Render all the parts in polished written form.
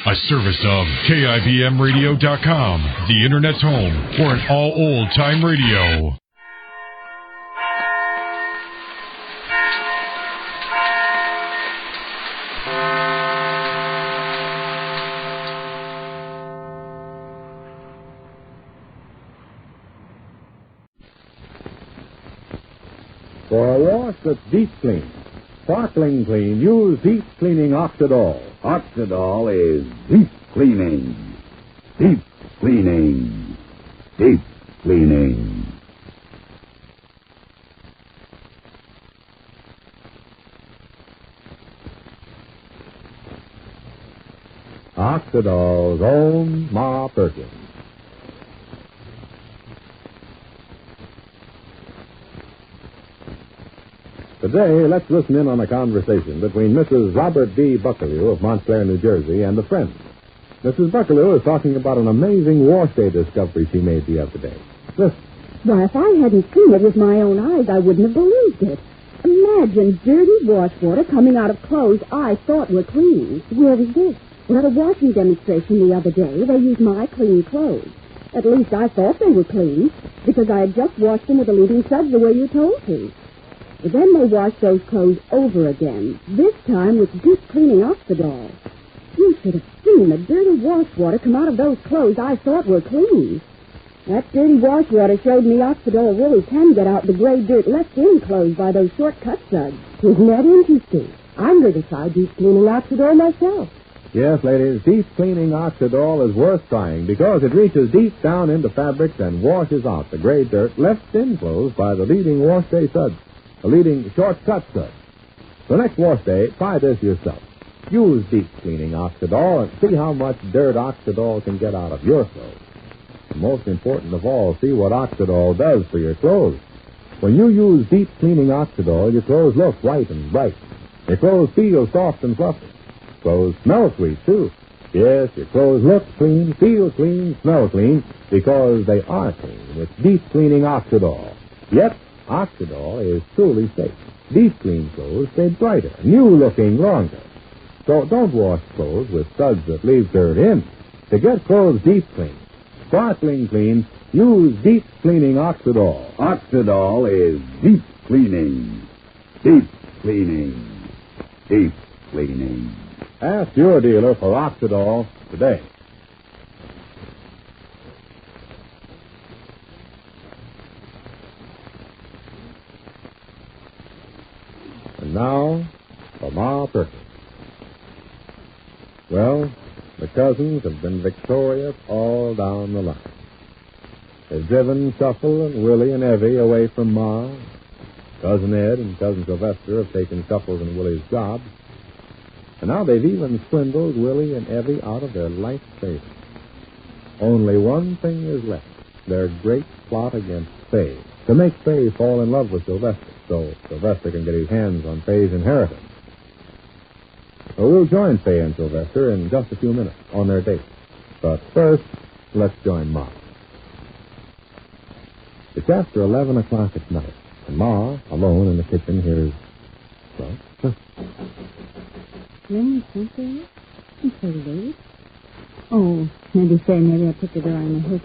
A service of KIBMradio.com, the Internet's home for an all old-time radio. For a wash that's deep clean, sparkling clean, use deep cleaning Oxidol. Oxidol is deep cleaning. Deep cleaning. Deep cleaning. Oxidol's own Ma Perkins. Today, let's listen in on a conversation between Mrs. Robert D. Buckaloo of Montclair, New Jersey, and a friend. Mrs. Buckaloo is talking about an amazing wash day discovery she made the other day. Listen. Why, if I hadn't seen it with my own eyes, I wouldn't have believed it. Imagine dirty wash water coming out of clothes I thought were clean. Where was this? Well, at a washing demonstration the other day, they used my clean clothes. At least I thought they were clean, because I had just washed them with a leading suds the way you told me. But then they washed those clothes over again, this time with deep cleaning Oxidol. You should have seen the dirty wash water come out of those clothes I thought were clean. That dirty wash water showed me Oxidol really can get out the gray dirt left in clothes by those shortcut suds. Isn't that interesting? I'm going to try deep cleaning Oxidol myself. Yes, ladies, deep cleaning Oxidol is worth trying because it reaches deep down into fabrics and washes out the gray dirt left in clothes by the leading wash day suds. The leading shortcut suds. So next wash day, try this yourself. Use deep cleaning Oxidol and see how much dirt Oxidol can get out of your clothes. And most important of all, see what Oxidol does for your clothes. When you use deep cleaning Oxidol, your clothes look white and bright. Your clothes feel soft and fluffy. Clothes smell sweet, too. Yes, your clothes look clean, feel clean, smell clean, because they are clean with deep cleaning Oxidol. Yet, Oxidol is truly safe. Deep clean clothes stay brighter, new looking longer. So don't wash clothes with suds that leave dirt in. To get clothes deep clean, sparkling clean, use deep cleaning Oxidol. Oxidol is deep cleaning. Deep cleaning. Deep cleaning. Ask your dealer for Oxidol today. And now, for Ma Perkins. Well, the cousins have been victorious all down the line. They've driven Shuffle and Willie and Evie away from Ma. Cousin Ed and Cousin Sylvester have taken Shuffle's and Willie's jobs. And now they've even swindled Willie and Evie out of their life savings. Only one thing is left. Their great plot against Faye. To make Faye fall in love with Sylvester, so Sylvester can get his hands on Faye's inheritance. Well, we'll join Faye and Sylvester in just a few minutes on their date. But first, let's join Ma. It's after 11 o'clock at night, and Ma, alone in the kitchen, hears... Well, Ring something? It's so late. Oh, maybe I put the door on the hook.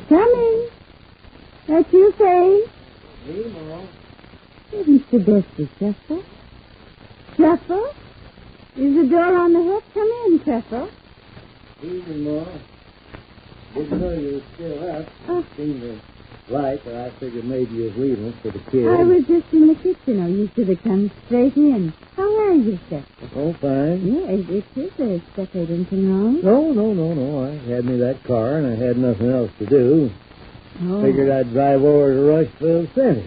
Coming! That's you, Faye? Me, Ma. Isn't the best of Treffle? Treffle? Is the door on the hook? Come in, Treffle. Evening, Ma. Didn't know you were still up. Oh. Seen the light, but I figured maybe you was leaving us for the kids. I was just in the kitchen. Oh, you should have come straight in. How are you, Treffle? Oh, fine. Yeah, it's his stuff. Ain't anything wrong? No. I had me that car, and I had nothing else to do. Oh. Figured I'd drive over to Rushville Center.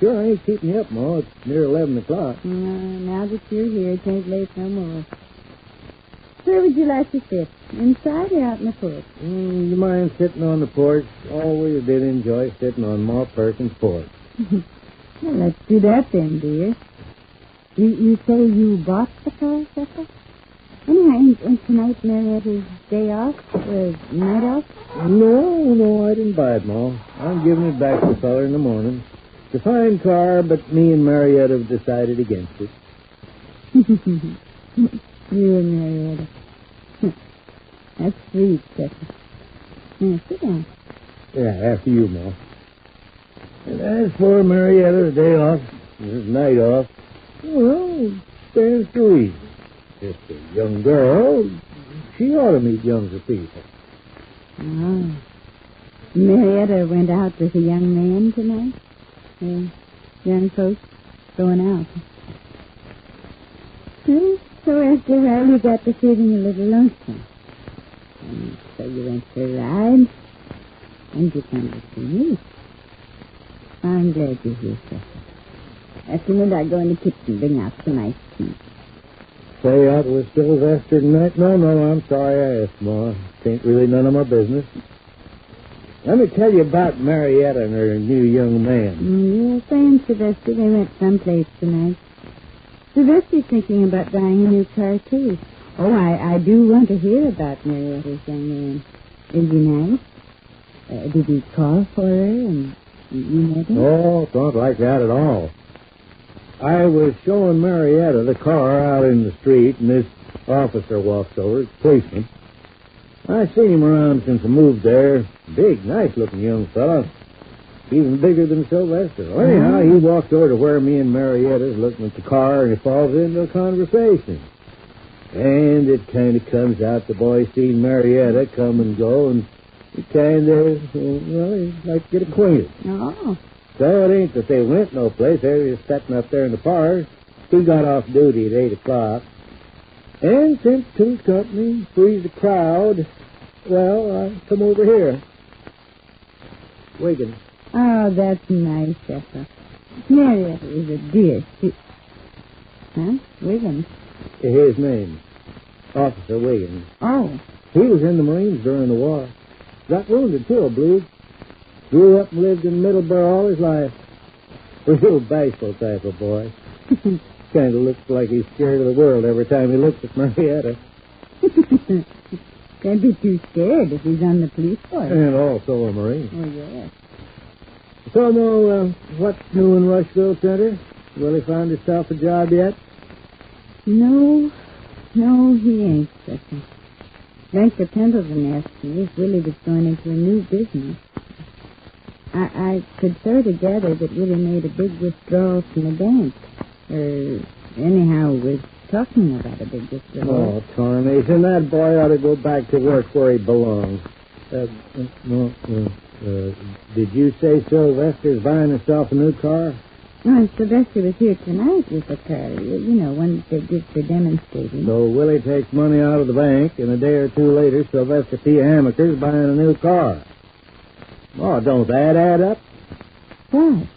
Sure, I ain't keeping you up, Ma. It's near 11 o'clock. Now that you're here, it ain't late no more. Where would you like to sit? Inside or out in the porch? You mind sitting on the porch? Always did enjoy sitting on Ma Perkins' porch. Well, let's do that then, dear. You say you bought the car, Treffle? Anyhow, ain't tonight Marietta's day off? Night off? No, I didn't buy it, Ma. I'm giving it back to the feller in the morning. It's a fine car, but me and Marietta have decided against it. You and Marietta. That's sweet, Chester. Now, sit down. Yeah, after you, Ma. And as for Marietta, the day off, the night off, well, stands to reason. Just a young girl, she ought to meet younger people. Oh. Marietta went out with a young man tonight? Young folks going out. So after a while you got to feeling a little lonesome. And so you went for a ride, and you come to see me. I'm glad you're here, Chester. After a minute, I go in the kitchen, bring out some ice tea. Say out with Sylvester tonight? No, I'm sorry I asked, Ma. It ain't really none of my business. Let me tell you about Marietta and her new young man. Yes, and Sylvester, they went someplace tonight. Sylvester's thinking about buying a new car, too. Oh, I do want to hear about Marietta's young man. Is he nice? Did he call for her and you met him? Oh, it's not like that at all. I was showing Marietta the car out in the street, and this officer walks over, policeman. I've seen him around since I moved there. Big, nice-looking young fella. Even bigger than Sylvester. Well, anyhow, he walked over to where me and Marietta's looking at the car, and he falls into a conversation. And it kind of comes out the boy seen Marietta come and go, and he kind of, he'd like to get acquainted. Oh. So it ain't that they went no place. They were just sitting up there in the park. He got off duty at 8 o'clock. And since two's company frees the crowd, well, I come over here. Wiggins. Oh, that's nice, Chester. Marietta is a dear. Wiggins. His name. Officer Wiggins. Oh. He was in the Marines during the war. Got wounded, too, I believe. Grew up and lived in Middleborough all his life. A real bashful type of boy. Kind of looks like he's scared of the world every time he looks at Marietta. Can't be too scared if he's on the police force. And also a Marine. Oh, yes. So, Mo, what's new in Rushville Center? Willie found himself a job yet? No, he ain't, Chester. Dr. Pendleton asked me if Willie was going into a new business. I could sort of gather that Willie made a big withdrawal from the bank. Anyhow, was talking about a big withdrawal. Oh, tarnation, that boy ought to go back to work where he belongs. Did you say Sylvester's buying himself a new car? No, Sylvester was here tonight with a car. One that they give for demonstrating. So Willie takes money out of the bank, and a day or two later, Sylvester P. Hammaker's buying a new car. Oh, don't that add up? What?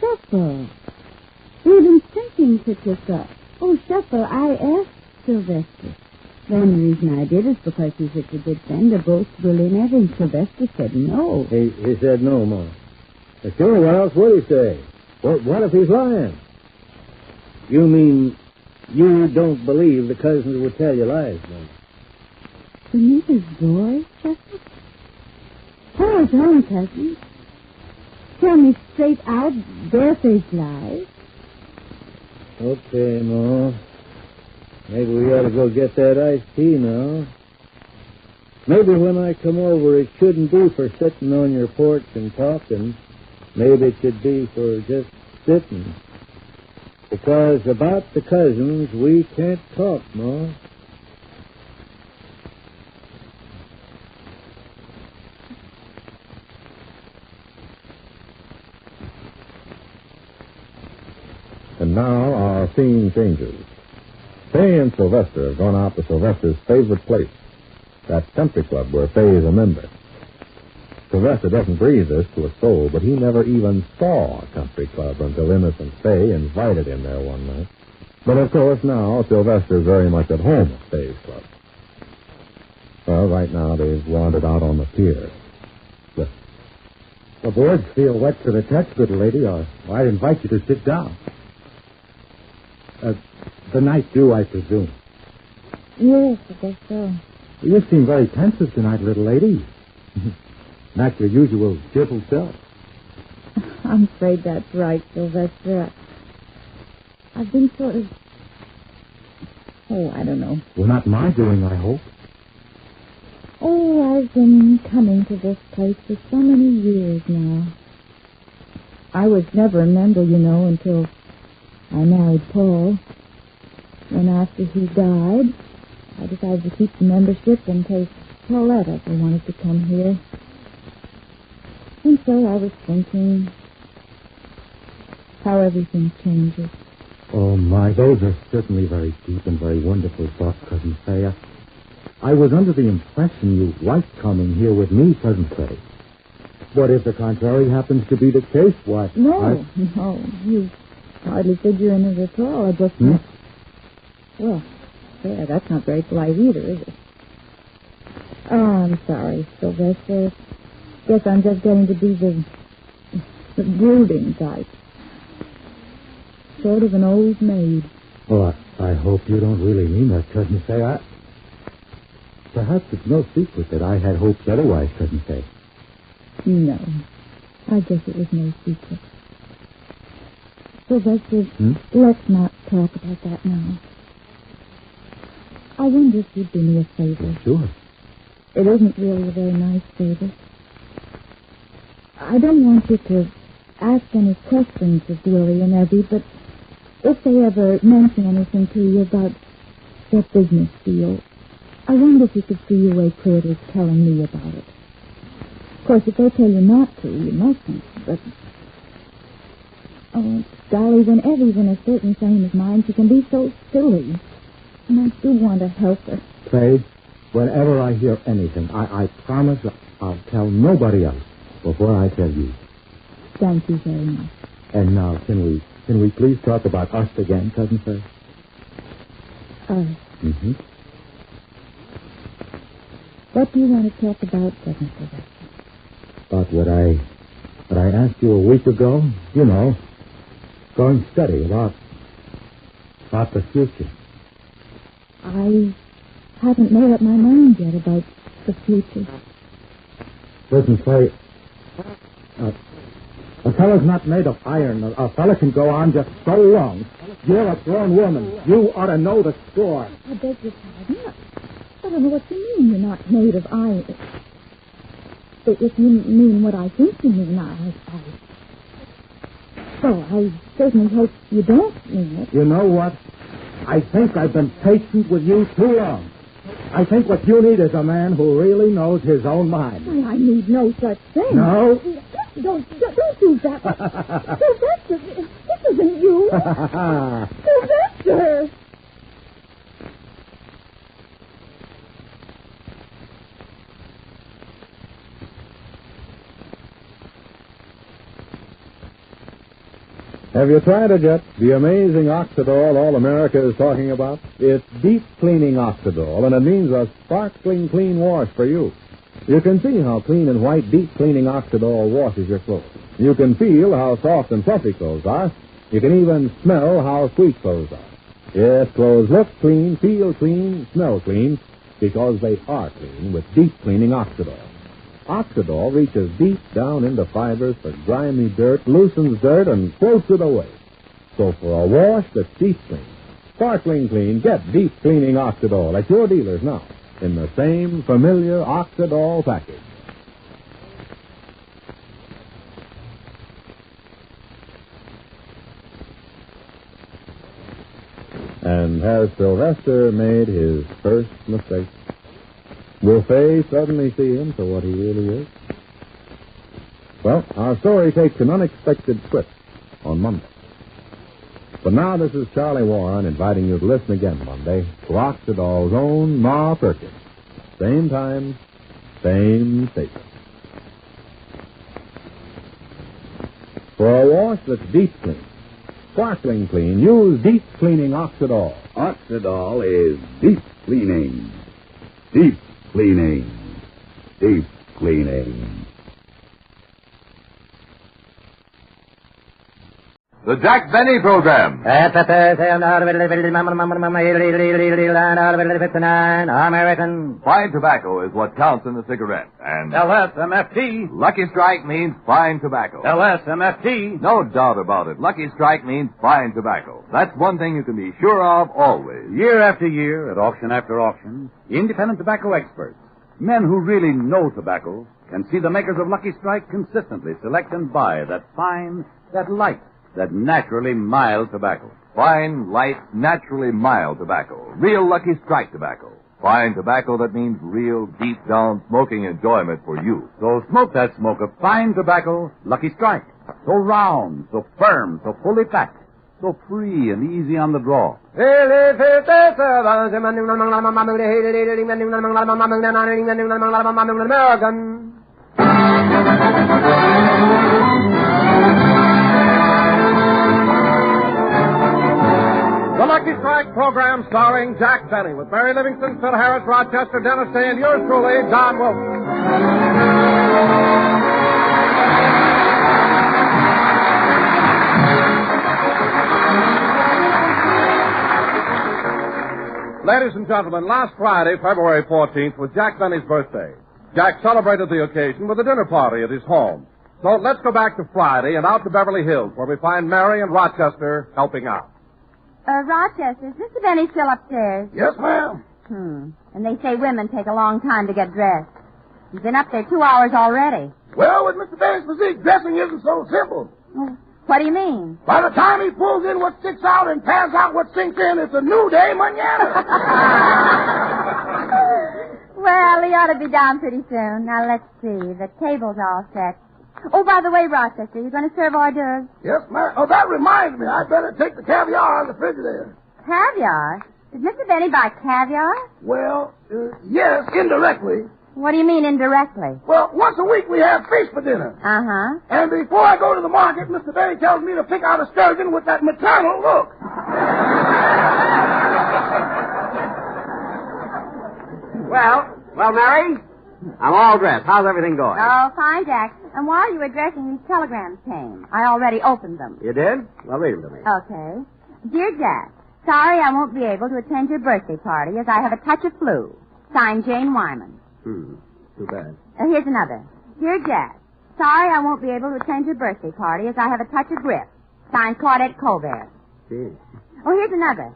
Shuffle. We've been thinking to look up. Oh, Shuffle, I asked Sylvester. The only reason I did is because he's such a good friend of both Willie and Evan. Sylvester said no. He said no, Ma. Sure, what else would he say? What if he's lying? You mean you don't believe the cousins would tell you lies, then? The neighbor's boy, Chester? Oh, don't, cousin. Tell me straight out, barefaced lies. Okay, Ma. Maybe we ought to go get that iced tea now. Maybe when I come over, it shouldn't be for sitting on your porch and talking. Maybe it should be for just sitting. Because about the cousins, we can't talk, Ma. And now our scene changes. Faye and Sylvester have gone out to Sylvester's favorite place, that country club where Faye is a member. Sylvester doesn't breathe this to a soul, but he never even saw a country club until innocent Faye invited him there one night. But of course now Sylvester's very much at home at Faye's club. Well, right now they've wandered out on the pier. Listen. The boards feel wet to the touch, good lady, or I'd invite you to sit down. The night due, I presume. Yes, I guess so. You seem very pensive tonight, little lady. Not your usual gentle self. I'm afraid that's right, Sylvester. I've been sort of... Oh, I don't know. Well, not my doing, I hope. I've been coming to this place for so many years now. I was never a member, you know, until I married Paul. And after he died, I decided to keep the membership in case Paulette ever wanted to come here. And so I was thinking how everything changes. Oh, my, those are certainly very deep and very wonderful thoughts, Cousin Faye. I was under the impression you liked coming here with me, Cousin Faye. But if the contrary happens to be the case, why... No, you hardly figure in it at all. I just... Well, yeah, that's not very polite either, is it? Oh, I'm sorry, Sylvester. Guess I'm just getting to be the brooding type. Sort of an old maid. Oh, I hope you don't really mean that, Cousin Faye. Perhaps it's no secret that I had hopes otherwise, Cousin Faye. No, I guess it was no secret. Sylvester, let's not talk about that now. I wonder if you'd do me a favor. Sure. It isn't really a very nice favor. I don't want you to ask any questions of Willie and Evie, but if they ever mention anything to you about their business deal, I wonder if you could see your way clear to telling me about it. Of course, if they tell you not to, you mustn't, but... Oh, golly, when Evie's in a certain frame of mind, she can be so silly. And I do want to help her. Faye, whenever I hear anything, I promise I'll tell nobody else before I tell you. Thank you very much. And now, can we please talk about us again, Cousin Faye? Mm-hmm. What do you want to talk about, Cousin Sylvester? About what I asked you a week ago, you know, going steady about the future. I haven't made up my mind yet about the future. Cousin Faye, a fellow's not made of iron. A fellow can go on just so long. You're a grown woman. You ought to know the score. I beg your pardon. I don't know what you mean you're not made of iron. If you mean what I think you mean, I certainly hope you don't mean it. You know what? I think I've been patient with you too long. I think what you need is a man who really knows his own mind. Well, I need no such thing. No? Don't do that. Sylvester, this isn't you. Sylvester! Have you tried it yet? The amazing Oxidol all America is talking about? It's deep cleaning Oxidol, and it means a sparkling clean wash for you. You can see how clean and white deep cleaning Oxidol washes your clothes. You can feel how soft and fluffy clothes are. You can even smell how sweet clothes are. Yes, clothes look clean, feel clean, smell clean, because they are clean with deep cleaning Oxidol. Oxidol reaches deep down into fibers for grimy dirt, loosens dirt, and floats it away. So for a wash that's deep clean, sparkling clean, get deep cleaning Oxidol at your dealers now in the same familiar Oxidol package. And has Sylvester made his first mistake? Will Faye suddenly see him for what he really is? Well, our story takes an unexpected twist on Monday. But now this is Charlie Warren inviting you to listen again Monday to Oxidol's own Ma Perkins. Same time, same station. For a wash that's deep clean, sparkling clean, use deep cleaning Oxidol. Oxidol is deep cleaning. Deep cleaning. Deep cleaning. The Jack Benny Program. American. Fine tobacco is what counts in a cigarette. And LSMFT. Lucky Strike means fine tobacco. LSMFT. No doubt about it. Lucky Strike means fine tobacco. That's one thing you can be sure of always. Year after year, at auction after auction, independent tobacco experts Men who really know tobacco can see the makers of Lucky Strike consistently select and buy that fine, that light, that naturally mild tobacco. Fine, light, naturally mild tobacco. Real Lucky Strike tobacco. Fine tobacco that means real deep-down smoking enjoyment for you. So smoke that smoke of fine tobacco, Lucky Strike. So round, so firm, so fully packed, so free and easy on the draw. The Lucky Strike program starring Jack Benny with Mary Livingston, Phil Harris, Rochester, Dennis Day, and yours truly, John Wilson. Ladies and gentlemen, last Friday, February 14th, was Jack Benny's birthday. Jack celebrated the occasion with a dinner party at his home. So let's go back to Friday and out to Beverly Hills, where we find Mary and Rochester helping out. Rochester, is Mr. Benny still upstairs? Yes, ma'am. And they say women take a long time to get dressed. He's been up there 2 hours already. Well, with Mr. Benny's physique, dressing isn't so simple. Well, what do you mean? By the time he pulls in what sticks out and pans out what sinks in, it's a new day manana. Well, he ought to be down pretty soon. Now, let's see. The table's all set. Oh, by the way, Rochester, you going to serve hors d'oeuvres? Yes, ma'am. Oh, that reminds me. I'd better take the caviar out of the refrigerator. Caviar? Did Mr. Benny buy caviar? Well, yes, indirectly. What do you mean indirectly? Well, once a week we have fish for dinner. Uh-huh. And before I go to the market, Mr. Benny tells me to pick out a sturgeon with that maternal look. Well, Mary, I'm all dressed. How's everything going? Oh, fine, Jack. And while you were dressing, these telegrams came. I already opened them. You did? Well, read them to me. Okay. Dear Jack, sorry I won't be able to attend your birthday party as I have a touch of flu. Signed, Jane Wyman. Too bad. Here's another. Dear Jack, sorry I won't be able to attend your birthday party as I have a touch of grip. Signed, Claudette Colbert. Gee. Oh, here's another.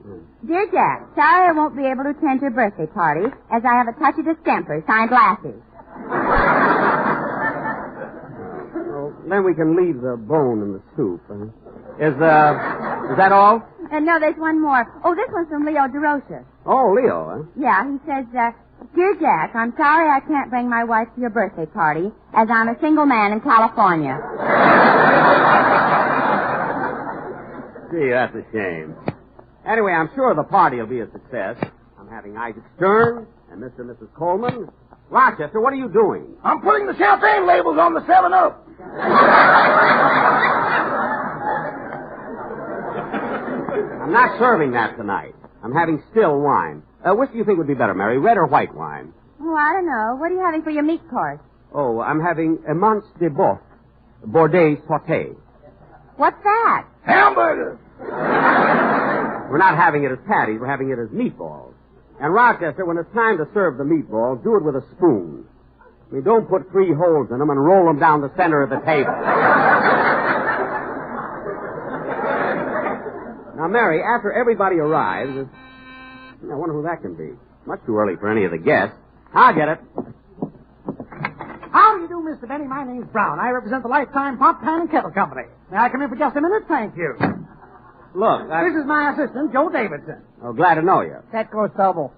Dear Jack, sorry I won't be able to attend your birthday party as I have a touch of distemper. Signed, Lassie. Well, then we can leave the bone in the soup. Is that all? No, there's one more. Oh, this one's from Leo DeRocha. Oh, Leo, huh? Yeah, he says, Dear Jack, I'm sorry I can't bring my wife to your birthday party as I'm a single man in California. Gee, that's a shame. Anyway, I'm sure the party will be a success. I'm having Isaac Stern and Mr. and Mrs. Coleman. Rochester, what are you doing? I'm putting the champagne labels on the 7-Up. I'm not serving that tonight. I'm having still wine. Which do you think would be better, Mary, red or white wine? Oh, I don't know. What are you having for your meat course? Oh, I'm having a Mance de Boeuf, Bordeaux sauté. What's that? Hamburger. We're not having it as patties. We're having it as meatballs. And, Rochester, when it's time to serve the meatballs, do it with a spoon. I mean, don't put 3 holes in them and roll them down the center of the table. Now, Mary, after everybody arrives, I wonder who that can be. Much too early for any of the guests. I'll get it. How do you do, Mr. Benny? My name's Brown. I represent the Lifetime Pot Pan and Kettle Company. May I come in for just a minute? Thank you. Look, This is my assistant, Joe Davidson. Oh, glad to know you. That goes double.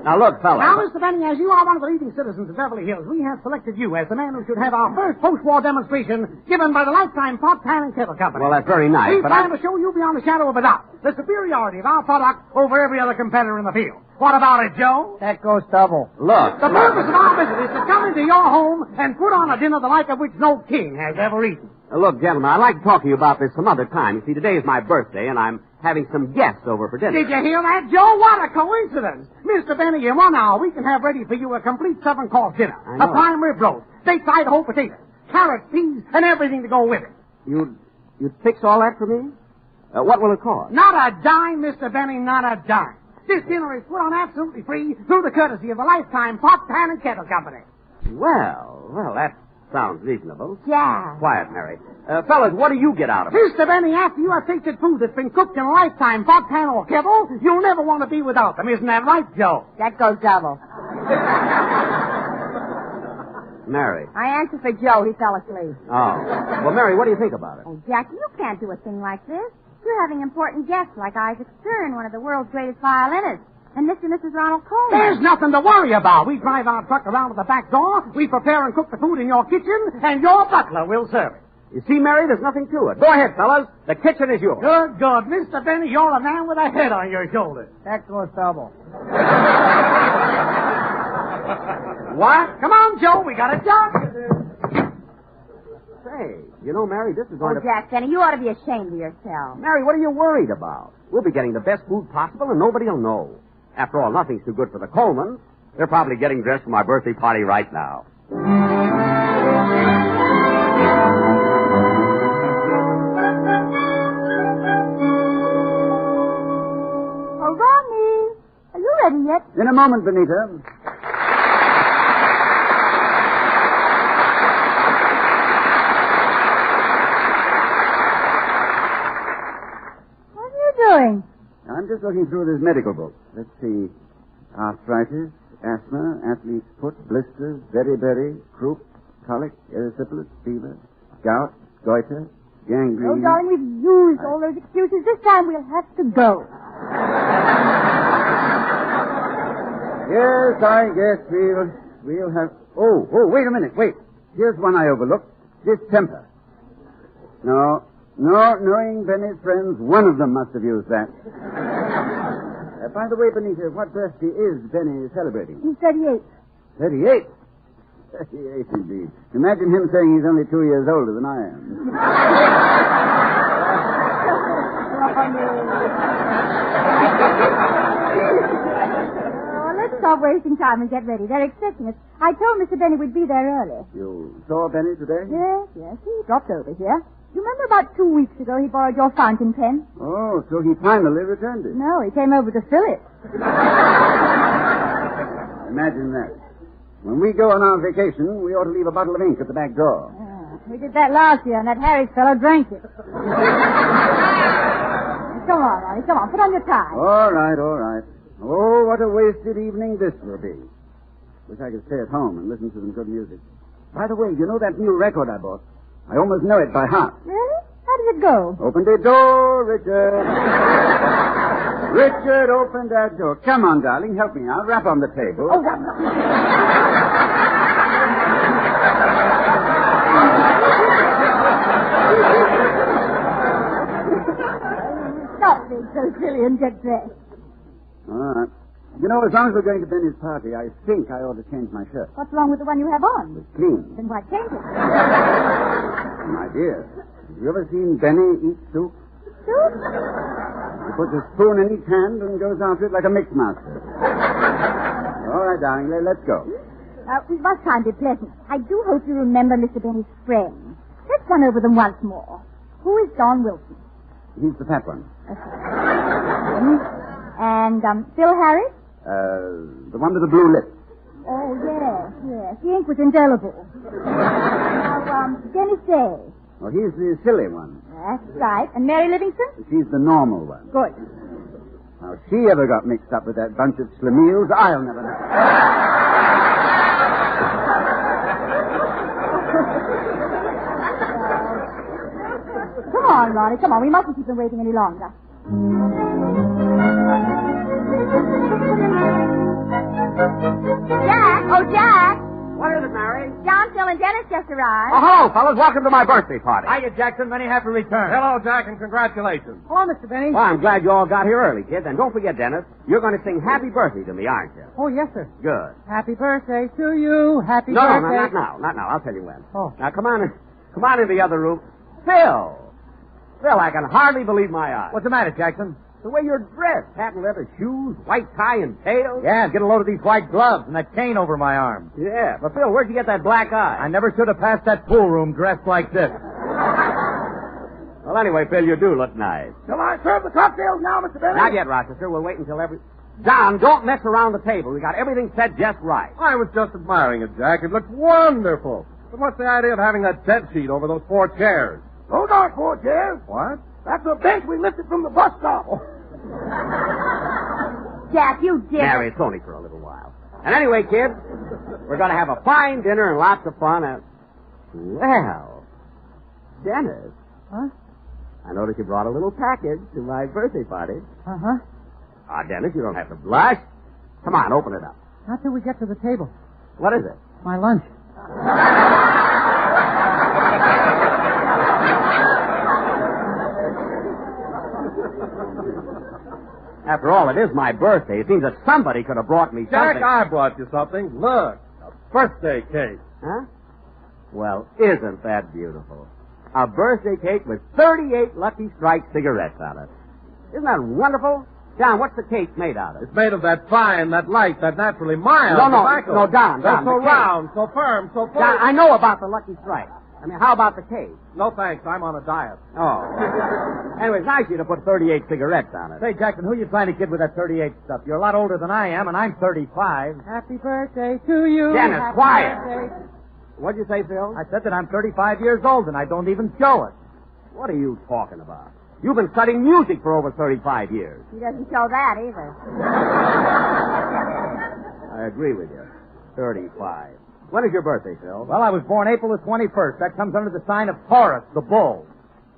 Now, look, fella. Now, Mr. Benny, as you are one of the leading citizens of Beverly Hills, we have selected you as the man who should have our first post-war demonstration given by the Lifetime Pot Pan and Kettle Company. Well, that's very nice, We're but trying to show you beyond a shadow of a doubt the superiority of our product over every other competitor in the field. What about it, Joe? That goes double. Look. The purpose of our visit is to come into your home and put on a dinner the like of which no king has ever eaten. Look, gentlemen, I'd like to talk to you about this some other time. You see, today is my birthday, and I'm having some guests over for dinner. Did you hear that, Joe? What a coincidence. Mr. Benny, in 1 hour, we can have ready for you a complete 7-course dinner. I know. A prime rib roast, baked Idaho potatoes, carrots, peas, and everything to go with it. You'd fix all that for me? What will it cost? Not a dime, Mr. Benny, not a dime. This dinner is put on absolutely free through the courtesy of the Lifetime Pot, Pan, and Kettle Company. Well, that sounds reasonable. Yeah. Quiet, Mary. Fellas, what do you get out of it? Mr. Benny, after you have tasted food that's been cooked in a Lifetime Pot, Pan, or kettle, you'll never want to be without them. Isn't that right, Joe? That goes double. Mary. I answer for Joe. He fell asleep. Oh. Well, Mary, what do you think about it? Oh, Jackie, you can't do a thing like this. You're having important guests like Isaac Stern, one of the world's greatest violinists, and Mr. and Mrs. Ronald Coleman. There's nothing to worry about. We drive our truck around to the back door, we prepare and cook the food in your kitchen, and your butler will serve it. You see, Mary, there's nothing to it. Go ahead, fellas. The kitchen is yours. Good, good. Mr. Benny, you're a man with a head on your shoulders. Excellent double. What? Come on, Joe. We got a job to do. Say, you know, Mary, this is going to... Jack Benny, you ought to be ashamed of yourself. Mary, what are you worried about? We'll be getting the best food possible, and nobody will know. After all, nothing's too good for the Colemans. They're probably getting dressed for my birthday party right now. Oh, Ronnie, are you ready yet? In a moment, Benita. Doing? I'm just looking through this medical book. Let's see. Arthritis, asthma, athlete's foot, blisters, beriberi, croup, colic, erysipelas, fever, gout, goiter, gangrene. Oh, darling, we've used all those excuses. This time we'll have to go. Yes, I guess we'll have... Oh, wait a minute, wait. Here's one I overlooked. Distemper. No, knowing Benny's friends, one of them must have used that. By the way, Benita, what birthday is Benny celebrating? He's 38. 38? 38, indeed. Imagine him saying he's only 2 years older than I am. Oh, let's stop wasting time and get ready. They're expecting us. I told Mr. Benny we'd be there early. You saw Benny today? Yes. He dropped over here. You remember about 2 weeks ago he borrowed your fountain pen? Oh, so he finally returned it. No, he came over to fill it. Imagine that. When we go on our vacation, we ought to leave a bottle of ink at the back door. We did that last year, and that Harris fellow drank it. Come on, Ronnie, come on. Put on your tie. All right. Oh, what a wasted evening this will be. Wish I could stay at home and listen to some good music. By the way, you know that new record I bought? I almost know it by heart. Really? How does it go? Open the door, Richard. Richard, open that door. Come on, darling, help me out. Rap on the table. Oh, Stop being so silly and get dressed. All right. You know, as long as we're going to Benny's party, I think I ought to change my shirt. What's wrong with the one you have on? It's clean. Then why change it? My dear, have you ever seen Benny eat soup? Soup? He puts a spoon in each hand and goes after it like a mixmaster. All right, darling, let's go. We must try and be pleasant. I do hope you remember Mr. Benny's friends. Let's run over them once more. Who is Don Wilson? He's the fat one. And Phil Harris? The one with the blue lips. Oh, yes. The ink was indelible. Now, Dennis Day. Well, he's the silly one. That's right. And Mary Livingston? She's the normal one. Good. How she ever got mixed up with that bunch of Schlemiels, I'll never know. Come on, Ronnie, come on. We mustn't keep them waiting any longer. Jack! Oh, Jack! What is it, Mary? John, Phil, and Dennis just arrived. Oh, hello, fellas. Welcome to my birthday party. Hiya, Jackson. Many happy returns. Hello, Jack, and congratulations. Hello, Mr. Benny. Well, I'm glad you all got here early, kids. And don't forget, Dennis, you're going to sing happy birthday to me, aren't you? Oh, yes, sir. Good. Happy birthday to you. Happy No, birthday. not now. Not now. I'll tell you when. Oh. Now, come on in the other room. Phil, I can hardly believe my eyes. What's the matter, Jackson? The way you're dressed. Patent leather shoes, white tie and tails. Yeah, get a load of these white gloves and that cane over my arm. Yeah, but Phil, where'd you get that black eye? I never should have passed that pool room dressed like this. Well, anyway, Phil, you do look nice. Shall I serve the cocktails now, Mr. Benny? Not yet, Rochester. We'll wait until John, don't mess around the table. We got everything set just right. I was just admiring it, Jack. It looked wonderful. But what's the idea of having that bed sheet over those 4 chairs? Those aren't 4 chairs. What? That's a bench we lifted from the bus stop. Jack, you did. Mary, it's only for a little while. And anyway, kids, We're going to have a fine dinner and lots of fun. Well, Dennis. Huh? I noticed you brought a little package to my birthday party. Uh-huh. Ah, Dennis, you don't have to blush. Come on, open it up. Not till we get to the table. What is it? My lunch. After all, it is my birthday. It seems that somebody could have brought me Jack, something. I brought you something. Look, a birthday cake. Huh? Well, isn't that beautiful? A birthday cake with 38 Lucky Strike cigarettes on it. Isn't that wonderful? Don, what's the cake made out of? It's made of that fine, that light, that naturally mild tobacco. No, Don. They're so the cake. round, so firm, so full. Don, I know about the Lucky Strike. I mean, how about the cake? No thanks, I'm on a diet. Oh. Anyway, it's nice of you to put 38 cigarettes on it. Say, Jackson, who are you trying to kid with that 38 stuff? You're a lot older than I am, and I'm 35. Happy birthday to you. Dennis, Happy quiet. birthday. What'd you say, Phil? I said that I'm 35 years old, and I don't even show it. What are you talking about? You've been studying music for over 35 years. He doesn't show that either. I agree with you. 35. When is your birthday, Phil? Well, I was born April the 21st. That comes under the sign of Taurus, the bull.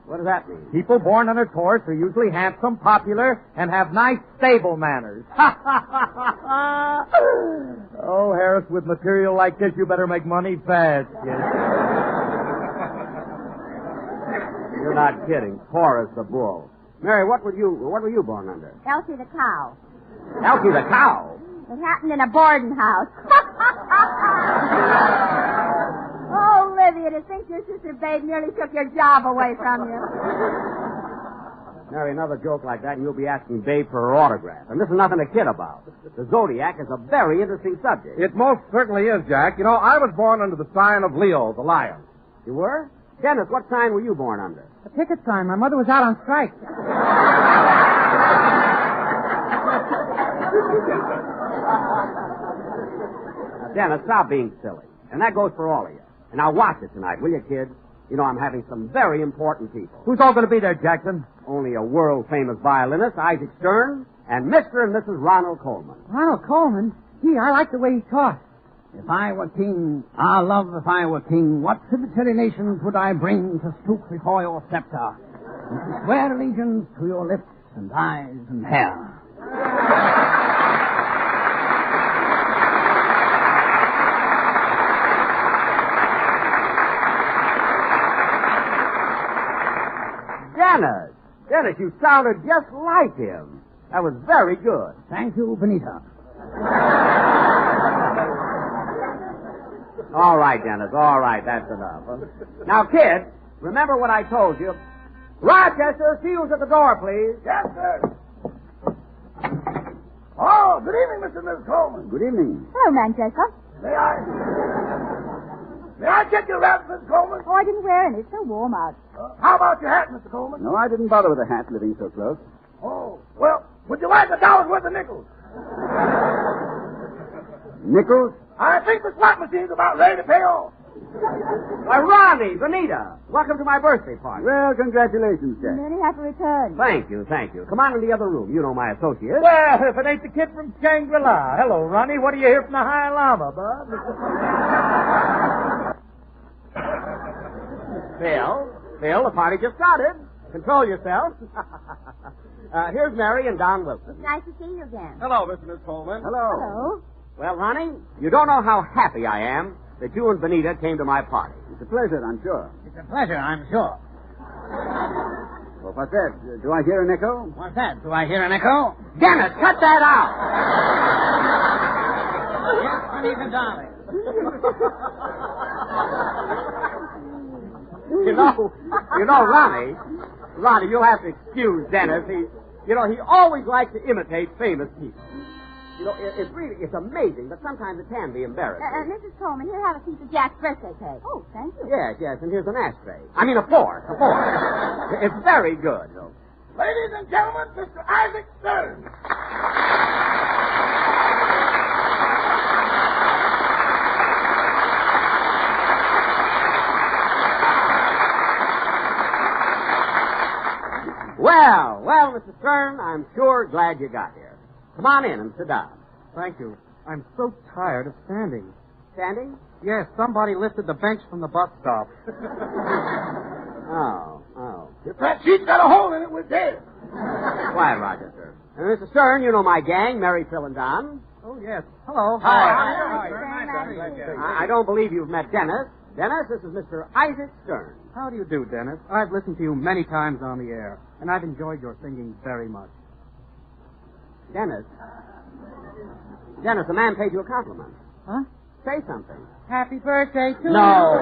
What does that mean? People born under Taurus are usually handsome, popular, and have nice, stable manners. Oh, Harris, with material like this, you better make money fast, kid. You're not kidding. Taurus the bull. Mary, what were you born under? Elsie the cow. Elsie the cow. It happened in a boarding house. Oh, Olivia, to think your sister Babe nearly took your job away from you. Mary, another joke like that, and you'll be asking Babe for her autograph. And this is nothing to kid about. The zodiac is a very interesting subject. It most certainly is, Jack. You know, I was born under the sign of Leo, the lion. You were? Dennis, what sign were you born under? A picket sign. My mother was out on strike. Now, Dennis, stop being silly. And that goes for all of you. And now watch it tonight, will you, kid? You know I'm having some very important people. Who's all going to be there, Jackson? Only a world-famous violinist, Isaac Stern, and Mr. and Mrs. Ronald Coleman. Ronald Coleman? Gee, I like the way he talks. If I were king, love, if I were king, what tributary nations would I bring to stoop before your scepter, and to swear allegiance to your lips and eyes and hair? Dennis, you sounded just like him. That was very good. Thank you, Benita. All right, Dennis, all right, that's enough. Now, kid, remember what I told you. Rochester, see who's at the door, please. Yes, sir. Oh, good evening, Mr. and Mrs. Coleman. Good evening. Hello, Manchester. May I get your wrap, Mrs. Coleman? Oh, I didn't wear any. It's so warm out. How about your hat, Mr. Coleman? No, I didn't bother with a hat living so close. Oh, well, would you like $1 worth of nickels? Nickels? I think the slot machine's about ready to pay off. Why, Ronnie, Benita, welcome to my birthday party. Well, congratulations, Jack. Many happy returns. Thank you. Come on in the other room. You know my associate. Well, if it ain't the kid from Shangri-La. Hello, Ronnie. What do you hear from the High Llama, bud? Phil, the party just started. Control yourself. Here's Mary and Don Wilson. It's nice to see you again. Hello, Mr. and Miss Coleman. Hello. Well, Ronnie, you don't know how happy I am that you and Benita came to my party. It's a pleasure, I'm sure. It's a pleasure, I'm sure. Well, what's that? Do I hear an echo? What's that? Do I hear an echo? Dennis, cut that out! Yes, Benita, darling. You know, Ronnie, you'll have to excuse Dennis. He always likes to imitate famous people. You know, it's amazing, but sometimes it can be embarrassing. Mrs. Coleman, here, have a piece of Jack's birthday cake. Oh, thank you. Yes, and here's an ashtray. I mean, a fork. It's very good. Ladies and gentlemen, Mr. Isaac Stern. Well, Mr. Stern, I'm sure glad you got here. Come on in and sit down. Thank you. I'm so tired of standing. Standing? Yes, somebody lifted the bench from the bus stop. Oh. If that sheet's got a hole in it, we're dead. Quiet, Rochester. And Mr. Stern, you know my gang, Mary, Phil, and Don. Oh, yes. Hello. I don't believe you've met Dennis. Dennis, this is Mr. Isaac Stern. How do you do, Dennis? I've listened to you many times on the air, and I've enjoyed your singing very much. Dennis, the man paid you a compliment. Huh? Say something. Happy birthday to you. No.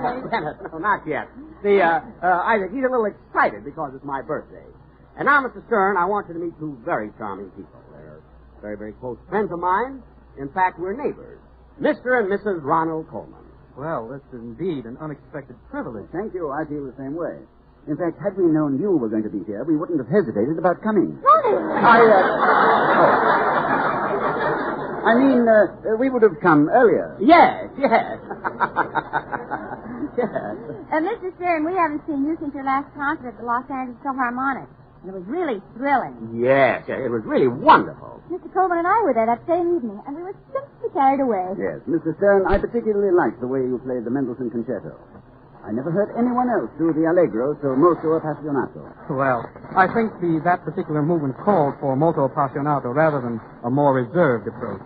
Happy birthday. Dennis, no, not yet. See, Isaac, he's a little excited because it's my birthday. And now, Mr. Stern, I want you to meet two very charming people. They're very, very close friends of mine. In fact, we're neighbors. Mr. and Mrs. Ronald Coleman. Well, this is indeed an unexpected privilege. Thank you. I feel the same way. In fact, had we known you were going to be here, we wouldn't have hesitated about coming. I mean, we would have come earlier. Yes. Mr. Stern, we haven't seen you since your last concert at the Los Angeles Philharmonic. And it was really thrilling. Yes, it was really wonderful. Mr. Coleman and I were there that same evening, and we were simply carried away. Yes, Mr. Stern, I particularly liked the way you played the Mendelssohn Concerto. I never heard anyone else do the Allegro so molto appassionato. Well, I think that particular movement called for molto appassionato rather than a more reserved approach.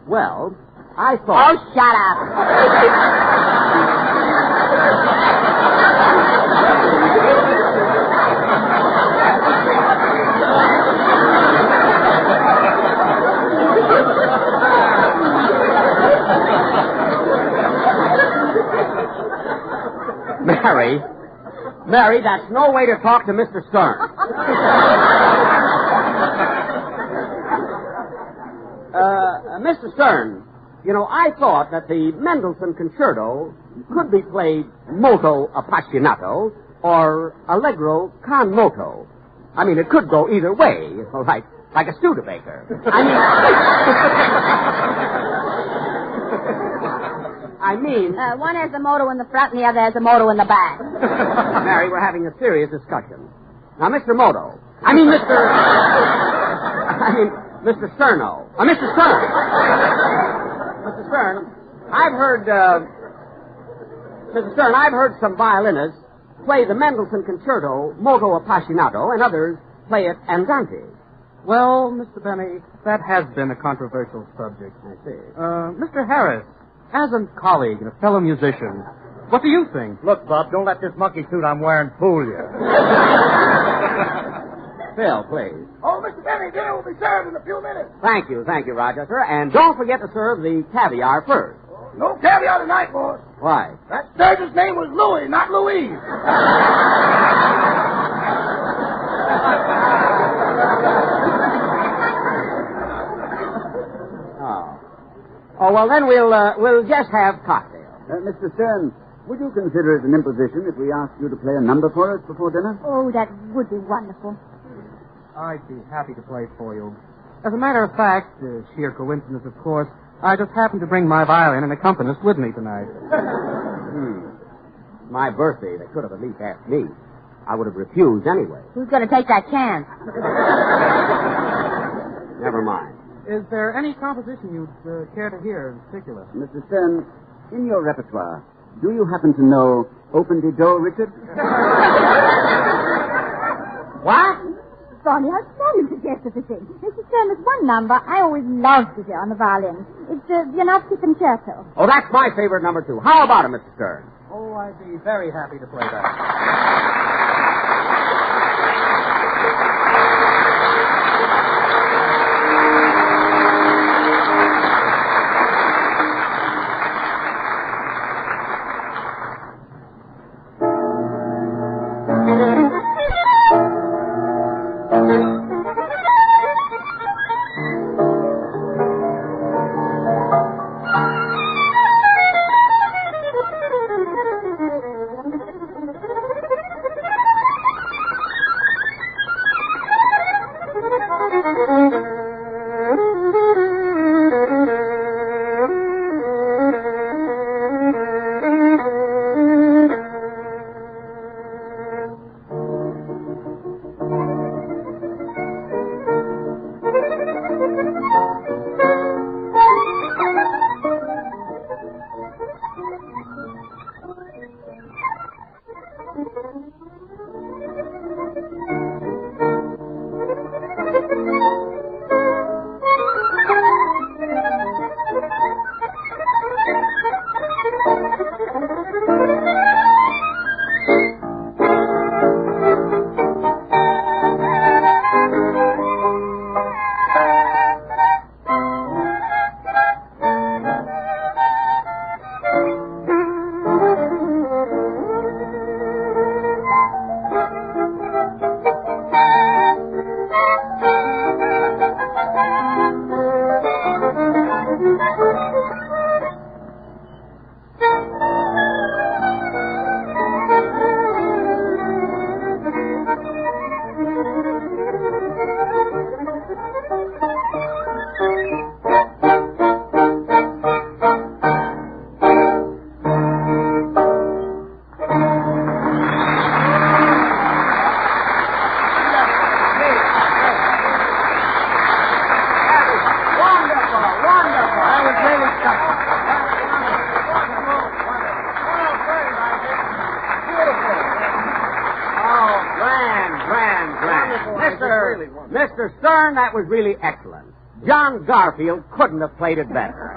Well, I thought... Oh, shut up. Mary, that's no way to talk to Mr. Stern. Mr. Stern, you know, I thought that the Mendelssohn Concerto could be played molto appassionato or allegro con moto. I mean, it could go either way, like a Studebaker. I mean... one has a moto in the front and the other has a moto in the back. Mary, we're having a serious discussion. Now, Mr. Moto. Mr. Sterno. Mr. Stern. Mr. Stern, I've heard some violinists play the Mendelssohn Concerto molto appassionato and others play it andante. Well, Mr. Benny, that has been a controversial subject. I see. Mr. Harris, as a colleague and a fellow musician, what do you think? Look, Bob, don't let this monkey suit I'm wearing fool you. Phil, please. Oh, Mr. Benny, dinner will be served in a few minutes. Thank you, Rochester. And don't forget to serve the caviar first. No caviar tonight, boss. Why? That sturgeon's name was Louis, not Louise. Oh, well, then we'll just have cocktails. Mr. Stern, would you consider it an imposition if we asked you to play a number for us before dinner? Oh, that would be wonderful. I'd be happy to play for you. As a matter of fact, sheer coincidence, of course, I just happened to bring my violin and accompanist with me tonight. My birthday, they could have at least asked me. I would have refused anyway. Who's going to take that chance? Never mind. Is there any composition you'd care to hear in particular? Mr. Stern, in your repertoire, do you happen to know Open the Door, Richard? What? Bonnie, how standing suggested to sing. Mr. Stern, there's one number I always love to hear on the violin. It's the Viennese Concerto. Oh, that's my favorite number, too. How about it, Mr. Stern? Oh, I'd be very happy to play that. Mr. Stern, that was really excellent. John Garfield couldn't have played it better.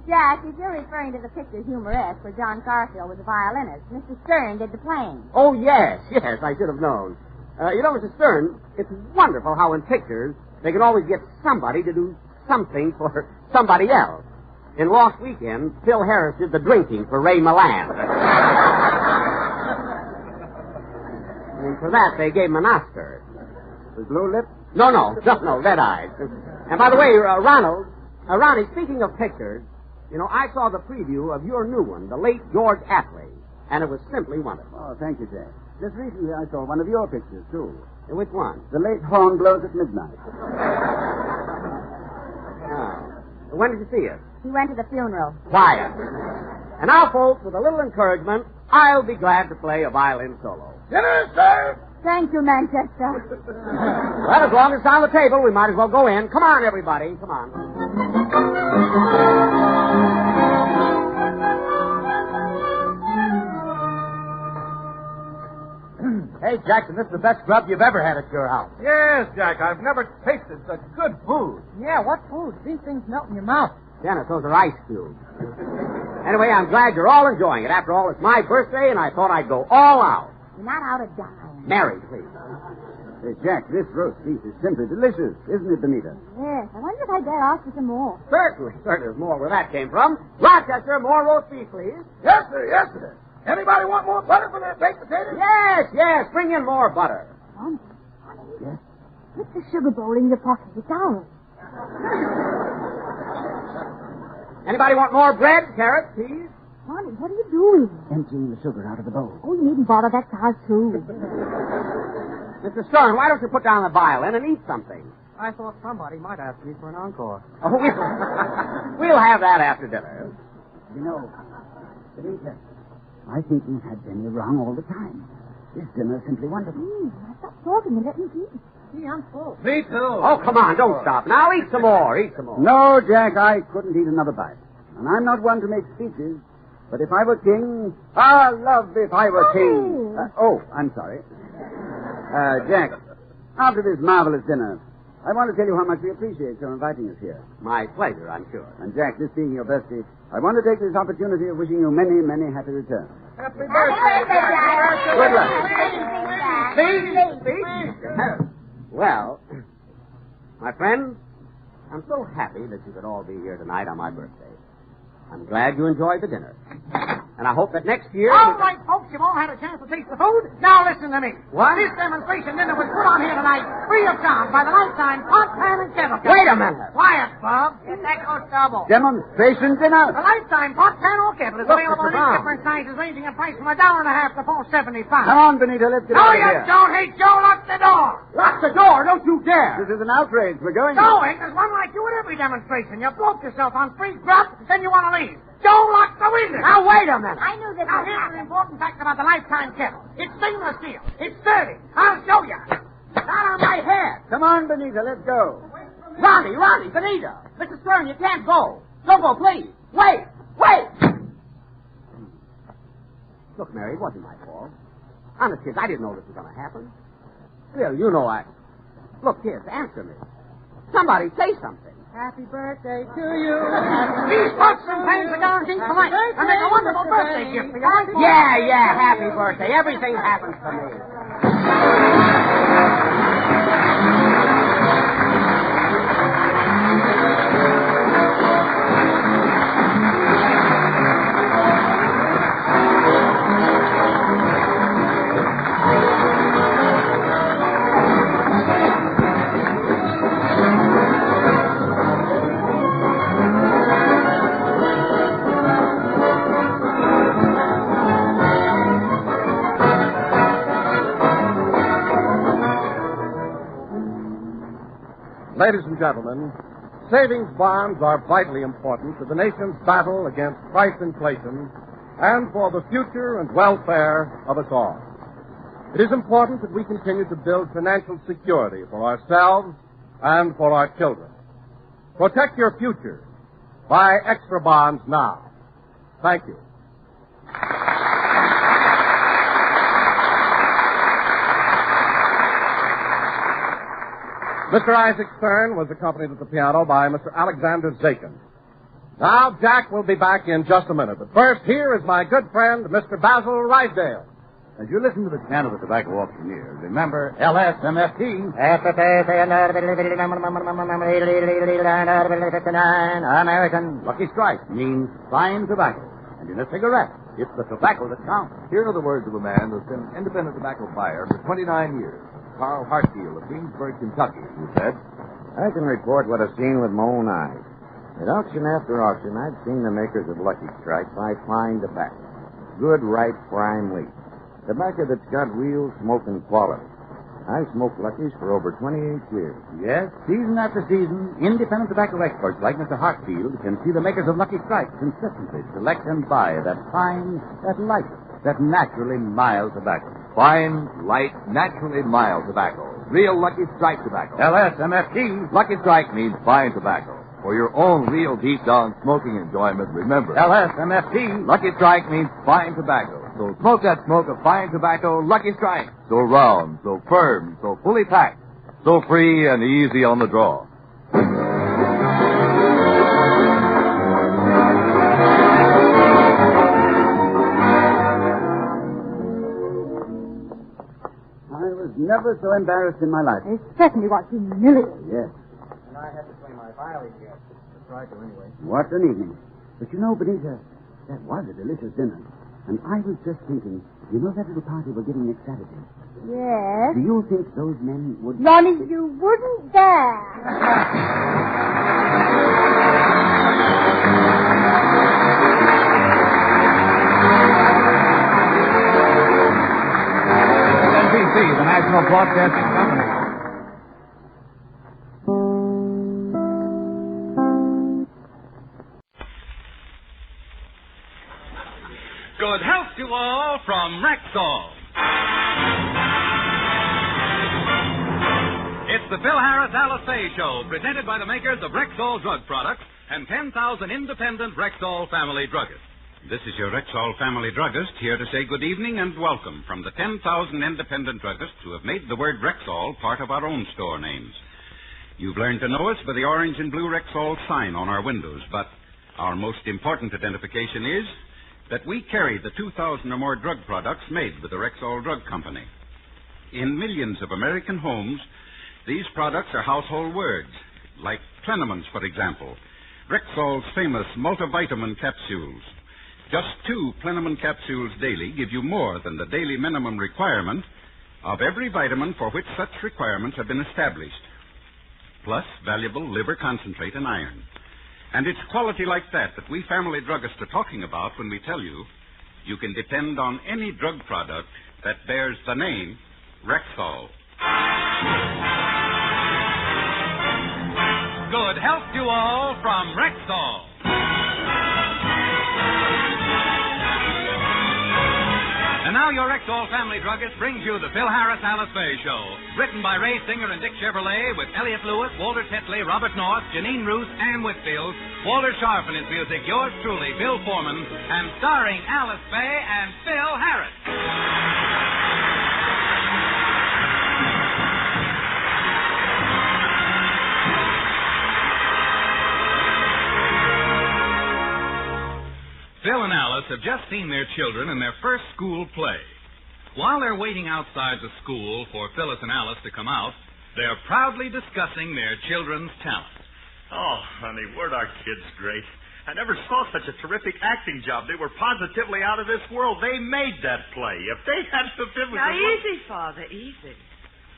Jack, if you're referring to the picture Humoresque where John Garfield was a violinist, Mr. Stern did the playing. Oh, yes, I should have known. Mr. Stern, it's wonderful how in pictures they can always get somebody to do something for somebody else. In Lost Weekend, Phil Harris did the drinking for Ray Milland. And for that, they gave him an Oscar. The blue lips? No, red eyes. And by the way, Ronnie, speaking of pictures, I saw the preview of your new one, the late George Atley, and it was simply wonderful. Oh, thank you, Jack. Just recently I saw one of your pictures, too. Which one? The late horn blows at midnight. Oh. When did you see it? He went to the funeral. Quiet. And now, folks, with a little encouragement, I'll be glad to play a violin solo. Dinner, sir! Thank you, Manchester. Well, as long as it's on the table, we might as well go in. Come on, everybody. Come on. Hey, Jackson, this is the best grub you've ever had at your house. Yes, Jack, I've never tasted such good food. Yeah, what food? These things melt in your mouth. Dennis, those are ice cubes. Anyway, I'm glad you're all enjoying it. After all, it's my birthday, and I thought I'd go all out. You're not out of dime. Mary, please. Hey, Jack, this roast beef is simply delicious, isn't it, Benita? Yes. I wonder if I'd better ask for some more. Certainly. There's more where that came from. Rochester, more roast beef, please. Yes, sir. Anybody want more butter for their baked potatoes? Yes. Bring in more butter. Honey. Yes? Put the sugar bowl in your pocket. It's ours. Anybody want more bread, carrots, peas? Honey, what are you doing? Emptying the sugar out of the bowl. Oh, you needn't bother. That's ours, too. Mr. Stern, why don't you put down the violin and eat something? I thought somebody might ask me for an encore. Oh, we'll have that after dinner. Benita, I think we've had dinner wrong all the time. This dinner is simply wonderful. Stop talking and let me eat. Gee, I'm full. Me too. Oh, come on, don't stop. Now eat some more. No, Jack, I couldn't eat another bite. And I'm not one to make speeches, but if I were king, love if I were king. I'm sorry. Jack, after this marvelous dinner, I want to tell you how much we appreciate your inviting us here. My pleasure, I'm sure. And Jack, this being your birthday, I want to take this opportunity of wishing you many, many happy returns. Happy birthday, Jack. Good luck. Speech? Well, my friends, I'm so happy that you could all be here tonight on my birthday. I'm glad you enjoyed the dinner. And I hope that next year... All right, folks, you've all had a chance to taste the food. Now listen to me. What? This demonstration dinner was put on here tonight, free of charge, by the Lifetime Pot, Pan, and Kettle Company. Wait a minute. Quiet, Bob. It's Echo Double. Demonstration dinner? The Lifetime Pot, Pan, or Kettle is available in different sizes, ranging in price from $1.50 to $4.75. Come on, Benita, let's get No, out of you here. don't. Hey, Joe, lock the door. Lock the door. Don't you dare. This is an outrage. We're going. Going? There's one like you at every demonstration. You bloat yourself on free grub, then you want to leave. Don't lock the window. Now, wait a minute. I knew that. Now, here's an important fact about the Lifetime Kettle. It's stainless steel. It's sturdy. I'll show you. Not on my head. Come on, Benita, let's go. Ronnie, Benita. Mr. Stern, you can't go. Don't go, please. Wait. Look, Mary, it wasn't my fault. Honest, kids, I didn't know this was going to happen. Still, you know I... Look, kids, answer me. Somebody say something. Happy birthday to you. These pots and pans are guaranteed for life. And make a wonderful birthday gift for you. Yeah, happy birthday. Everything happens for me. Ladies and gentlemen, savings bonds are vitally important to the nation's battle against price inflation and for the future and welfare of us all. It is important that we continue to build financial security for ourselves and for our children. Protect your future. Buy extra bonds now. Thank you. Mr. Isaac Stern was accompanied at the piano by Mr. Alexander Zakin. Now, Jack will be back in just a minute. But first, here is my good friend, Mr. Basil Rydale. As you listen to the chant of the tobacco auctioneer, remember LSMFT. American Lucky Strike means fine tobacco. And in a cigarette, it's the tobacco that counts. Here are the words of a man who's been an independent tobacco buyer for 29 years. Carl Hartfield of Greensburg, Kentucky, who said, I can report what I've seen with my own eyes. At auction after auction, I've seen the makers of Lucky Strike buy fine tobacco. Good, ripe, prime leaf. Tobacco that's got real smoking quality. I've smoked Luckies for over 28 years. Yes, season after season, independent tobacco experts like Mr. Hartfield can see the makers of Lucky Strike consistently select and buy that fine, that light, that naturally mild tobacco. fine, light, naturally mild tobacco. Real Lucky Strike tobacco. LSMFT. Lucky Strike means fine tobacco. For your own real deep-down smoking enjoyment, remember. LSMFT. Lucky Strike means fine tobacco. So smoke that smoke of fine tobacco, Lucky Strike. So round, so firm, so fully packed, so free and easy on the draw. I was never so embarrassed in my life. It certainly was humiliating. Yes. And I had to play my violin yet. I tried to anyway. What an evening. But you know, Benita, that was a delicious dinner. And I was just thinking, you know that little party we're giving next Saturday? Yes. Do you think those men would... Ronnie, you wouldn't dare. NBC, the National Broadcasting Company. Good health to all from Rexall. It's the Phil Harris Alice Faye Show, presented by the makers of Rexall drug products and 10,000 independent Rexall family druggists. This is your Rexall family druggist here to say good evening and welcome from the 10,000 independent druggists who have made the word Rexall part of our own store names. You've learned to know us by the orange and blue Rexall sign on our windows, but our most important identification is that we carry the 2,000 or more drug products made with the Rexall Drug Company. In millions of American homes, these products are household words, like Plenamons, for example, Rexall's famous multivitamin capsules. Just 2 Plenamon capsules daily give you more than the daily minimum requirement of every vitamin for which such requirements have been established, plus valuable liver concentrate and iron. And it's quality like that we family druggists are talking about when we tell you you can depend on any drug product that bears the name Rexall. Good health to all from Rexall. And now your Rexall family druggist brings you the Phil Harris Alice Faye Show. Written by Ray Singer and Dick Chevrolet with Elliot Lewis, Walter Tetley, Robert North, Janine Roos, Ann Whitfield, Walter Sharp and his music, yours truly, Bill Foreman, and starring Alice Faye and Phil Harris. Phil and Alice have just seen their children in their first school play. While they're waiting outside the school for Phyllis and Alice to come out, they're proudly discussing their children's talent. Oh, honey, weren't our kids great? I never saw such a terrific acting job. They were positively out of this world. They made that play. If they hadn't have been... Now, easy, Father, easy.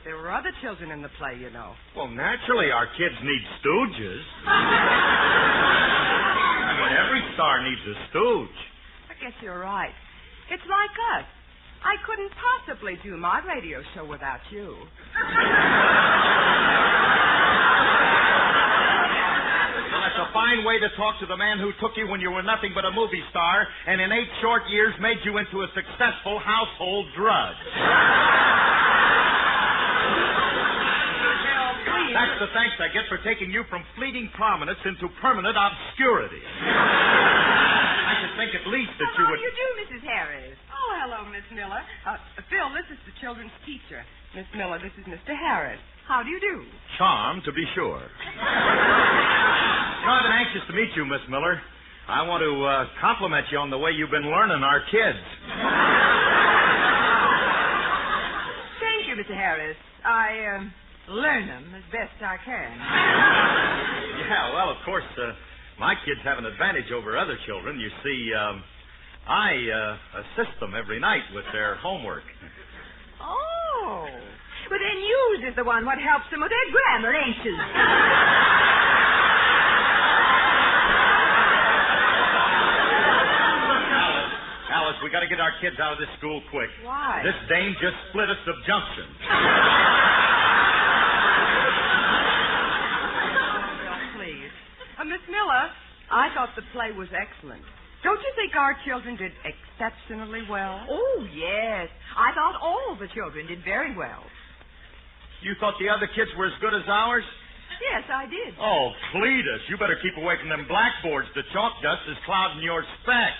There were other children in the play, you know. Well, naturally, our kids need stooges. Every star needs a stooge. I guess you're right. It's like us. I couldn't possibly do my radio show without you. fine way to talk to the man who took you when you were nothing but a movie star and in 8 short years made you into a successful household drudge. That's the thanks I get for taking you from fleeting prominence into permanent obscurity. I should think at least that you would... How do you do, Mrs. Harris? Oh, hello, Miss Miller. Phil, this is the children's teacher. Miss Miller, this is Mr. Harris. How do you do? Charmed, to be sure. I've been anxious to meet you, Miss Miller. I want to compliment you on the way you've been learning our kids. Thank you, Mr. Harris. I learn them as best I can. Yeah, well, of course, my kids have an advantage over other children. You see, I assist them every night with their homework. Oh. Well, then yours is the one what helps them with their grammar, ain't you? Alice, we got to get our kids out of this school quick. Why? This dame just split a subjunction. Please. Miss Miller, I thought the play was excellent. Don't you think our children did exceptionally well? Oh, yes. I thought all the children did very well. You thought the other kids were as good as ours? Yes, I did. Oh, Cletus, you better keep away from them blackboards. The chalk dust is clouding your specs.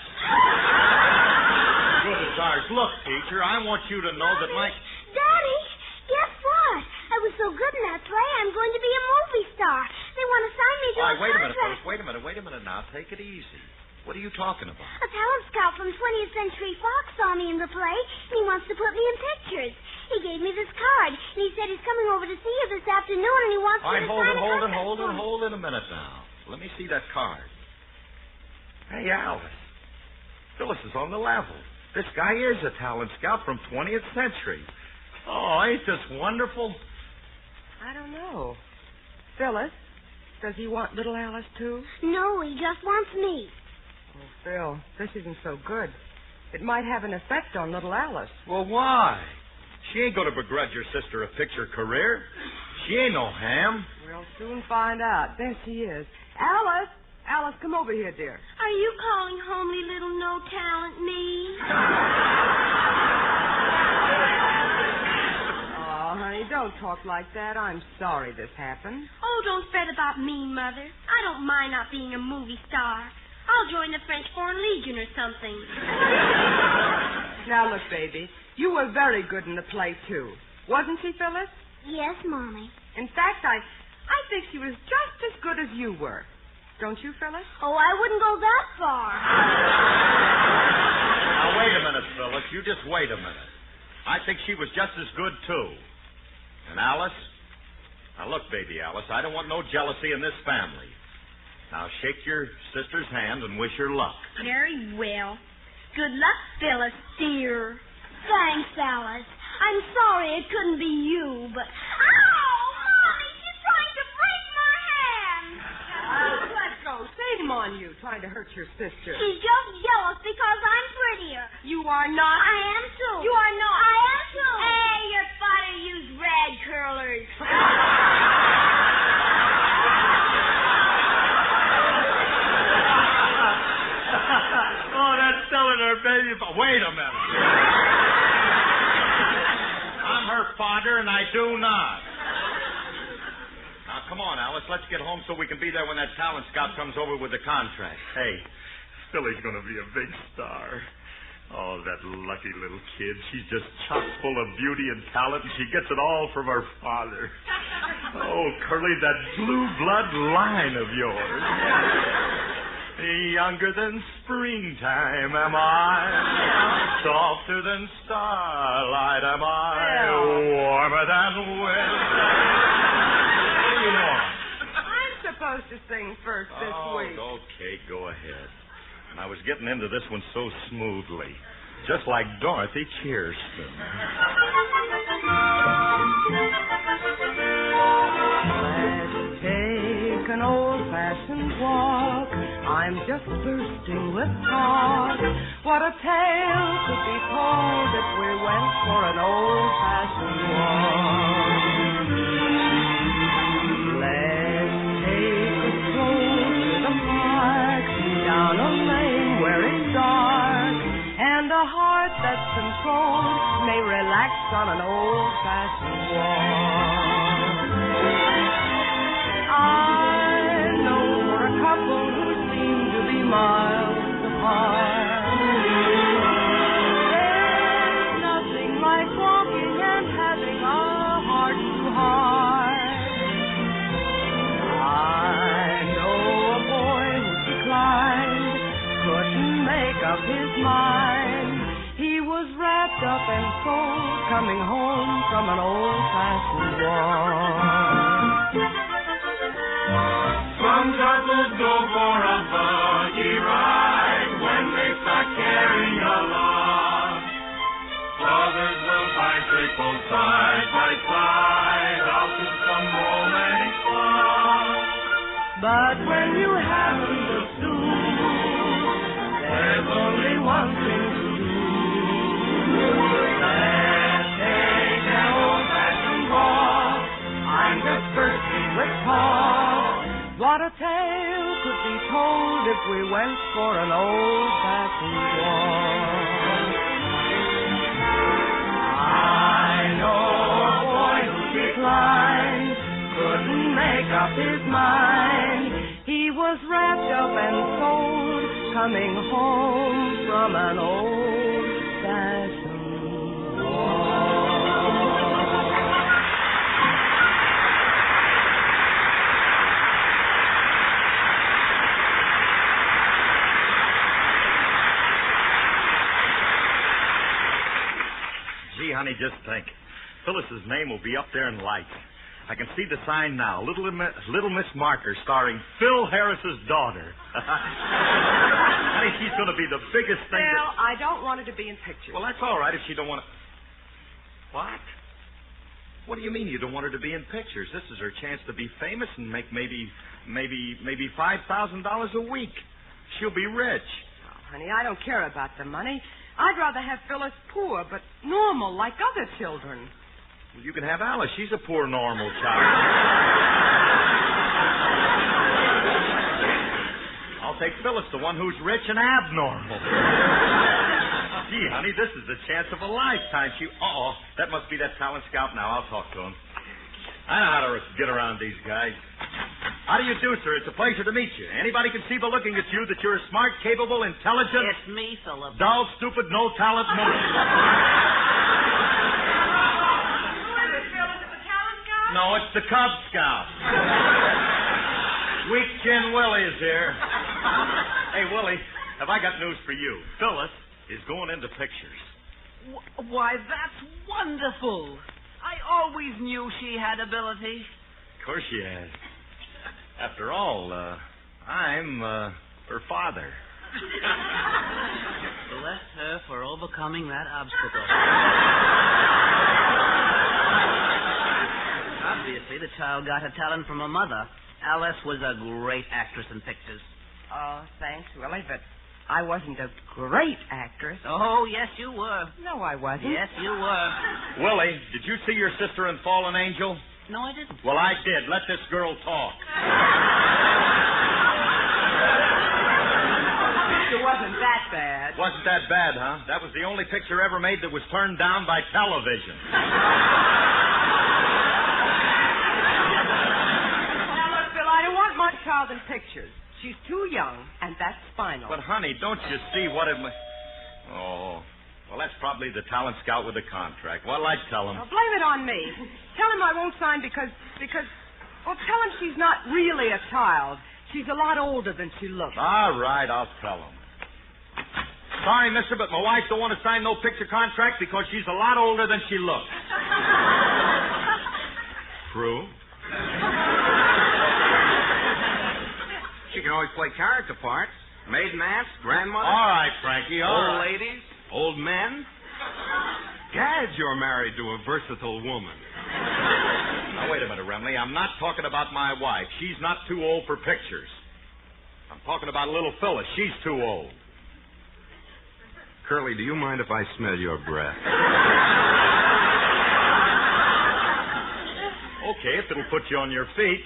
Good as ours. Look, teacher, I want you to know that my... Daddy, guess what? I was so good in that play, I'm going to be a movie star. They want to sign me to a wait a minute, contract. folks. Wait a minute now. Take it easy. What are you talking about? A talent scout from 20th Century Fox saw me in the play, and he wants to put me in pictures. He gave me this card, and he said he's coming over to see you this afternoon, and he wants me to sign a contract. Hold it a minute now. Let me see that card. Hey, Alice. Phyllis is on the level. This guy is a talent scout from 20th Century. Oh, ain't this wonderful? I don't know. Phyllis, does he want little Alice, too? No, he just wants me. Oh, Phil, this isn't so good. It might have an effect on little Alice. Well, why? She ain't going to begrudge her sister a picture career. She ain't no ham. We'll soon find out. There she is. Alice! Alice, come over here, dear. Are you calling homely little no-talent me? Oh, honey, don't talk like that. I'm sorry this happened. Oh, don't fret about me, Mother. I don't mind not being a movie star. I'll join the French Foreign Legion or something. Now, look, baby. You were very good in the play, too. Wasn't she, Phyllis? Yes, Mommy. In fact, I think she was just as good as you were. Don't you, Phyllis? Oh, I wouldn't go that far. Now, wait a minute, Phyllis. You just wait a minute. I think she was just as good, too. And Alice? Now, look, baby Alice, I don't want no jealousy in this family. Now, shake your sister's hand and wish her luck. Very well. Good luck, Phyllis, dear. Thanks, Alice. I'm sorry it couldn't be you, but... Ow! Mommy, she's trying to break my hand! Let go. Shame on you, trying to hurt your sister. She's just jealous because I'm prettier. You are not. I am, too. You are not. I am, too. Hey, your father used rag curlers. Oh, that's telling her baby... Wait a minute. I'm her father, and I do not. Now, come on, Alice. Let's get home so we can be there when that talent scout comes over with the contract. Hey, Philly's going to be a big star. Oh, that lucky little kid. She's just chock full of beauty and talent, and she gets it all from her father. Oh, Curly, that blue blood line of yours. Younger than springtime am I, softer than starlight am I, warmer than winter. What do you want? I'm supposed to sing first this week. Okay, go ahead. And I was getting into this one so smoothly, just like Dorothy Cheerston. Let's take an old-fashioned walk. I'm just bursting with talk. What a tale could be told if we went for an old-fashioned walk. Let's take a stroll to the cold may relax on an old-fashioned walk. I know for a couple who seem to be miles apart, there's nothing like walking and having a heart-to-heart. I know a boy who declined, couldn't make up his mind. He was wrapped up and cold, coming home from an old-fashioned walk. Some couples go for a buggy ride when they start carrying a lot. Others will bicycle side by side out to some romantic spot. But when you haven't the suit, there's only one thing to do. Let's take an old-fashioned walk. I'm just bursting with talk. What a tale could be told if we went for an old-fashioned walk. I know a boy who declined, couldn't make up his mind. He was wrapped up and sold, coming home from an old-fashioned walk. Gee, honey, just think. Phyllis's name will be up there in lights. I can see the sign now. Little Miss Marker starring Phil Harris's daughter. Honey, she's going to be the biggest thing. Well, I don't want her to be in pictures. Well, that's all right if she don't want to. What? What do you mean you don't want her to be in pictures? This is her chance to be famous and make maybe $5,000 a week. She'll be rich. Oh, honey, I don't care about the money. I'd rather have Phyllis poor, but normal, like other children. Well, you can have Alice. She's a poor, normal child. I'll take Phyllis, the one who's rich and abnormal. Gee, honey, this is the chance of a lifetime. That must be that talent scout now. I'll talk to him. I know how to get around these guys. How do you do, sir? It's a pleasure to meet you. Anybody can see by looking at you that you're a smart, capable, intelligent... It's me, Philip. Dull, stupid, no talent, no... No, it's the Cub Scout. Weak Chin Willie is here. Hey, Willie, have I got news for you? Phyllis is going into pictures. Why, that's wonderful. I always knew she had ability. Of course she has. After all, I'm her father. Bless her for overcoming that obstacle. Obviously, the child got her talent from her mother. Alice was a great actress in pictures. Oh, thanks, Willie, but I wasn't a great actress. Oh, yes, you were. No, I wasn't. Yes, you were. Willie, did you see your sister in Fallen Angel? No, I didn't. Well, I did. Let this girl talk. It wasn't that bad. Wasn't that bad, huh? That was the only picture ever made that was turned down by television. I don't want my child in pictures. She's too young, and that's final. But, honey, don't you see what it... Oh, well, that's probably the talent scout with the contract. What'll I tell him? Well, blame it on me. Tell him I won't sign because... Well, tell him she's not really a child. She's a lot older than she looks. All right, I'll tell him. Sorry, mister, but my wife don't want to sign no picture contract because she's a lot older than she looks. True. She can always play character parts. Maiden aunts, grandmother. All right, Frankie, all old right. ladies, old men. Gad, you're married to a versatile woman. Now, wait a minute, Remley. I'm not talking about my wife. She's not too old for pictures. I'm talking about little Phyllis. She's too old. Curly, do you mind if I smell your breath? Okay, if it'll put you on your feet.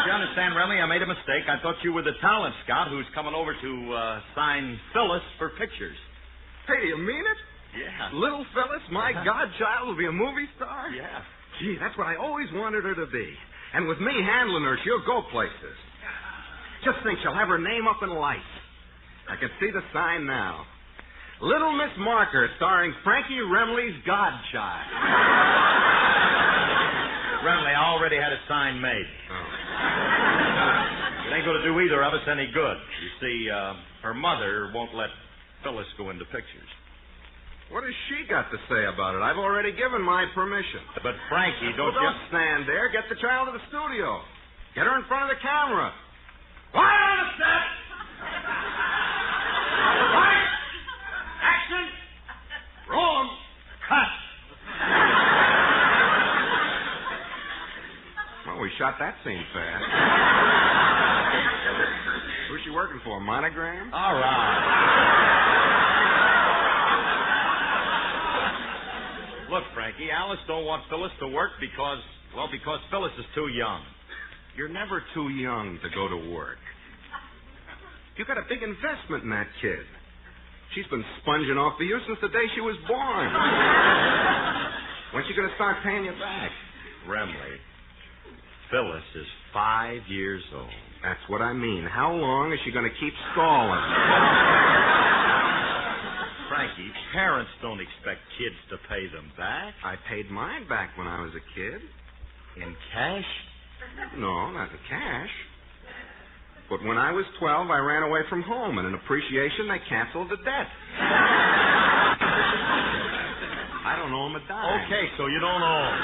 You understand, Remy. I made a mistake. I thought you were the talent scout who's coming over to sign Phyllis for pictures. Hey, do you mean it? Yeah. Little Phyllis, my godchild, will be a movie star? Yeah. Gee, that's what I always wanted her to be. And with me handling her, she'll go places. Just think, she'll have her name up in lights. I can see the sign now. Little Miss Marker, starring Frankie Remley's godchild. Remley, I already had a sign made. Oh. It ain't going to do either of us any good. You see, her mother won't let Phyllis go into pictures. What has she got to say about it? I've already given my permission. But, Frankie, don't stand there. Get the child to the studio. Get her in front of the camera. Quiet on the set! Quiet! Action! Roll 'em. Cut! Well, we shot that scene fast. Who's she working for? Monogram? All right. Look, Frankie, Alice don't want Phyllis to work because Phyllis is too young. You're never too young to go to work. You got a big investment in that kid. She's been sponging off for you since the day she was born. When's she going to start paying you back? Remley, Phyllis is 5 years old. That's what I mean. How long is she going to keep stalling? Frankie, parents don't expect kids to pay them back. I paid mine back when I was a kid. In cash? No, not in cash. But when I was 12, I ran away from home, and in appreciation, they canceled the debt. I don't owe them a dime. Okay, so you don't owe them.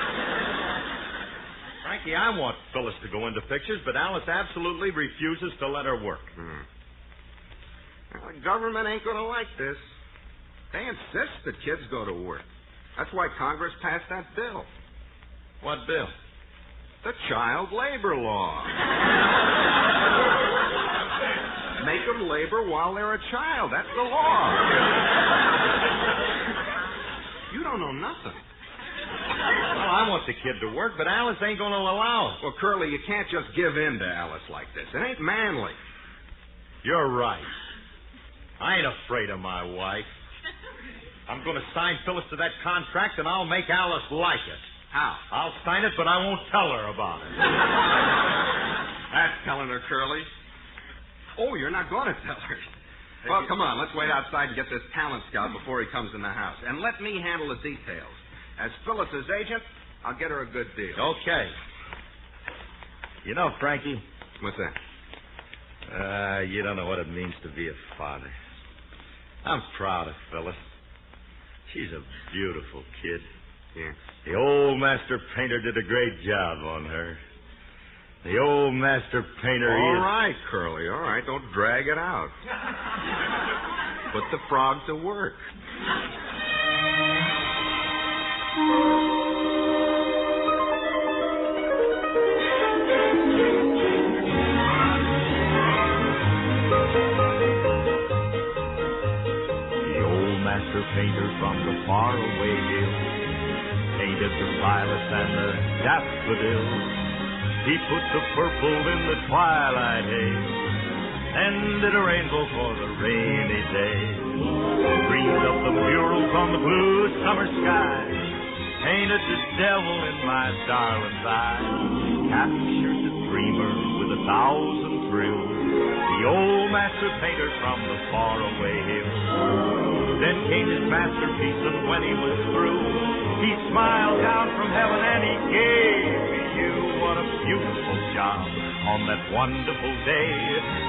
Frankie, I want Phyllis to go into pictures, but Alice absolutely refuses to let her work. Well, the government ain't going to like this. They insist that kids go to work. That's why Congress passed that bill. What bill? The child labor law. Make them labor while they're a child. That's the law. You don't know nothing. Well, I want the kid to work, but Alice ain't going to allow it. Well, Curly, you can't just give in to Alice like this. It ain't manly. You're right. I ain't afraid of my wife. I'm going to sign Phyllis to that contract, and I'll make Alice like it. How? I'll sign it, but I won't tell her about it. That's telling her, Curly. Oh, you're not going to tell her. Well, come on. Let's wait outside and get this talent scout before he comes in the house. And let me handle the details. As Phyllis's agent, I'll get her a good deal. Okay. You know, Frankie. What's that? You don't know what it means to be a father. I'm proud of Phyllis. She's a beautiful kid. Yeah. The old master painter did a great job on her. The old master painter... All right, Curly, all right. Don't drag it out. Put the frog to work. Painter from the faraway hills painted the violets and the daffodils. He put the purple in the twilight haze and did a rainbow for the rainy day. Dreamed up the murals on the blue summer sky, painted the devil in my darling's eyes, captured the dreamer with 1,000 thrills, the old master painter from the faraway hills. Then came his masterpiece, and when he was through, he smiled down from heaven and he gave me you. What a beautiful job on that wonderful day.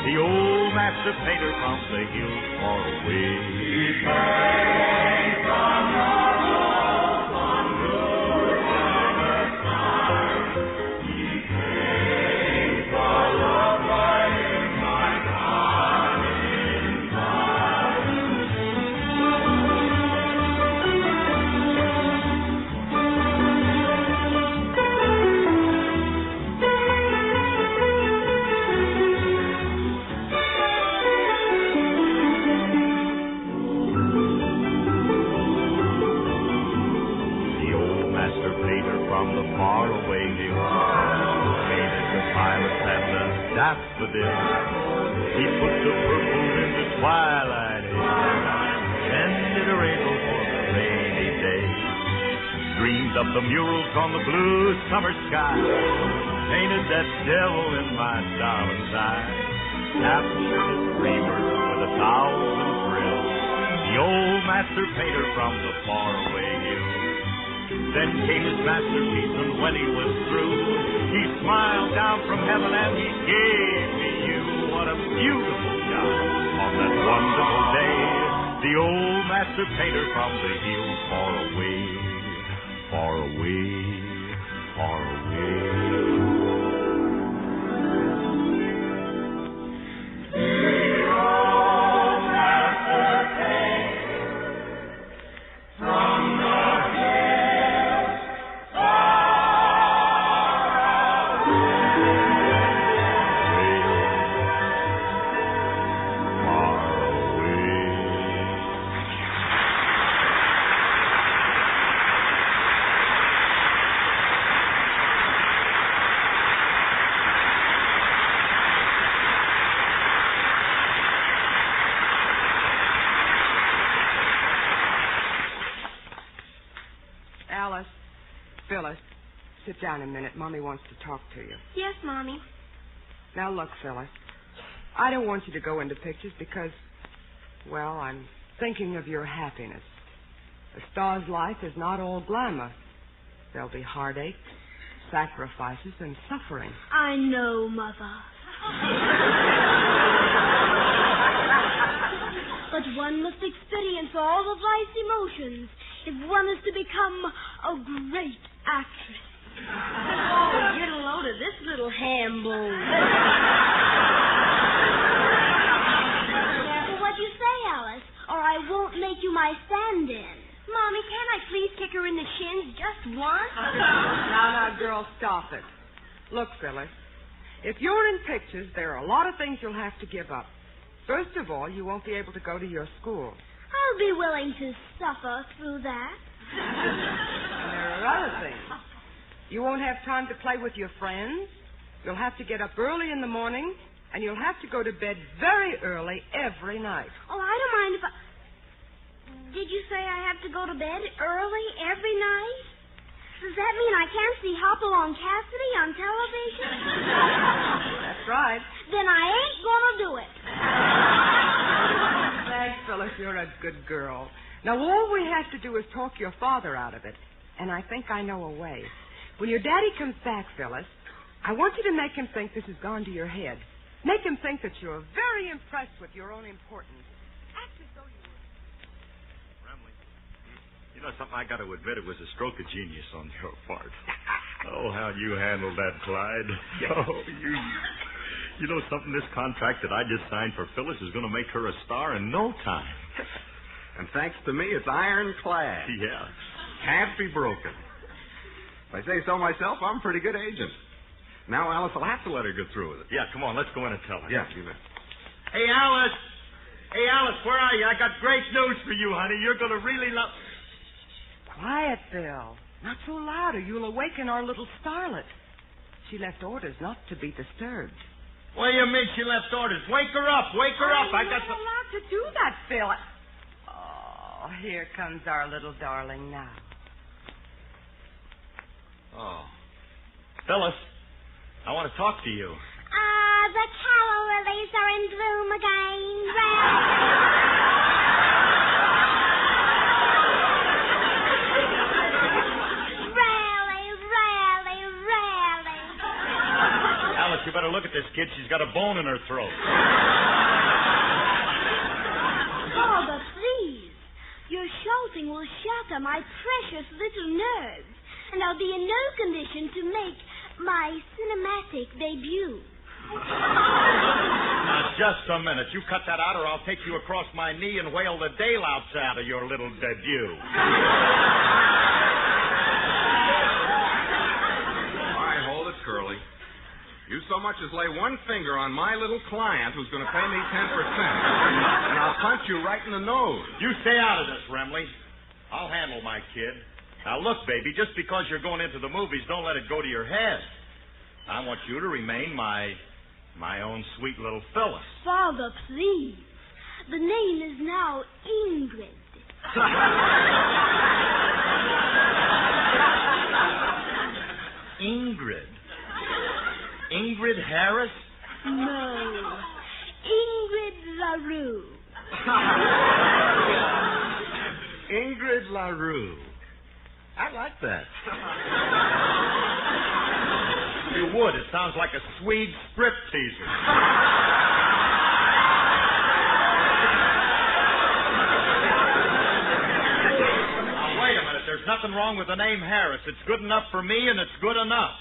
The old master painter from the hills far away. He came from your home on blue summer stars. He came for love lighting my darling fire. daffodil. He put the purple in the twilight air, sending a rainbow for the rainy day. Dreamed up the murals on the blue summer sky, painted that devil in my darling's eyes. Captured his dreamers with 1,000 thrills, the old master painter from the faraway hills. Then came his masterpiece, and when he was through, he smiled down from heaven and he gave me you. What a beautiful job on that wonderful day. The old master painter from the hills far away, far away, far away. Phyllis, sit down a minute. Mommy wants to talk to you. Yes, Mommy. Now, look, Phyllis, I don't want you to go into pictures because, well, I'm thinking of your happiness. A star's life is not all glamour. There'll be heartache, sacrifices, and suffering. I know, Mother. But one must experience all of life's emotions if one is to become a great actress. Oh, get a load of this little ham bone. Well, what'd you say, Alice? Or I won't make you my stand-in. Mommy, can't I please kick her in the shins just once? Now, girl, stop it. Look, Phyllis, if you're in pictures, there are a lot of things you'll have to give up. First of all, you won't be able to go to your school. I'll be willing to suffer through that. And there are other things. You won't have time to play with your friends. You'll have to get up early in the morning, and you'll have to go to bed very early every night. Oh, I don't mind if I... Did you say I have to go to bed early every night? Does that mean I can't see Hopalong Cassidy on television? That's right. Then I ain't gonna do it. Thanks, Phyllis. You're a good girl. Now, all we have to do is talk your father out of it. And I think I know a way. When your daddy comes back, Phyllis, I want you to make him think this has gone to your head. Make him think that you're very impressed with your own importance. Act as though you were... Remley, you know something, I got to admit it was a stroke of genius on your part. Oh, how you handled that, Clyde. Oh, you know something, this contract that I just signed for Phyllis is going to make her a star in no time. And thanks to me, it's ironclad. Yeah. Can't be broken. If I say so myself, I'm a pretty good agent. Now Alice will have to let her go through with it. Yeah, come on, let's go in and tell her. Yeah, you bet. Hey, Alice! Hey, Alice, where are you? I got great news for you, honey. You're going to really love... Quiet, Bill. Not so loud or you'll awaken our little starlet. She left orders not to be disturbed. What do you mean she left orders? Wake her up! Wake her up! I'm not allowed to do that, Phil. Oh, here comes our little darling now. Oh. Phyllis, I want to talk to you. The callow lilies are in bloom again. Rally. Alice, you better look at this kid. She's got a bone in her throat. Oh, but please. Your shouting will shatter my precious little nerves, and I'll be in no condition to make my cinematic debut. Now, just a minute. You cut that out or I'll take you across my knee and whale the daylights out of your little debut. All right, hold it, Curly. You so much as lay one finger on my little client who's going to pay me 10%, and I'll punch you right in the nose. You stay out of this, Remley. I'll handle my kid. Now, look, baby, just because you're going into the movies, don't let it go to your head. I want you to remain my My own sweet little Phyllis. Father, please. The name is now Ingrid. Ingrid. Ingrid Harris? No. Ingrid LaRue. Ingrid LaRue. I like that. You would. It sounds like a Swede strip teaser. Now, wait a minute. There's nothing wrong with the name Harris. It's good enough for me, and it's good enough.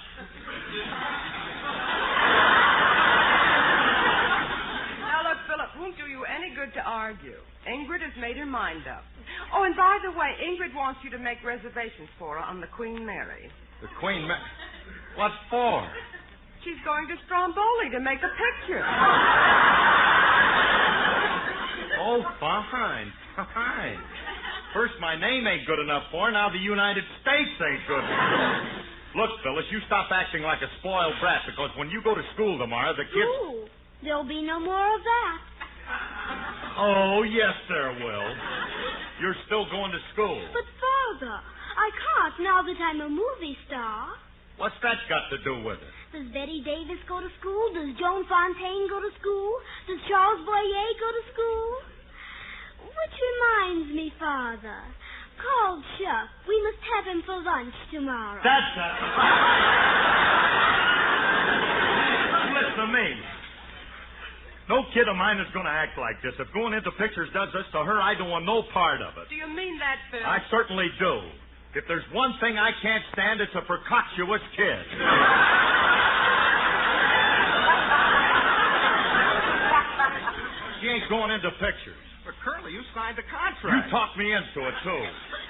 Now, look, Philip, won't do you any good to argue. Ingrid has made her mind up. Oh, and by the way, Ingrid wants you to make reservations for her on the Queen Mary. The Queen Mary? What for? She's going to Stromboli to make a picture. Oh, fine. Fine. First, my name ain't good enough for her. Now the United States ain't good enough. Look, Phyllis, you stop acting like a spoiled brat, because when you go to school tomorrow, the kids... Ooh, there'll be no more of that. Oh, yes, there will. You're still going to school. But, Father, I can't now that I'm a movie star. What's that got to do with it? Does Betty Davis go to school? Does Joan Fontaine go to school? Does Charles Boyer go to school? Which reminds me, Father, call Chuck. We must have him for lunch tomorrow. That's it. Listen to me. No kid of mine is going to act like this. If going into pictures does this to her, I don't want no part of it. Do you mean that, Phil? I certainly do. If there's one thing I can't stand, it's a precocious kid. She ain't going into pictures. But, Curly, you signed a contract. You talked me into it, too.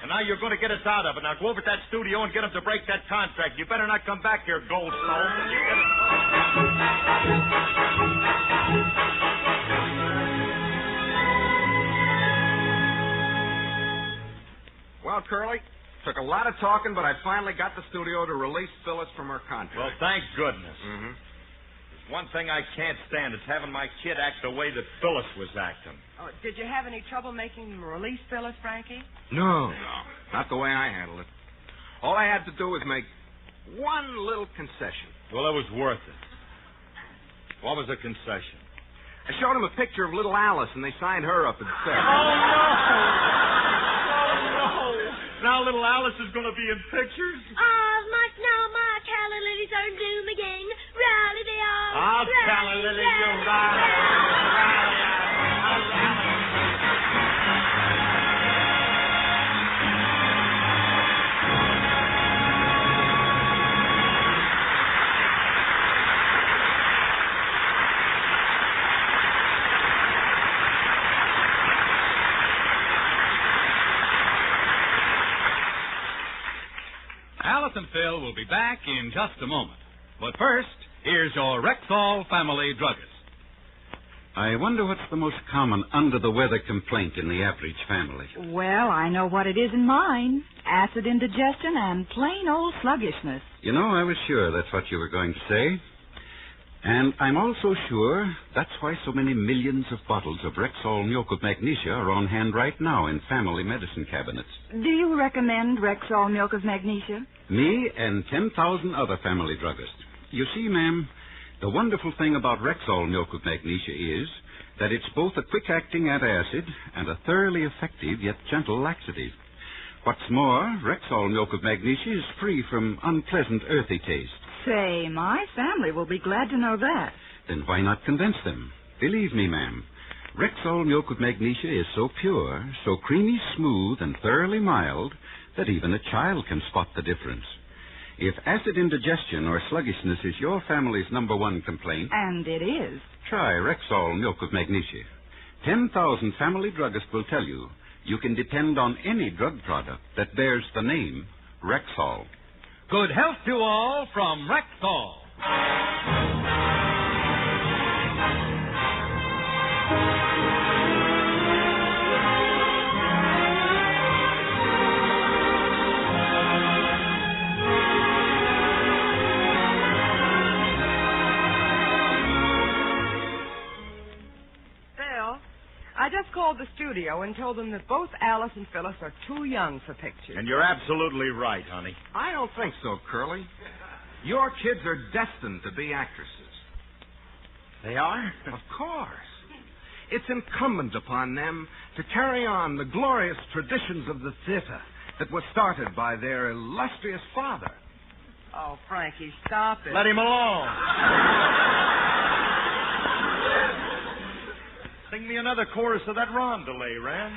And now you're going to get us out of it. Now go over to that studio and get them to break that contract. You better not come back here, Goldstone. You get it? Well, Curly, took a lot of talking, but I finally got the studio to release Phyllis from her contract. Well, thank goodness. Mm-hmm. There's one thing I can't stand. It's having my kid act the way that Phyllis was acting. Oh, did you have any trouble making them release Phyllis, Frankie? No, not the way I handled it. All I had to do was make one little concession. Well, it was worth it. What was the concession? I showed them a picture of little Alice, and they signed her up instead. Oh, no! Now little Alice is going to be in pictures? March, Helen, Lily, turn doom again. Rally they are. I'll tell her, Lily, you rally. Alice and Phil will be back in just a moment. But first, here's your Rexall family druggist. I wonder what's the most common under-the-weather complaint in the average family. Well, I know what it is in mine. Acid indigestion and plain old sluggishness. You know, I was sure that's what you were going to say. And I'm also sure that's why so many millions of bottles of Rexall Milk of Magnesia are on hand right now in family medicine cabinets. Do you recommend Rexall Milk of Magnesia? Me and 10,000 other family druggists. You see, ma'am, the wonderful thing about Rexall Milk of Magnesia is that it's both a quick-acting antacid and a thoroughly effective yet gentle laxative. What's more, Rexall Milk of Magnesia is free from unpleasant earthy taste. Say, my family will be glad to know that. Then why not convince them? Believe me, ma'am, Rexall Milk of Magnesia is so pure, so creamy smooth, and thoroughly mild that even a child can spot the difference. If acid indigestion or sluggishness is your family's number one complaint... And it is. Try Rexall Milk of Magnesia. 10,000 family druggists will tell you you can depend on any drug product that bears the name Rexall. Good health to all from Rexall. I just called the studio and told them that both Alice and Phyllis are too young for pictures. And you're absolutely right, honey. I don't think so, Curly. Your kids are destined to be actresses. They are? Of course. It's incumbent upon them to carry on the glorious traditions of the theater that was started by their illustrious father. Oh, Frankie, stop it. Let him alone. Sing me another chorus of that rondelay, Ren.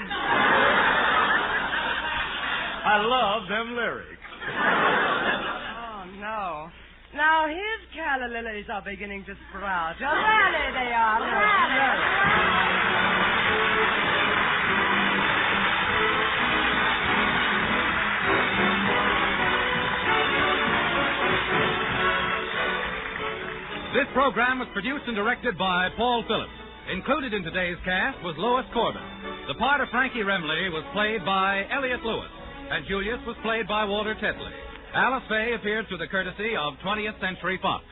I love them lyrics. Oh, no. Now his calla lilies are beginning to sprout. Oh, really they are. This program was produced and directed by Paul Phillips. Included in today's cast was Lois Corbin. The part of Frankie Remley was played by Elliot Lewis, and Julius was played by Walter Tetley. Alice Faye appeared through the courtesy of 20th Century Fox.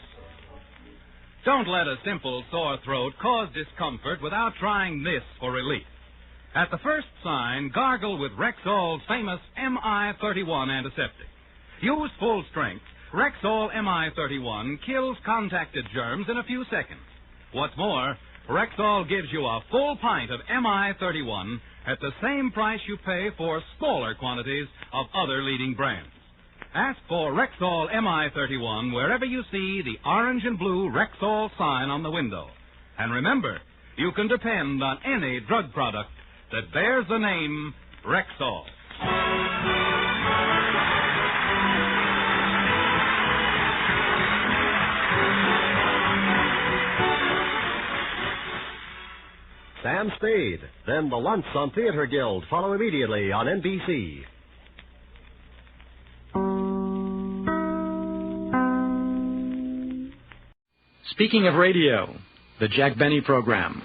Don't let a simple sore throat cause discomfort without trying this for relief. At the first sign, gargle with Rexall's famous MI-31 antiseptic. Use full strength. Rexall MI-31 kills contacted germs in a few seconds. What's more, Rexall gives you a full pint of MI-31 at the same price you pay for smaller quantities of other leading brands. Ask for Rexall MI-31 wherever you see the orange and blue Rexall sign on the window. And remember, you can depend on any drug product that bears the name Rexall. Sam Spade. Then the Lunch on Theater Guild follow immediately on NBC. Speaking of radio, the Jack Benny program.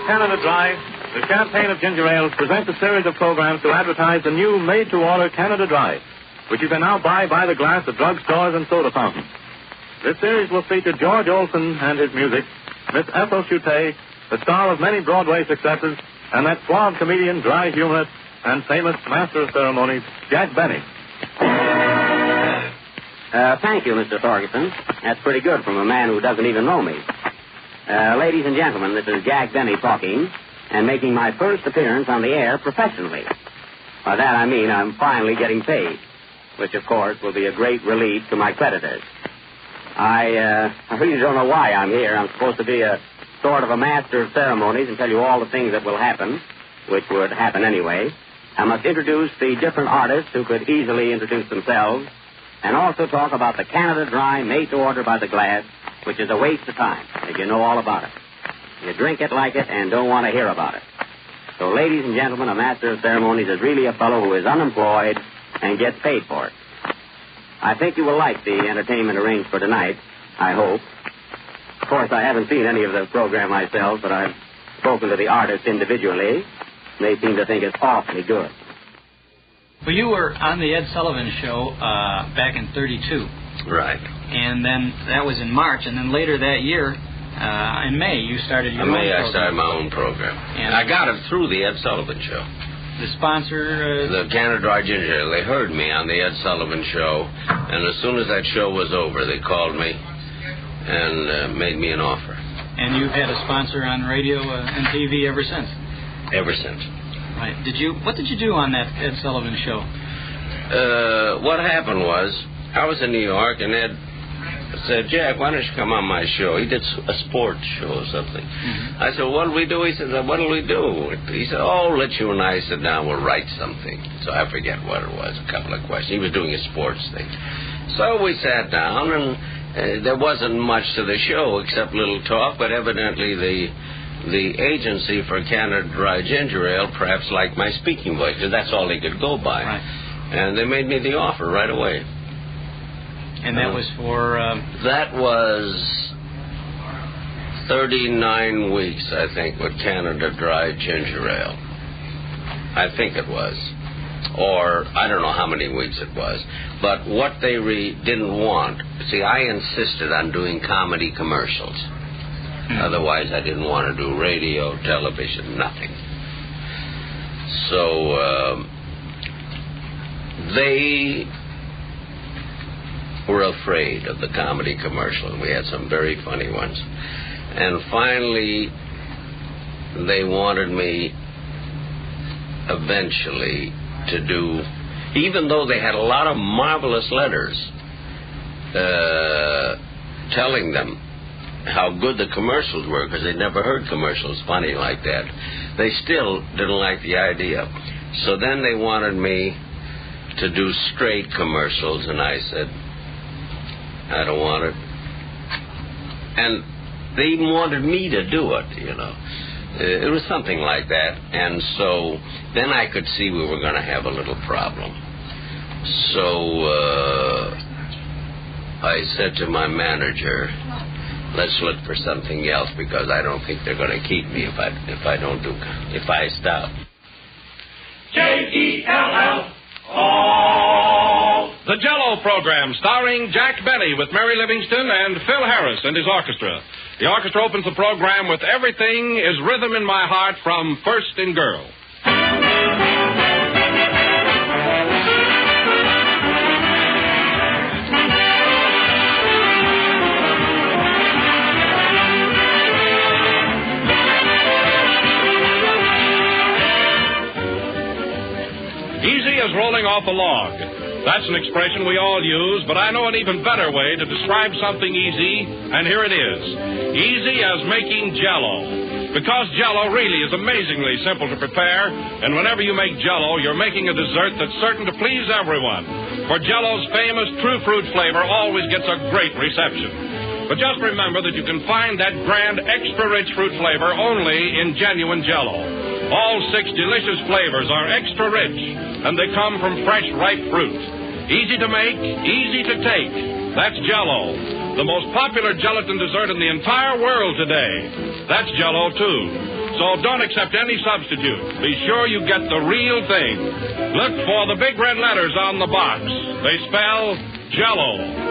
Canada Dry, the campaign of ginger ales, presents a series of programs to advertise the new made-to-order Canada Dry, which you can now buy by the glass at drugstores and soda fountains. This series will feature George Olson and his music, Miss Ethel Chute, the star of many Broadway successes, and that suave comedian, dry humorist, and famous master of ceremonies, Jack Benny. Thank you, Mr. Thorgerson. That's pretty good from a man who doesn't even know me. Ladies and gentlemen, this is Jack Benny talking, and making my first appearance on the air professionally. By that I mean I'm finally getting paid, which, of course, will be a great relief to my creditors. I really don't know why I'm here. I'm supposed to be a sort of a master of ceremonies and tell you all the things that will happen, which would happen anyway. I must introduce the different artists who could easily introduce themselves, and also talk about the Canada Dry made to order by the glass, which is a waste of time, if you know all about it. You drink it like it and don't want to hear about it. So, ladies and gentlemen, a master of ceremonies is really a fellow who is unemployed and gets paid for it. I think you will like the entertainment arranged for tonight, I hope. Of course, I haven't seen any of the program myself, but I've spoken to the artists individually. They seem to think it's awfully good. Well, you were on the Ed Sullivan Show back in '32. Right. And then that was in March, and then later that year, in May, you started your own program. In May, I started my own program. And I got it through the Ed Sullivan Show. The sponsor? The Canada Dry Ginger Ale. They heard me on the Ed Sullivan Show, and as soon as that show was over, they called me and made me an offer. And you've had a sponsor on radio and TV ever since? Ever since. Right. What did you do on that Ed Sullivan Show? What happened was, I was in New York, and Ed said, Jack, why don't you come on my show? He did a sports show or something. Mm-hmm. I said, what'll we do? He said, what'll we do? He said, let you and I sit down, we'll write something. So I forget what it was, a couple of questions. He was doing a sports thing. So we sat down, and there wasn't much to the show except little talk, but evidently the agency for Canada Dry Ginger Ale perhaps liked my speaking voice, because that's all they could go by. Right. And they made me the offer right away. And that was for... That was 39 weeks, I think, with Canada Dry Ginger Ale. I think it was. Or I don't know how many weeks it was. But what they didn't want... See, I insisted on doing comedy commercials. Otherwise, I didn't want to do radio, television, nothing. So they were afraid of the comedy commercials. We had some very funny ones. And finally, they wanted me eventually to do, even though they had a lot of marvelous letters telling them how good the commercials were, because they'd never heard commercials funny like that, they still didn't like the idea. So then they wanted me to do straight commercials, and I said, I don't want it. And they even wanted me to do it, you know. It was something like that. And so then I could see we were going to have a little problem. So I said to my manager, let's look for something else, because I don't think they're going to keep me if I stop. J-E-L-L. The Jell-O program, starring Jack Benny with Mary Livingston and Phil Harris and his orchestra. The orchestra opens the program with Everything is Rhythm in My Heart from First in Girl. Easy as rolling off a log. That's an expression we all use, but I know an even better way to describe something easy, and here it is. Easy as making Jell-O. Because Jell-O really is amazingly simple to prepare, and whenever you make Jell-O, you're making a dessert that's certain to please everyone. For Jell-O's famous true fruit flavor always gets a great reception. But just remember that you can find that grand extra-rich fruit flavor only in genuine Jell-O. All 6 delicious flavors are extra rich, and they come from fresh, ripe fruit. Easy to make, easy to take. That's Jell-O, the most popular gelatin dessert in the entire world today. That's Jell-O, too. So don't accept any substitute. Be sure you get the real thing. Look for the big red letters on the box. They spell Jell-O.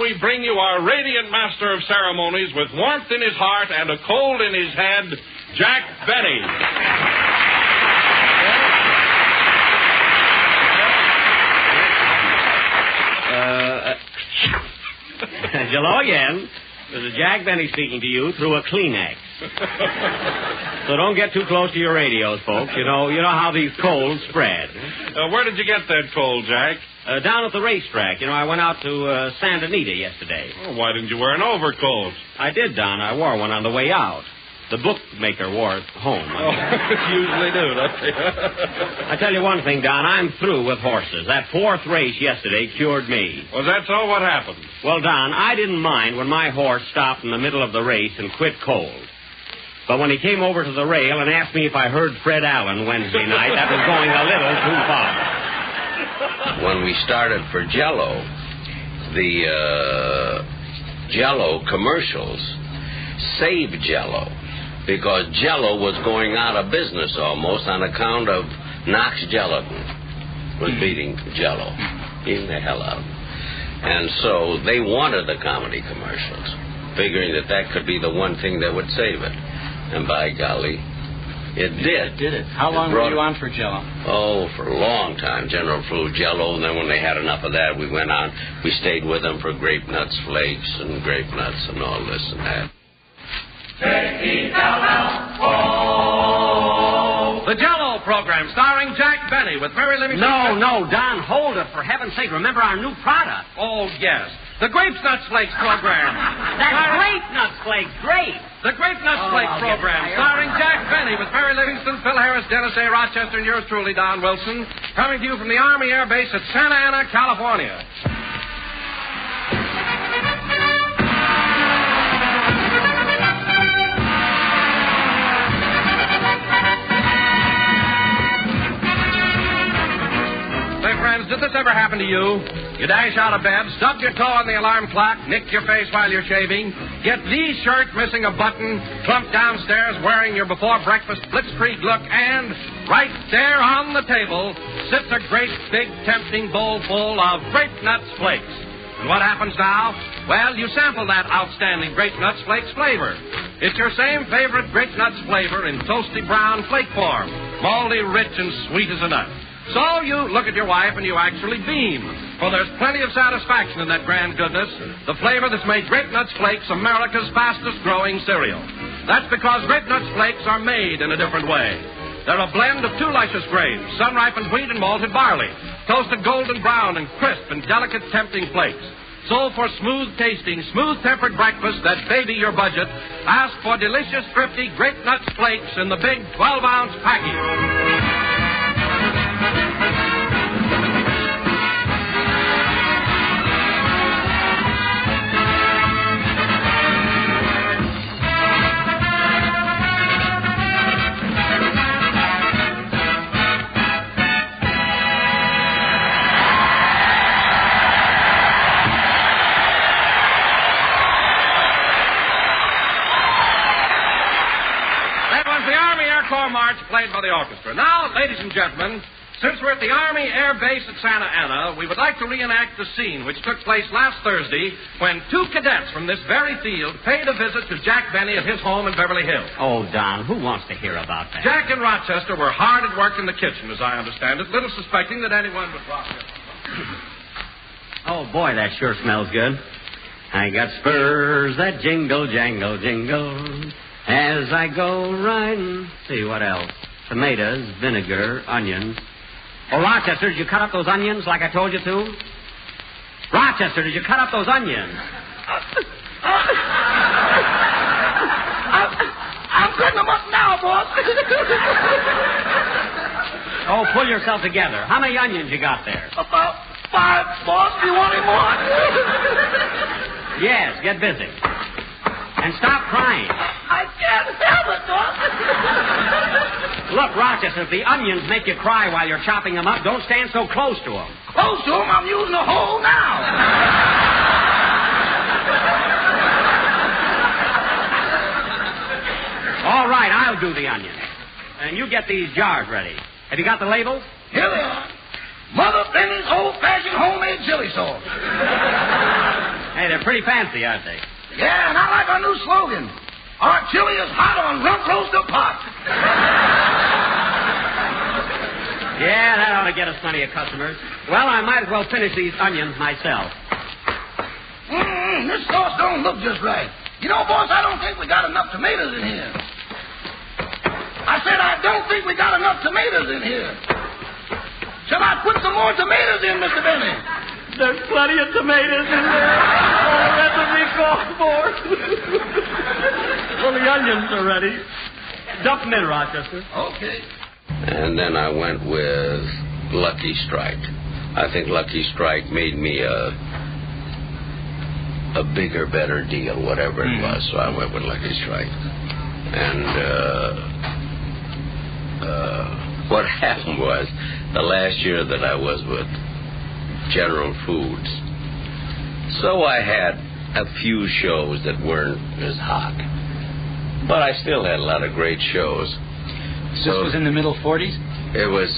We bring you our radiant master of ceremonies with warmth in his heart and a cold in his head, Jack Benny. Hello again. This is Jack Benny speaking to you through a Kleenex. So don't get too close to your radios, folks. You know how these colds spread. Where did you get that cold, Jack? Down at the racetrack. I went out to Santa Anita yesterday. Oh, why didn't you wear an overcoat? I did, Don. I wore one on the way out. The bookmaker wore it home. Oh, usually do, don't they? I tell you one thing, Don. I'm through with horses. That 4th race yesterday cured me. Was that so? What happened? Well, Don, I didn't mind when my horse stopped in the middle of the race and quit cold. But when he came over to the rail and asked me if I heard Fred Allen Wednesday night, that was going a little too far. When we started for Jell-O, the Jell-O commercials saved Jell-O, because Jell-O was going out of business almost on account of Knox Gelatin was beating Jell-O, beating the hell out of them. And so they wanted the comedy commercials, figuring that could be the one thing that would save it. And by golly, It did. Did it? How long were you on for Jell-O? Oh, for a long time. General Flu, Jell-O, and then when they had enough of that, we went on. We stayed with them for grape nuts flakes and grape nuts and all this and that. J-E-L-L-O. The Jell-O program starring Jack Benny with Mary Livingstone. No, Don, hold it, for heaven's sake. Remember our new product. Oh, yes. The Grape Nuts Flakes program. That's Grape Nuts Flakes. Great. The Grape Nuts Flakes program starring Jack Benny with Mary Livingston, Phil Harris, Dennis A. Rochester, and yours truly, Don Wilson. Coming to you from the Army Air Base at Santa Ana, California. Say, friends, did this ever happen to you? You dash out of bed, stub your toe on the alarm clock, nick your face while you're shaving, get the shirt missing a button, plump downstairs wearing your before-breakfast blitzkrieg look, and right there on the table sits a great, big, tempting bowl full of Grape Nuts Flakes. And what happens now? Well, you sample that outstanding Grape Nuts Flakes flavor. It's your same favorite Grape Nuts flavor in toasty brown flake form, malty, rich, and sweet as a nut. So you look at your wife and you actually beam. For there's plenty of satisfaction in that grand goodness, the flavor that's made Grape Nuts Flakes America's fastest-growing cereal. That's because Grape Nuts Flakes are made in a different way. They're a blend of two luscious grains, sun-ripened wheat and malted barley, toasted golden brown and crisp and delicate, tempting flakes. So for smooth-tasting, smooth-tempered breakfast that baby your budget, ask for delicious, thrifty Grape Nuts Flakes in the big 12-ounce package. March played by the orchestra. Now, ladies and gentlemen, since we're at the Army Air Base at Santa Ana, we would like to reenact the scene which took place last Thursday when two cadets from this very field paid a visit to Jack Benny at his home in Beverly Hills. Oh, Don, who wants to hear about that? Jack and Rochester were hard at work in the kitchen, as I understand it, little suspecting that anyone would rob them. Oh, boy, that sure smells good. I got spurs that jingle, jangle, jingle. As I go riding, see what else? Tomatoes, vinegar, onions. Oh, Rochester, did you cut up those onions like I told you to? Rochester, did you cut up those onions? I'm cutting them up now, boss. Oh, pull yourself together. How many onions you got there? About 5, boss. Do you want any more? Yes, get busy. And stop crying. I can't help it, boss. Look, Rochester, if the onions make you cry while you're chopping them up, don't stand so close to them. Close to them? I'm using a hole now. All right, I'll do the onions. And you get these jars ready. Have you got the labels? Here they are. Mother Benny's old-fashioned homemade chili sauce. Hey, they're pretty fancy, aren't they? Yeah, and I like our new slogan. Our chili is hot on rump roaster pot. Yeah, that ought to get us plenty of customers. Well, I might as well finish these onions myself. This sauce don't look just right. You know, boss, I don't think we got enough tomatoes in here. I said I don't think we got enough tomatoes in here. Shall I put some more tomatoes in, Mr. Benny? There's plenty of tomatoes in there. Oh, that's what we call for. Well, the onions are ready. Dump them in, Rochester. Okay. And then I went with Lucky Strike. I think Lucky Strike made me a bigger, better deal, whatever it was. So I went with Lucky Strike. And what happened was, the last year that I was with General Foods, so I had a few shows that weren't as hot. But I still had a lot of great shows. This was in the middle 40s? It was,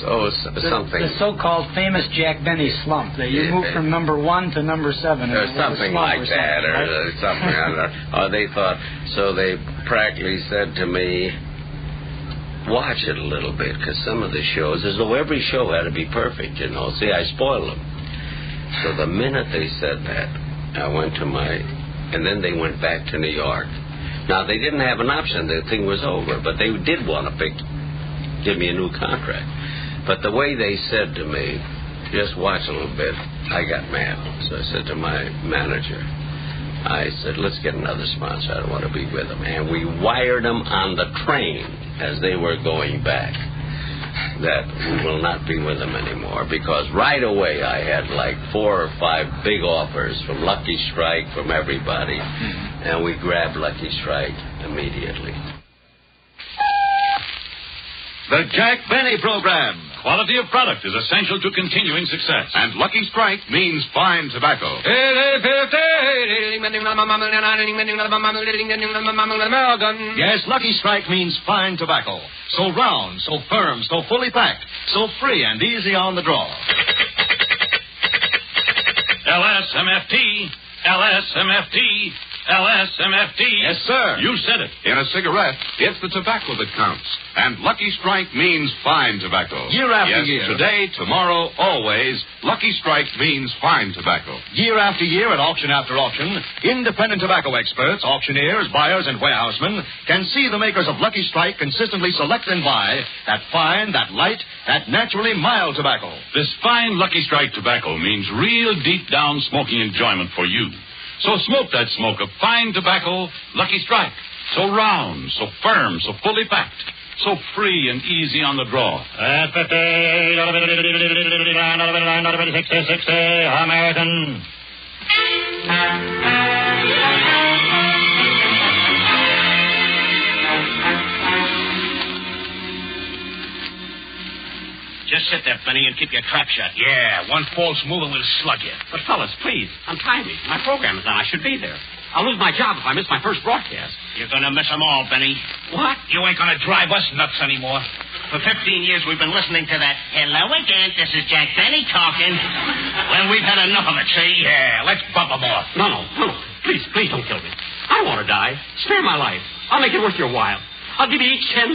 something. The so-called famous Jack Benny slump. That you moved from number 1 to number 7. Or something like that, or something. I don't know. Or they thought, so they practically said to me, watch it a little bit, because some of the shows, as though every show had to be perfect, you know. See, I spoiled them. So the minute they said that, I went to and then they went back to New York. Now, they didn't have an option. The thing was over, but they did want to give me a new contract. But the way they said to me, just watch a little bit, I got mad. So I said to my manager, I said, let's get another sponsor. I don't want to be with them. And we wired them on the train as they were going back that we will not be with them anymore, because right away I had like 4 or 5 big offers from Lucky Strike, from everybody, and we grabbed Lucky Strike immediately. The Jack Benny Program. Quality of product is essential to continuing success. And Lucky Strike means fine tobacco. Yes, Lucky Strike means fine tobacco. So round, so firm, so fully packed, so free and easy on the draw. LSMFT, LSMFT, LSMFT. Yes, sir. You said it. In a cigarette, it's the tobacco that counts. And Lucky Strike means fine tobacco. Year after year. Today, tomorrow, always, Lucky Strike means fine tobacco. Year after year, at auction after auction, independent tobacco experts, auctioneers, buyers, and warehousemen can see the makers of Lucky Strike consistently select and buy that fine, that light, that naturally mild tobacco. This fine Lucky Strike tobacco means real deep-down smoking enjoyment for you. So smoke that smoke of fine tobacco, Lucky Strike. So round, so firm, so fully packed, so free and easy on the draw. American. Just sit there, Benny, and keep your trap shut. Yeah, one false move and we'll slug you. But, fellas, please, untie me. My program is on. I should be there. I'll lose my job if I miss my first broadcast. You're going to miss them all, Benny. What? You ain't going to drive us nuts anymore. For 15 years, we've been listening to that, hello again, this is Jack Benny talking. Well, we've had enough of it, see? Yeah, let's bump them off. No. Please don't kill me. I don't want to die. Spare my life. I'll make it worth your while. I'll give you each $10.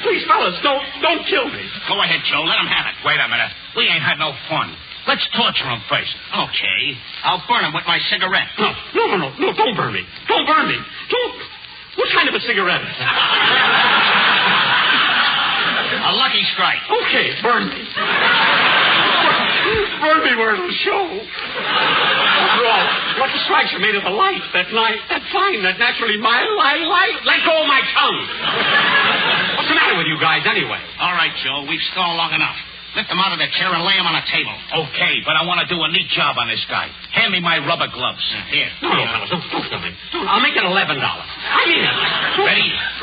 Please, fellas, don't kill me. Go ahead, Joe. Let him have it. Wait a minute. We ain't had no fun. Let's torture him first. Okay. I'll burn him with my cigarette. No, don't burn me. Don't burn me. Don't. What kind of a cigarette? A Lucky Strike. Okay, burn me. Burn me where it'll show. After all, Lucky Strikes are made of the light, that fine, that naturally mild light. Let go of my tongue. What's the matter with you guys, anyway? All right, Joe, we've stalled long enough. Lift him out of the chair and lay him on a table. Okay, but I want to do a neat job on this guy. Hand me my rubber gloves. Here. No, fellas, don't kill me. I'll make it $11. I mean it.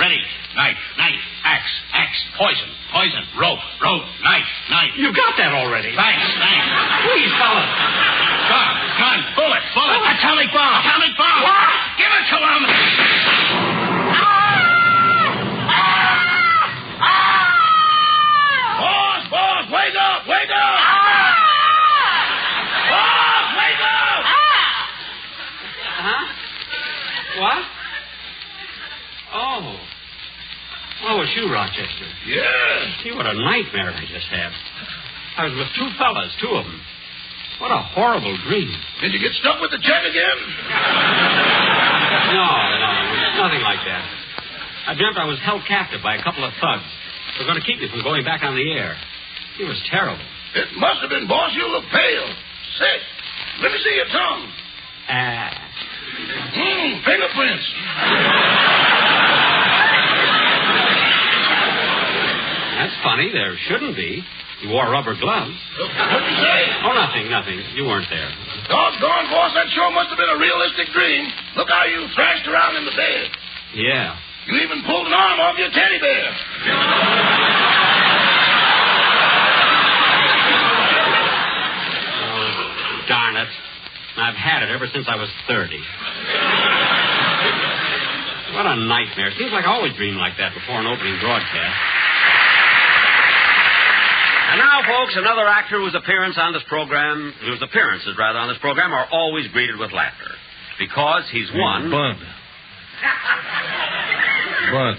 Ready. Knife. Axe. Poison. Rope. Knife. You got that already. Thanks. Please, fellas. Gun. Bullet. Atomic bomb. What? Give it to him. Boss, wake up! Boss, wake up! Huh? What? Oh, it's you, Rochester. Yeah. See, what a nightmare I just had. I was with 2 fellas, 2 of them. What a horrible dream. Did you get stuck with the check again? No, nothing like that. I dreamt I was held captive by a couple of thugs. They were going to keep me from going back on the air. It was terrible. It must have been, boss. You look pale. Sick. Let me see your tongue. Fingerprints. That's funny. There shouldn't be. You wore rubber gloves. What'd you say? Oh, nothing. You weren't there. Doggone, boss. That sure must have been a realistic dream. Look how you thrashed around in the bed. Yeah. You even pulled an arm off your teddy bear. Oh, darn it. I've had it ever since I was 30. What a nightmare. Seems like I always dream like that before an opening broadcast. And now, folks, another actor whose appearances on this program are always greeted with laughter. Because he's one... Bud. Bud.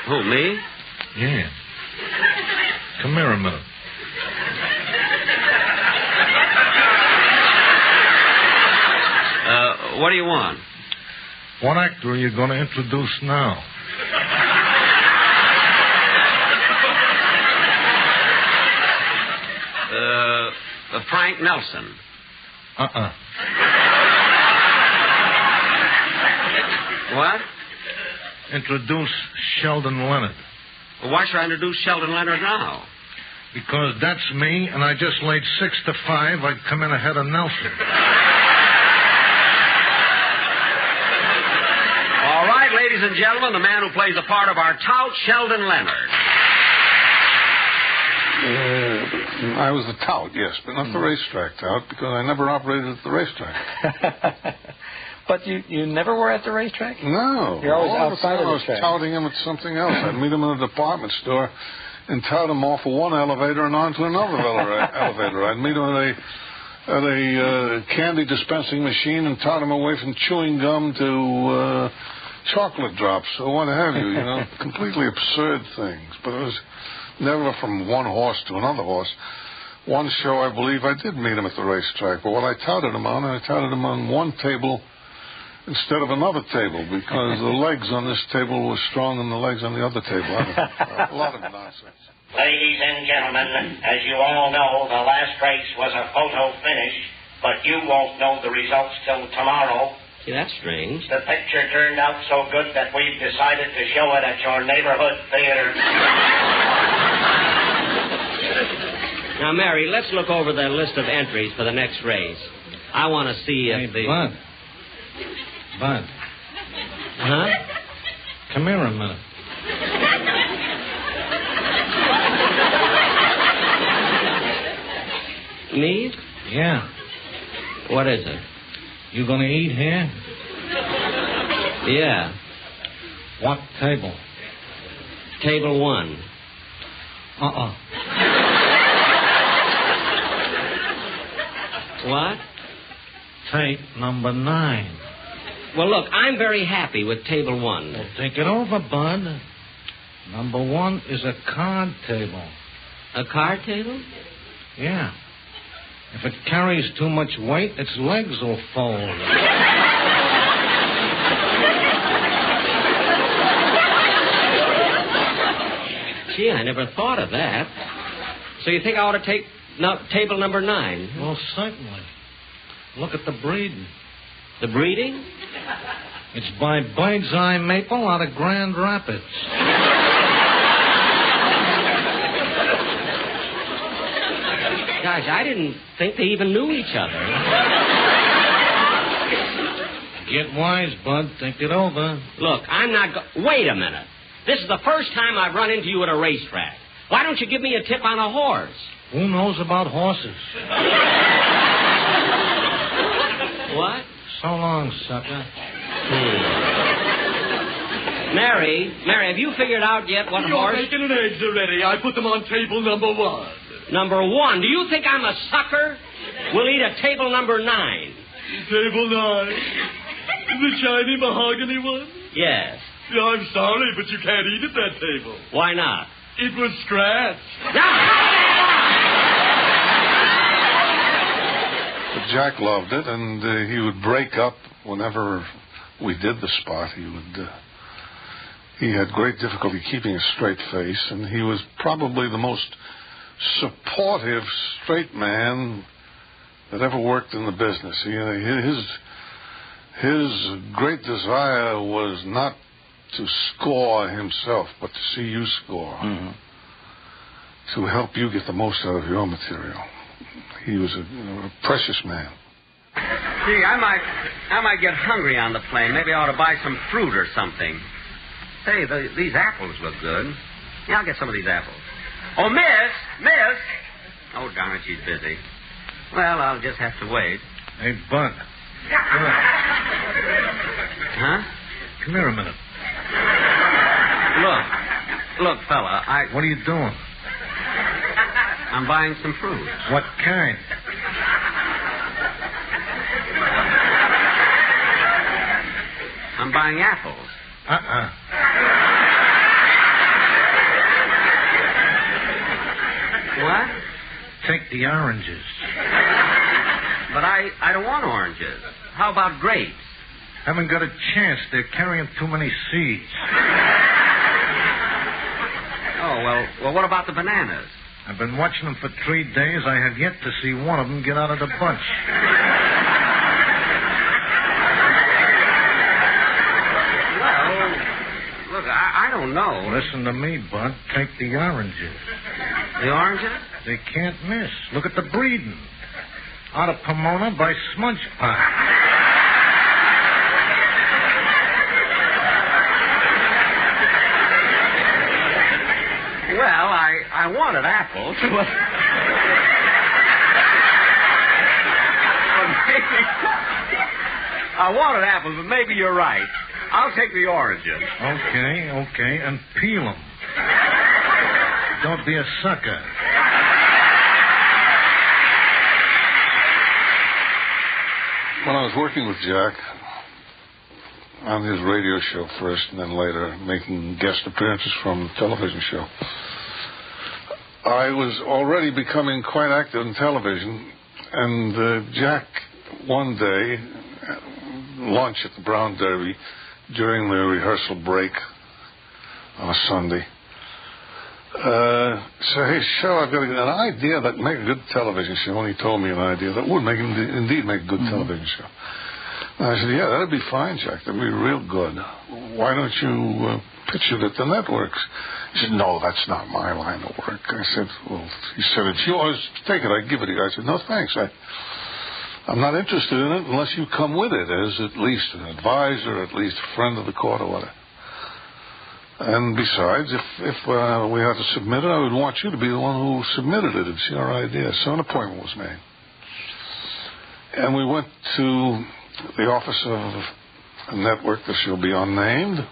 Who, me? Yeah. Come here a minute. What do you want? What actor are you going to introduce now? Frank Nelson. What? Introduce Sheldon Leonard. Well, why should I introduce Sheldon Leonard now? Because that's me, and I just laid 6-5. I'd come in ahead of Nelson. All right, ladies and gentlemen, the man who plays the part of our tout, Sheldon Leonard. I was the tout, yes, but not the racetrack tout, because I never operated at the racetrack. But you never were at the racetrack? No. You're always outside of I the was track. touting him at something else. I'd meet him in a department store and tout him off of one elevator and onto another elevator. I'd meet him at a candy dispensing machine and tout him away from chewing gum to chocolate drops or what have you, completely absurd things. But it was never from one horse to another horse. One show, I believe, I did meet him at the racetrack. But what I touted him on one table instead of another table because the legs on this table were stronger than the legs on the other table. A lot of nonsense. Ladies and gentlemen, as you all know, the last race was a photo finish, but you won't know the results till tomorrow. See, that's strange. The picture turned out so good that we've decided to show it at your neighborhood theater. Now, Mary, let's look over the list of entries for the next race. I want to see if Bud. Huh? Come here a minute. Me? Yeah. What is it? You going to eat here? Yeah. What table? Table 1. What? Tape number 9. Well, look, I'm very happy with table 1. Well, think it over, Bud. Number 1 is a card table. A card table? Yeah. If it carries too much weight, its legs will fold. Gee, I never thought of that. So you think I ought to take table number 9? Well, certainly. Look at the breeding. The breeding? It's by Bird's Eye Maple out of Grand Rapids. Gosh, I didn't think they even knew each other. Get wise, Bud. Think it over. Look, I'm not... Wait a minute. This is the first time I've run into you at a racetrack. Why don't you give me a tip on a horse? Who knows about horses? What? So long, sucker. Mary, have you figured out yet what Your horse... bacon and eggs are ready. I put them on table number 1. Number 1? Do you think I'm a sucker? We'll eat at table number 9. Table 9? The shiny mahogany one? Yes. Yeah, I'm sorry, but you can't eat at that table. Why not? It was scratched. But Jack loved it, and he would break up whenever we did the spot. He had great difficulty keeping a straight face, and he was probably the most supportive straight man that ever worked in the business. His great desire was not to score himself, but to see you score, to help you get the most out of your material. He was a precious man. Gee, I might get hungry on the plane. Maybe I ought to buy some fruit or something. Hey, these apples look good. Yeah, I'll get some of these apples. Oh, Miss! Oh, darn it, she's busy. Well, I'll just have to wait. Hey, Bud. Huh? Come here a minute. Look, fella, What are you doing? I'm buying some fruit. What kind? I'm buying apples. What? Take the oranges. But I don't want oranges. How about grapes? Haven't got a chance. They're carrying too many seeds. Oh, well, what about the bananas? I've been watching them for 3 days. I have yet to see one of them get out of the bunch. Well, look, I don't know. Listen to me, Bud. Take the oranges. The oranges? They can't miss. Look at the breeding. Out of Pomona by Smudge Pie. Well, I wanted apples. I wanted apples, but maybe you're right. I'll take the oranges. Okay, and peel them. Don't be a sucker. When I was working with Jack on his radio show first and then later making guest appearances from the television show, I was already becoming quite active in television, and Jack one day, lunch at the Brown Derby during the rehearsal break on a Sunday, said, "Hey, Shell, I've got an idea that would make a good television show." And he told me an idea that would indeed make a good television show. And I said, "Yeah, that'd be fine, Jack. That'd be real good. Why don't you pitch it at the networks?" He said, "No, that's not my line of work." I said, "Well," he said, "it's yours. Take it. I give it to you." I said, "No, thanks. I'm not interested in it unless you come with it as at least an advisor, at least a friend of the court or whatever. And besides, if we had to submit it, I would want you to be the one who submitted it. It's your idea." So an appointment was made. And we went to the office of a network that shall be unnamed,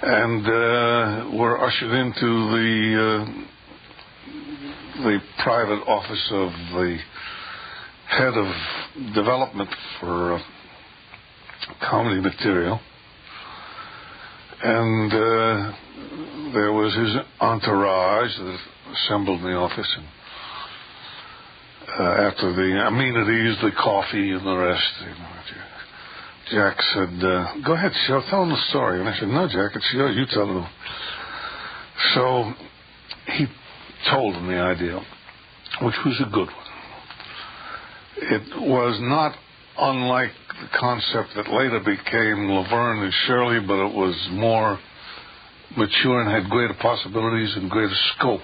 and were ushered into the private office of the head of development for comedy material. And there was his entourage that assembled in the office. And after the amenities, the coffee and the rest, Jack said, "Go ahead, Shell, tell him the story." And I said, "No, Jack, it's yours. You tell him." So he told him the idea, which was a good one. It was not unlike the concept that later became Laverne and Shirley, but it was more mature and had greater possibilities and greater scope.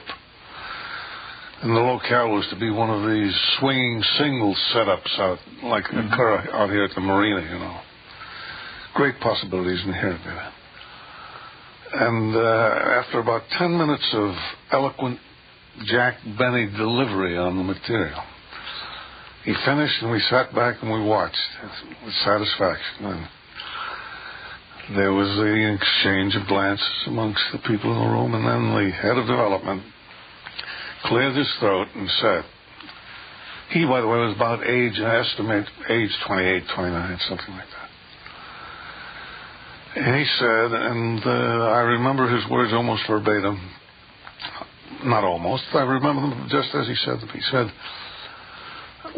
And the locale was to be one of these swinging single setups out, like occur out here at the marina, you know. Great possibilities inherent there. And after about 10 minutes of eloquent Jack Benny delivery on the material, he finished, and we sat back and we watched with satisfaction. And there was the exchange of glances amongst the people in the room, and then the head of development cleared his throat and said, he, by the way, was about age, I estimate age 28, 29, something like that. And he said, and I remember his words almost verbatim, not almost, I remember them just as he said them. He said,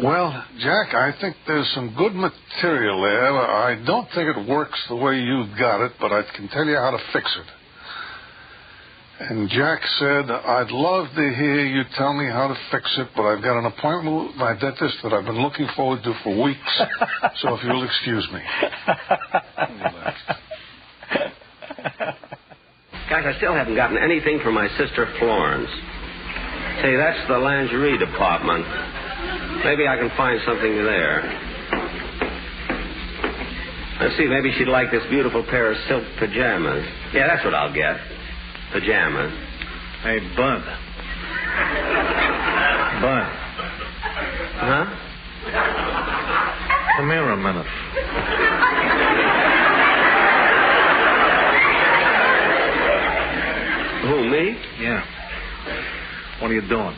"Well, Jack, I think there's some good material there. I don't think it works the way you got it, but I can tell you how to fix it." And Jack said, "I'd love to hear you tell me how to fix it, but I've got an appointment with my dentist that I've been looking forward to for weeks, so if you'll excuse me." Guys, I still haven't gotten anything from my sister Florence. Say, that's the lingerie department. Maybe I can find something there. Let's see, maybe she'd like this beautiful pair of silk pajamas. Yeah, that's what I'll get. Pajamas. Hey, Bud. Bud. Huh? Come here a minute. Who, me? Yeah. What are you doing?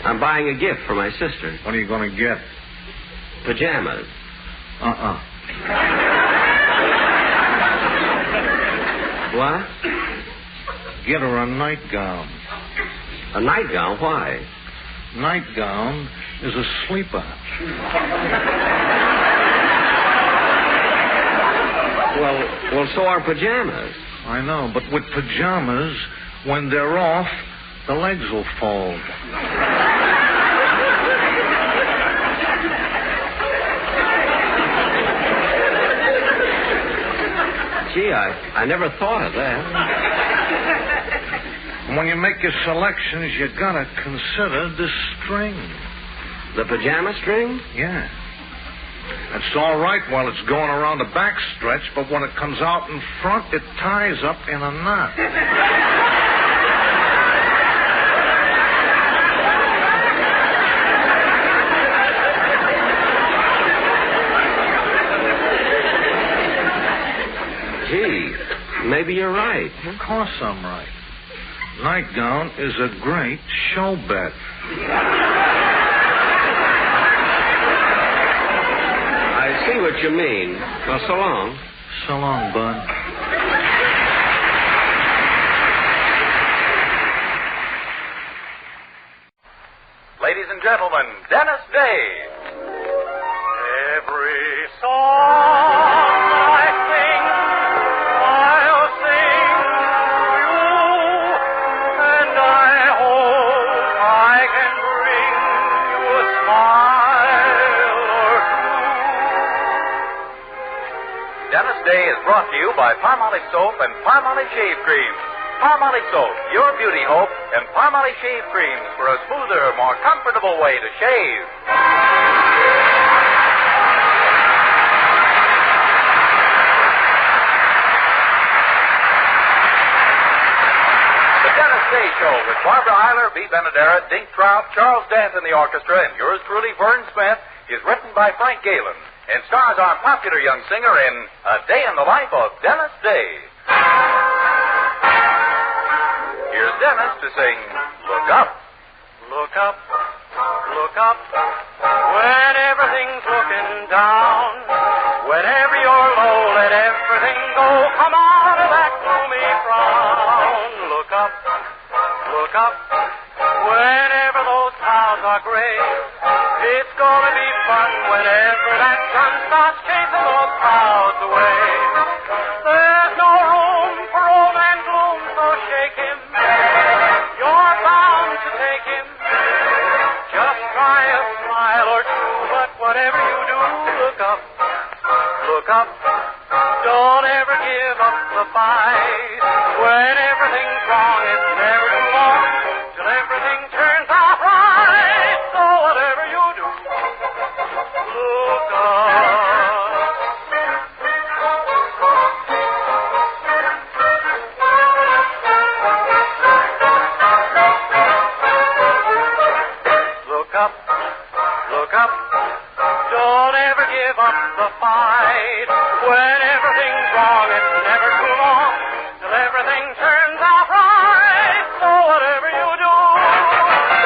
I'm buying a gift for my sister. What are you going to get? Pajamas. What? Get her a nightgown. A nightgown? Why? Nightgown is a sleeper. Well, so are pajamas. I know, but with pajamas, when they're off, the legs will fold. Gee, I never thought of that. When you make your selections, you gotta consider the string. The pajama string? Yeah. It's all right while it's going around the back stretch, but when it comes out in front, it ties up in a knot. Gee, maybe you're right. Of course I'm right. Nightgown is a great show bet. I see what you mean. Well, so long. So long, Bud. Ladies and gentlemen, Dennis Day. Every song I sing, I'll sing to you, and I hope I can bring you a smile or two. Dennis Day is brought to you by Palmolive Soap and Palmolive Shave Cream. Palmolive Soap, your beauty hope, and Palmolive Shave Creams for a smoother, more comfortable way to shave. The Dennis Day Show with Barbara Eiler, B. Benadera, Dink Trout, Charles Dant in the orchestra, and yours truly, Vern Smith, is written by Frank Galen and stars our popular young singer in A Day in the Life of Dennis Day. Here's Dennis to sing Look Up. Look up, look up, when everything's looking down. Whenever you're low, let everything go. Come out of that gloomy frown. Look up, whenever those clouds are gray. It's gonna be fun whenever that sun starts chasing those clouds away. There's no room for old man gloom, so shake him. You're bound to take him. Just try a smile or two, but whatever you do, look up. Look up. Don't ever give up the fight. When everything's wrong, it's never too long till everything turns out right. So whatever you do, look up. Look up, look up. Don't ever give up the fight. When everything's wrong, it's never too long till everything turns out right. So whatever you do, look up.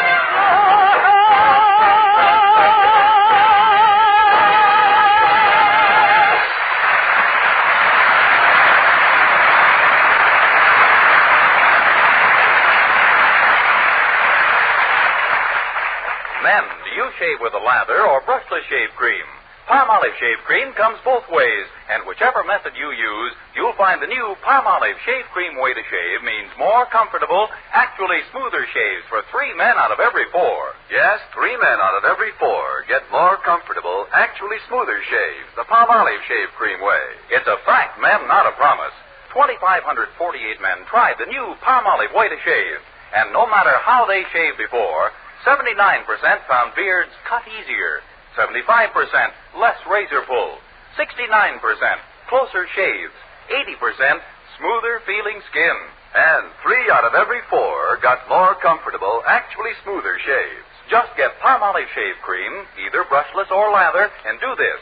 Men, do you shave with a lather or brushless shave cream? Palmolive Shave Cream comes both ways, and whichever method you use, you'll find the new Palmolive Shave Cream way to shave means more comfortable, actually smoother shaves for 3 men out of every 4. Yes, 3 men out of every 4 get more comfortable, actually smoother shaves the Palmolive Shave Cream way. It's a fact, men, not a promise. 2,548 men tried the new Palmolive way to shave, and no matter how they shaved before, 79% found beards cut easier. 75% less razor pull, 69% closer shaves, 80% smoother feeling skin, and 3 out of every 4 got more comfortable, actually smoother shaves. Just get Palmolive Shave Cream, either brushless or lather, and do this.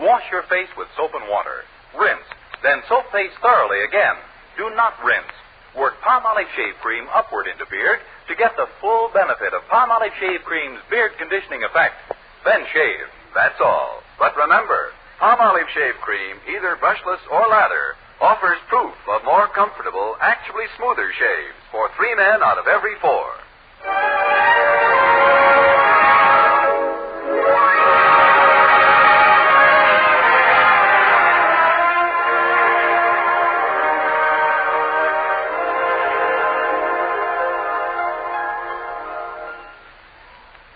Wash your face with soap and water. Rinse, then soap face thoroughly again. Do not rinse. work Palmolive Shave Cream upward into beard to get the full benefit of Palmolive Shave Cream's beard conditioning effect. Then shave. That's all. But remember, Palmolive Shave Cream, either brushless or lather, offers proof of more comfortable, actually smoother shaves for 3 men out of every 4.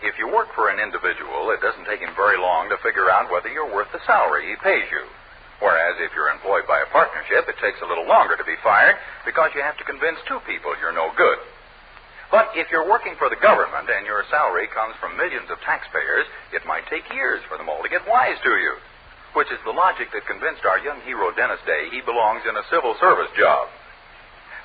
If you work for an individual, it doesn't take him very long to figure out whether you're worth the salary he pays you. Whereas if you're employed by a partnership, it takes a little longer to be fired because you have to convince 2 people you're no good. But if you're working for the government and your salary comes from millions of taxpayers, it might take years for them all to get wise to you. Which is the logic that convinced our young hero Dennis Day he belongs in a civil service job.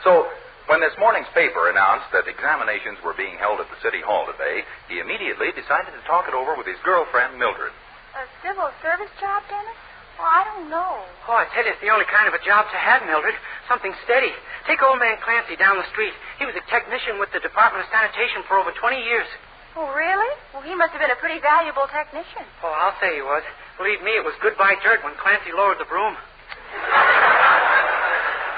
So, when this morning's paper announced that examinations were being held at the City Hall today, he immediately decided to talk it over with his girlfriend, Mildred. A civil service job, Dennis? Well, I don't know. Oh, I tell you, it's the only kind of a job to have, Mildred. Something steady. Take old man Clancy down the street. He was a technician with the Department of Sanitation for over 20 years. Oh, really? Well, he must have been a pretty valuable technician. Oh, I'll say he was. Believe me, it was goodbye dirt when Clancy lowered the broom.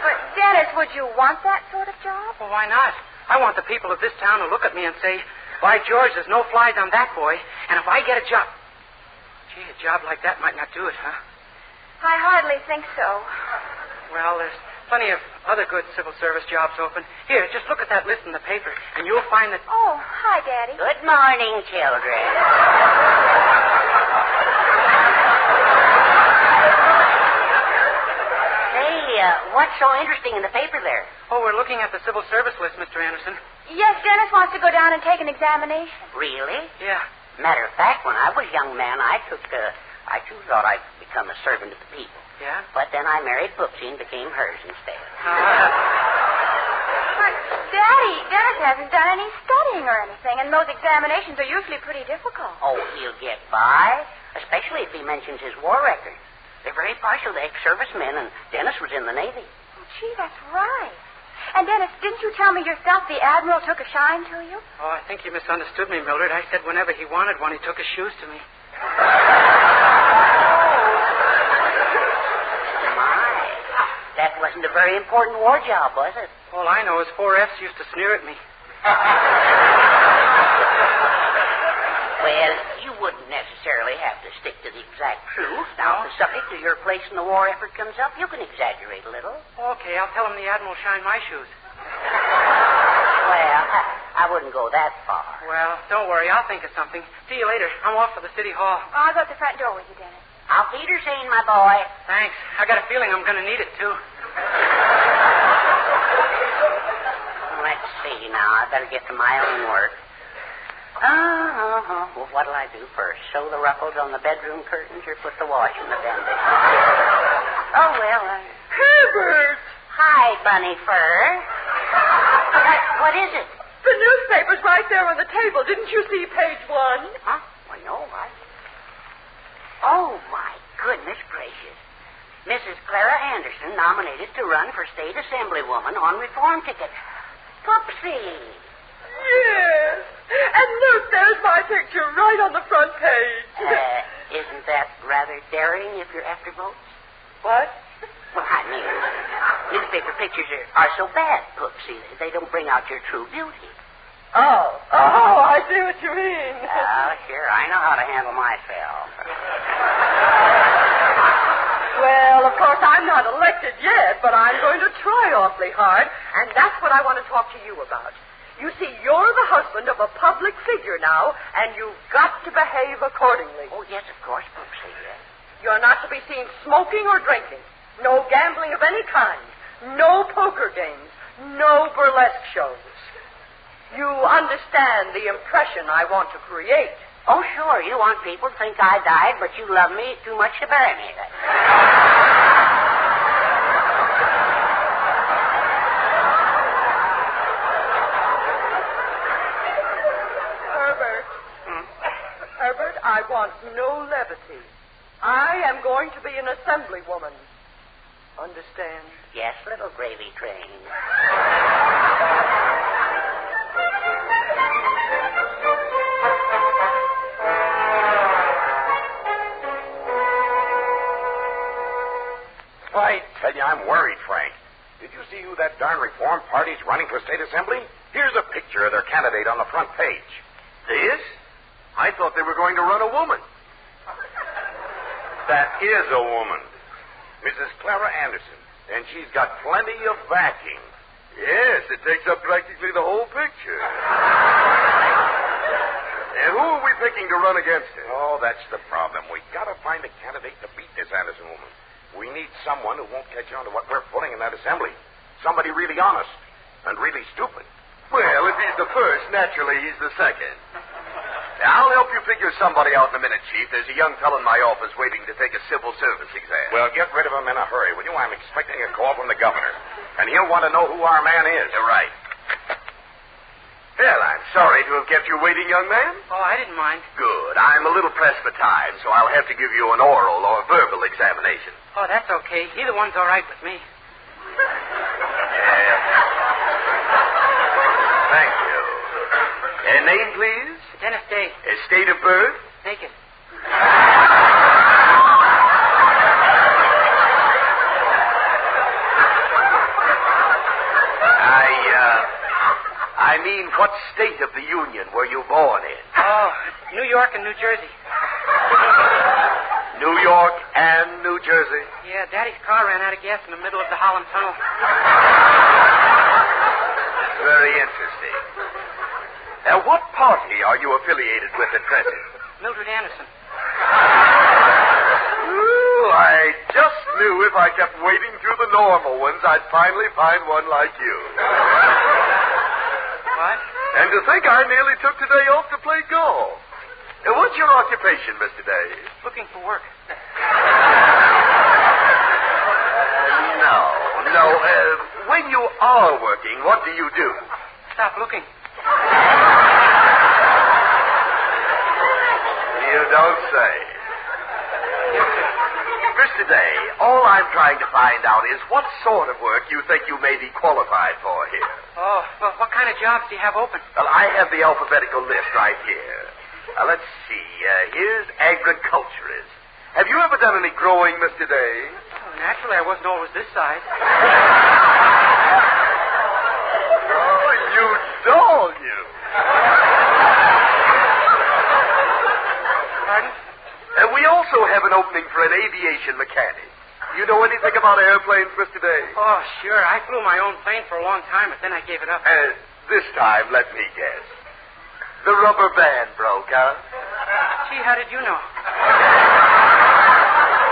But, Dennis, would you want that sort of job? Well, why not? I want the people of this town to look at me and say, by George, there's no flies on that boy, and if I get a job... Gee, a job like that might not do it, huh? I hardly think so. Well, there's plenty of other good civil service jobs open. Here, just look at that list in the paper, and you'll find that... Oh, hi, Daddy. Good morning, children. What's so interesting in the paper there? Oh, we're looking at the civil service list, Mr. Anderson. Yes, Dennis wants to go down and take an examination. Really? Yeah. Matter of fact, when I was a young man, I too thought I'd become a servant of the people. Yeah? But then I married Poopsie and became hers instead. But, Daddy, Dennis hasn't done any studying or anything, and those examinations are usually pretty difficult. Oh, he'll get by, especially if he mentions his war record. They're very partial to ex-servicemen, and Dennis was in the Navy. Oh, gee, that's right. And, Dennis, didn't you tell me yourself the Admiral took a shine to you? Oh, I think you misunderstood me, Mildred. I said whenever he wanted one, he took his shoes to me. My, that wasn't a very important war job, was it? All I know is 4Fs used to sneer at me. Well, you wouldn't necessarily have to stick to the exact truth. Now, if the subject of your place in the war effort comes up, you can exaggerate a little. Okay, I'll tell him the Admiral shined my shoes. Well, I wouldn't go that far. Well, don't worry. I'll think of something. See you later. I'm off for the City Hall. I'll go to the front door with you, Dennis. Auf Wiedersehen, my boy. Thanks. I got a feeling I'm going to need it, too. Let's see now. I better get to my own work. Well, what'll I do first? Sew the ruffles on the bedroom curtains or put the wash in the bender? Oh, well, Herbert! Hi, Bunny Fur. What is it? The newspaper's right there on the table. Didn't you see page 1? Huh? Well, no, Oh, my goodness gracious. Mrs. Clara Anderson nominated to run for state assemblywoman on reform ticket. Poopsie. Yes. And look, there's my picture right on the front page. Isn't that rather daring if you're after votes? What? Well, I mean, newspaper pictures are so bad, Poopsie. They don't bring out your true beauty. Oh, I see what you mean. Oh, sure. I know how to handle myself. Well, of course, I'm not elected yet, but I'm going to try awfully hard, and that's what I want to talk to you about. You see, you're the husband of a public figure now, and you've got to behave accordingly. Oh, yes, of course, Poopsie, yes. You're not to be seen smoking or drinking. No gambling of any kind. No poker games. No burlesque shows. You understand the impression I want to create. Oh, sure. You want people to think I died, but you love me too much to bury me. Herbert, I want no levity. I am going to be an assemblywoman. Understand? Yes, little gravy train. reform party's running for state assembly? Here's a picture of their candidate on the front page. This? I thought they were going to run a woman. That is a woman. Mrs. Clara Anderson. And she's got plenty of backing. Yes, it takes up practically the whole picture. And who are we picking to run against her? Oh, that's the problem. We gotta find a candidate to beat this Anderson woman. We need someone who won't catch on to what we're putting in that assembly. Somebody really honest and really stupid. Well, if he's the first, naturally he's the second. Now, I'll help you figure somebody out in a minute, Chief. There's a young fellow in my office waiting to take a civil service exam. Well, get rid of him in a hurry, will you? I'm expecting a call from the governor. And he'll want to know who our man is. You're right. Well, I'm sorry to have kept you waiting, young man. Oh, I didn't mind. Good. I'm a little pressed for time, so I'll have to give you an oral or verbal examination. Oh, that's okay. Either one's all right with me. Thank you. Name, please? Dennis Day. State of birth? Naked. I mean, what state of the Union were you born in? Oh, New York and New Jersey. New York and New Jersey? Yeah, Daddy's car ran out of gas in the middle of the Holland Tunnel. Very interesting. Now, what party are you affiliated with at present? Mildred Anderson. Ooh, I just knew if I kept wading through the normal ones, I'd finally find one like you. What? And to think I nearly took today off to play golf. What's your occupation, Mr. Day? Looking for work. No. When you are working, what do you do? Stop looking. You don't say. Mr. Day, all I'm trying to find out is what sort of work you think you may be qualified for here. Oh, well, what kind of jobs do you have open? Well, I have the alphabetical list right here. Let's see. Here's agriculturist. Have you ever done any growing, Mr. Day? Oh, naturally, I wasn't always this size. Oh, you doll, you. Pardon? We also have an opening for an aviation mechanic. You know anything about airplanes, Mr. Day? Oh, sure. I flew my own plane for a long time, but then I gave it up. This time, let me guess. The rubber band broke, huh? Gee, how did you know?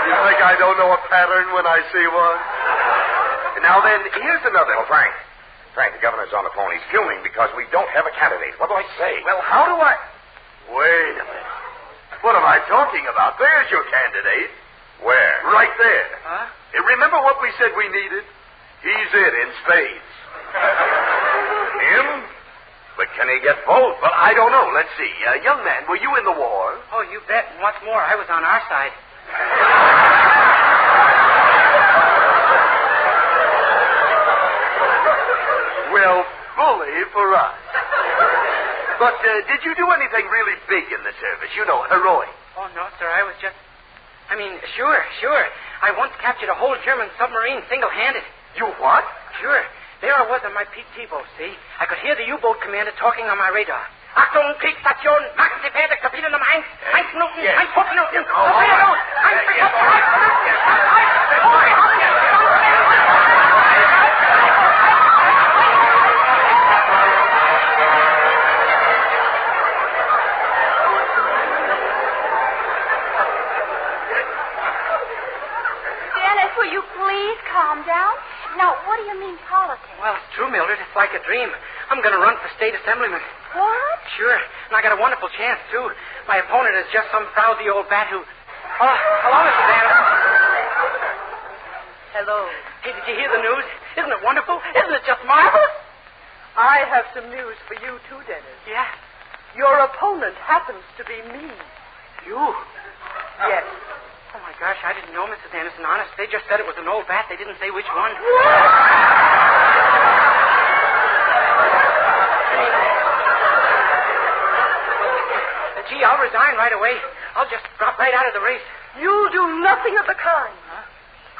You think I don't know a pattern when I see one? Now then, here's another. Oh, Frank, the governor's on the phone. He's fuming because we don't have a candidate. What do I say? Well, how do I... Wait a minute. What am I talking about? There's your candidate. Where? Right there. Huh? Remember what we said we needed? He's it in spades. Him? But can he get both? Well, I don't know. Let's see. Young man, were you in the war? Oh, you bet. And what's more, I was on our side. Well, bully for us. But did you do anything really big in the service? You know, heroic. Oh, no, sir. I was just... sure. I once captured a whole German submarine single-handed. You what? Sure. There I was on my PT boat, see? I could hear the U-boat commander talking on my radar. Achtung, Kriegsstation, machen Sie fertig, Kabine Nummer 1. 1 Minuten, 1 Minuten. Dennis, will you please calm down? Now, what do you mean politics? Well, it's true, Mildred. It's like a dream. I'm going to run for state assemblyman. What? Sure. And I got a wonderful chance, too. My opponent is just some frowsy old bat who... Oh, hello, Mrs. Anderson. Hello. Hey, did you hear the news? Isn't it wonderful? Isn't it just marvelous? I have some news for you, too, Dennis. Yeah. Your opponent happens to be me. You? Yes. Oh, my gosh, I didn't know, Mrs. Anderson. Honest, they just said it was an old bat. They didn't say which one. Gee, I'll resign right away. I'll just drop right out of the race. You'll do nothing of the kind. Huh?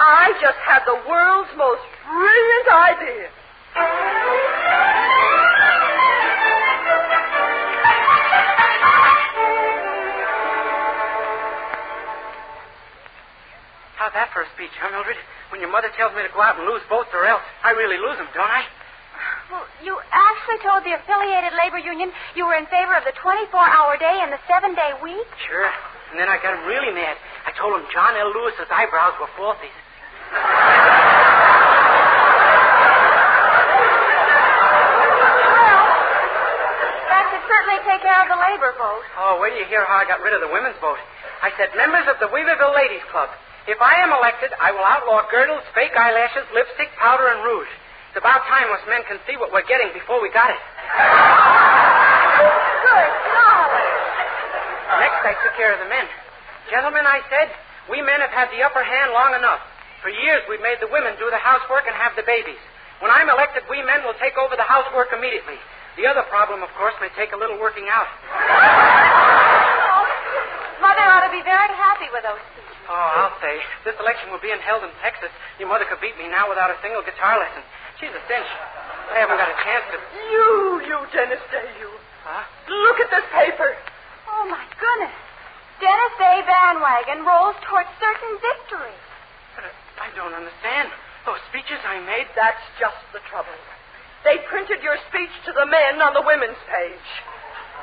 I just had the world's most brilliant idea. How's that for a speech, huh, Mildred? When your mother tells me to go out and lose votes or else, I really lose them, don't I? Well, you actually told the affiliated labor union you were in favor of the 24-hour day and the 7-day week? Sure. And then I got him really mad. I told him John L. Lewis's eyebrows were falsies. That should certainly take care of the labor vote. Oh, wait till you hear how I got rid of the women's vote. I said, members of the Weaverville Ladies Club, if I am elected, I will outlaw girdles, fake eyelashes, lipstick, powder, and rouge. It's about time us men can see what we're getting before we got it. Good golly. Next, I took care of the men. Gentlemen, I said, we men have had the upper hand long enough. For years, we've made the women do the housework and have the babies. When I'm elected, we men will take over the housework immediately. The other problem, of course, may take a little working out. Mother ought to be very happy with those speeches. Oh, I'll say. If this election were being held in Texas, your mother could beat me now without a single guitar lesson. She's a cinch. I haven't got a chance to... You, Dennis Day, you. Huh? Look at this paper. Oh, my goodness. Dennis Day bandwagon rolls towards certain victory. But I don't understand. Those speeches I made... That's just the trouble. They printed your speech to the men on the women's page.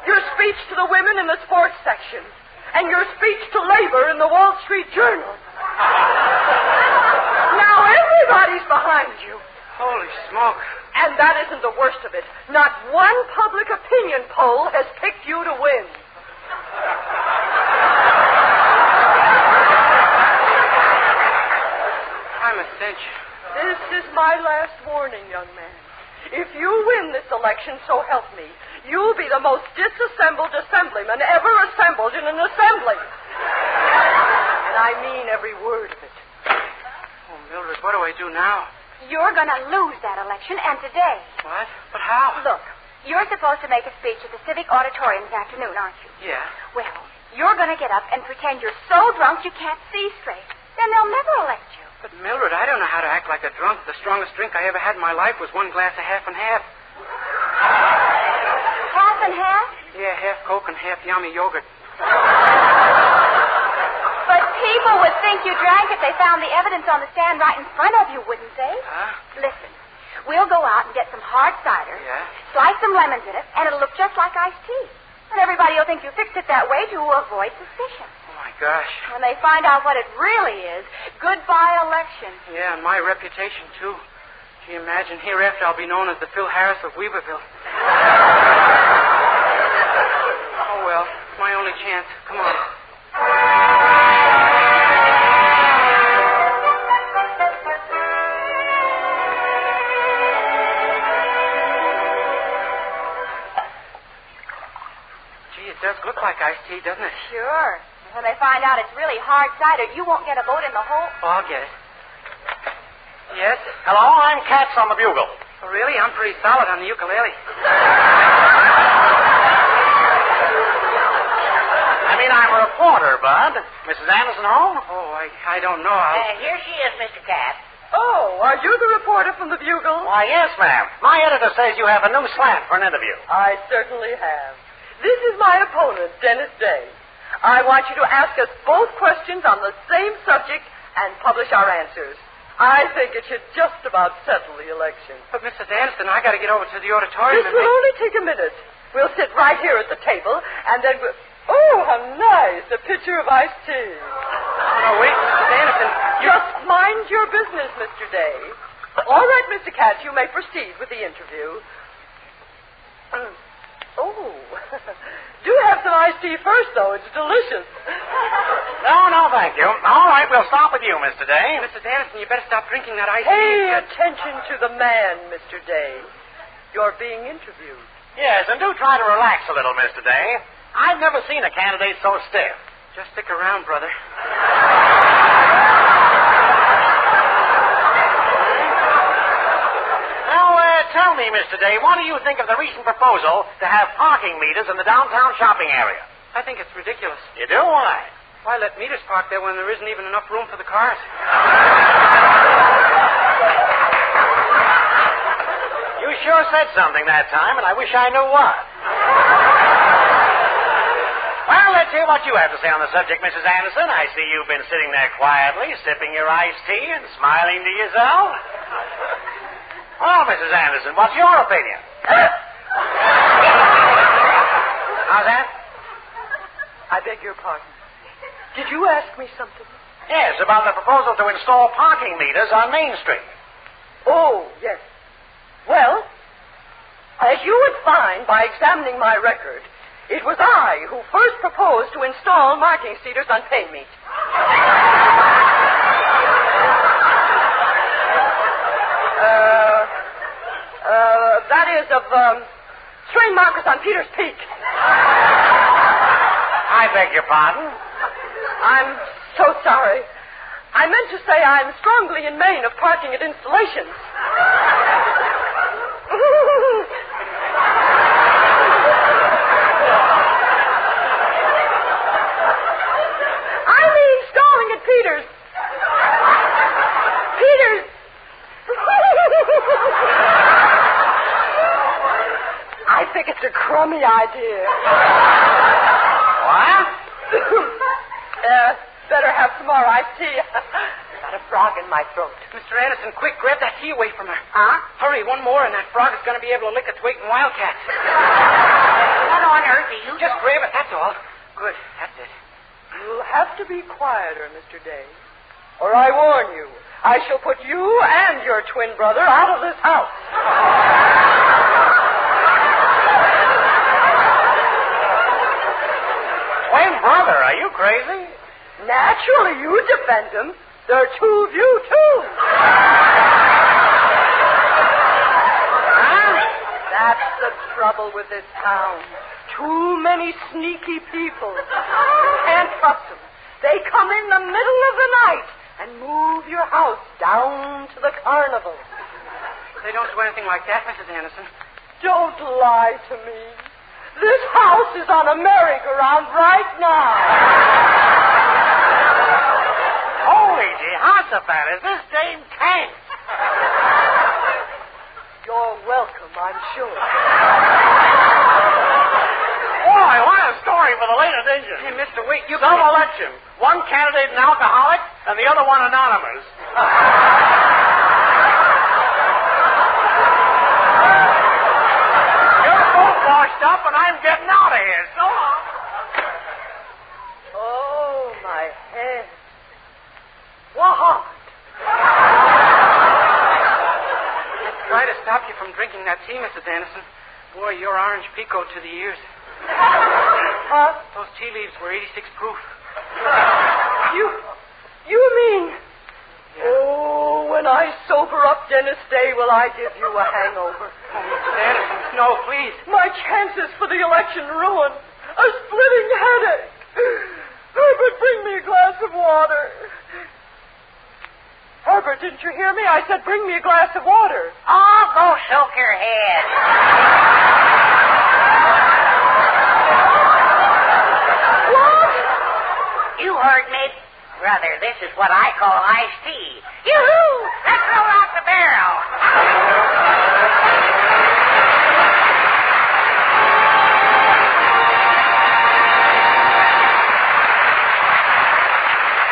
Your speech to the women in the sports section. And your speech to labor in the Wall Street Journal. Now everybody's behind you. Holy smoke. And that isn't the worst of it. Not one public opinion poll has picked you to win. I'm a cinch. This is my last warning, young man. If you win this election, so help me, you'll be the most disassembled assemblyman ever assembled in an assembly. And I mean every word of it. Oh, Mildred, what do I do now? You're going to lose that election, and today. What? But how? Look, you're supposed to make a speech at the Civic Auditorium this afternoon, aren't you? Yeah. Well, you're going to get up and pretend you're so drunk you can't see straight. Then they'll never elect you. But, Mildred, I don't know how to act like a drunk. The strongest drink I ever had in my life was one glass of half and half. Half and half? Yeah, half Coke and half yummy yogurt. But people would think you drank if they found the evidence on the stand right in front of you, wouldn't they? Huh? Listen, we'll go out and get some hard cider, Yeah? slice some lemons in it, and it'll look just like iced tea. And everybody will think you fixed it that way to avoid suspicion. Oh, my gosh. When they find out what it really is, goodbye election. Yeah, and my reputation, too. Can you imagine? Hereafter, I'll be known as the Phil Harris of Weaverville. Oh, well, it's my only chance. Come on. Gee, it does look like iced tea, doesn't it? Sure. When they find out it's really hard cider, you won't get a vote in the whole... Oh, I'll get it. Yes? Hello, I'm Katz on the bugle. Oh, really? I'm pretty solid on the ukulele. I'm a reporter, Bud. Mrs. Anderson home? Oh, I don't know. Here she is, Mr. Katz. Oh, are you the reporter from the Bugle? Why, yes, ma'am. My editor says you have a new slant for an interview. I certainly have. This is my opponent, Dennis Day. I want you to ask us both questions on the same subject and publish our answers. I think it should just about settle the election. But, Mrs. Anderson, I got to get over to the auditorium. This will only take a minute. We'll sit right here at the table, and then we'll... Oh, how nice. A pitcher of iced tea. Oh, wait, Mrs. Anderson. Just mind your business, Mr. Day. All right, Mr. Katz, you may proceed with the interview. Oh. Do have some iced tea first, though. It's delicious. No, thank you. All right, we'll stop with you, Mr. Day. Mrs. Anderson, you better stop drinking that iced tea. Pay attention to the man, Mr. Day. You're being interviewed. Yes, and do try to relax a little, Mr. Day. I've never seen a candidate so stiff. Just stick around, brother. Now, tell me, Mr. Day, what do you think of the recent proposal to have parking meters in the downtown shopping area? I think it's ridiculous. You do? Why? Why let meters park there when there isn't even enough room for the cars? sure said something that time, and I wish I knew what. Well, let's hear what you have to say on the subject, Mrs. Anderson. I see you've been sitting there quietly, sipping your iced tea and smiling to yourself. Well, Mrs. Anderson, what's your opinion? How's that? I beg your pardon. Did you ask me something? Yes, about the proposal to install parking meters on Main Street. Oh, yes. Well, as you would find by examining my record, it was I who first proposed to install marking meters on paymeat. That is of string markers on Peter's Peak. I beg your pardon? I'm so sorry. I meant to say I'm strongly in Maine of parking at installations. I mean stalling at Peter's. Peter's. I think it's a crummy idea. What? Better have some more iced tea. Got a frog in my throat. Mr. Anderson, quick, grab that tea away from her. Huh? Hurry, one more, and that frog is going to be able to lick its weight in wildcats. What on earth are you Just grab it, that's all. Good, that's it. You'll have to be quieter, Mr. Day. Or I warn you, I shall put you and your twin brother out of this house. Twin brother, are you crazy? Naturally, you defend them. There are two of you, too. Huh? That's the trouble with this town. Too many sneaky people. You can't trust them. They come in the middle of the night and move your house down to the carnival. They don't do anything like that, Mrs. Anderson. Don't lie to me. This house is on a merry-go-round right now. Holy Jehoshaphat, is this Dame Tank? You're welcome, I'm sure. Boy, what a story for the late edition. Hey, Mr. Wait, you... Some election. One candidate an alcoholic, and the other one anonymous. You're both washed up, and I'm getting out of here. So long. Oh, my head. What? Try to stop you from drinking that tea, Mrs. Anderson. Boy, you're orange picoed to the ears. Huh? Those tea leaves were 86 proof. You mean... Oh, when I sober up, Dennis Day, will I give you a hangover? Oh, Mrs. Anderson, no, please. My chances for the election ruined. A splitting headache. Herbert, bring me a glass of water. Herbert, didn't you hear me? I said bring me a glass of water. Oh, go soak your head. What? You heard me. Brother, this is what I call iced tea. Yoo-hoo! Let's roll out the barrel.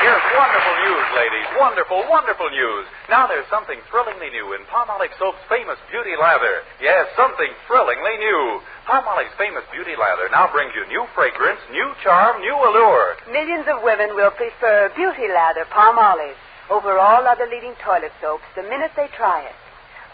Here's wonderful news, ladies. Wonderful, wonderful news. Now there's something thrillingly new in Palmolive Soap's famous beauty lather. Yes, something thrillingly new. Palmolive's famous beauty lather now brings you new fragrance, new charm, new allure. Millions of women will prefer beauty lather Palmolive over all other leading toilet soaps the minute they try it.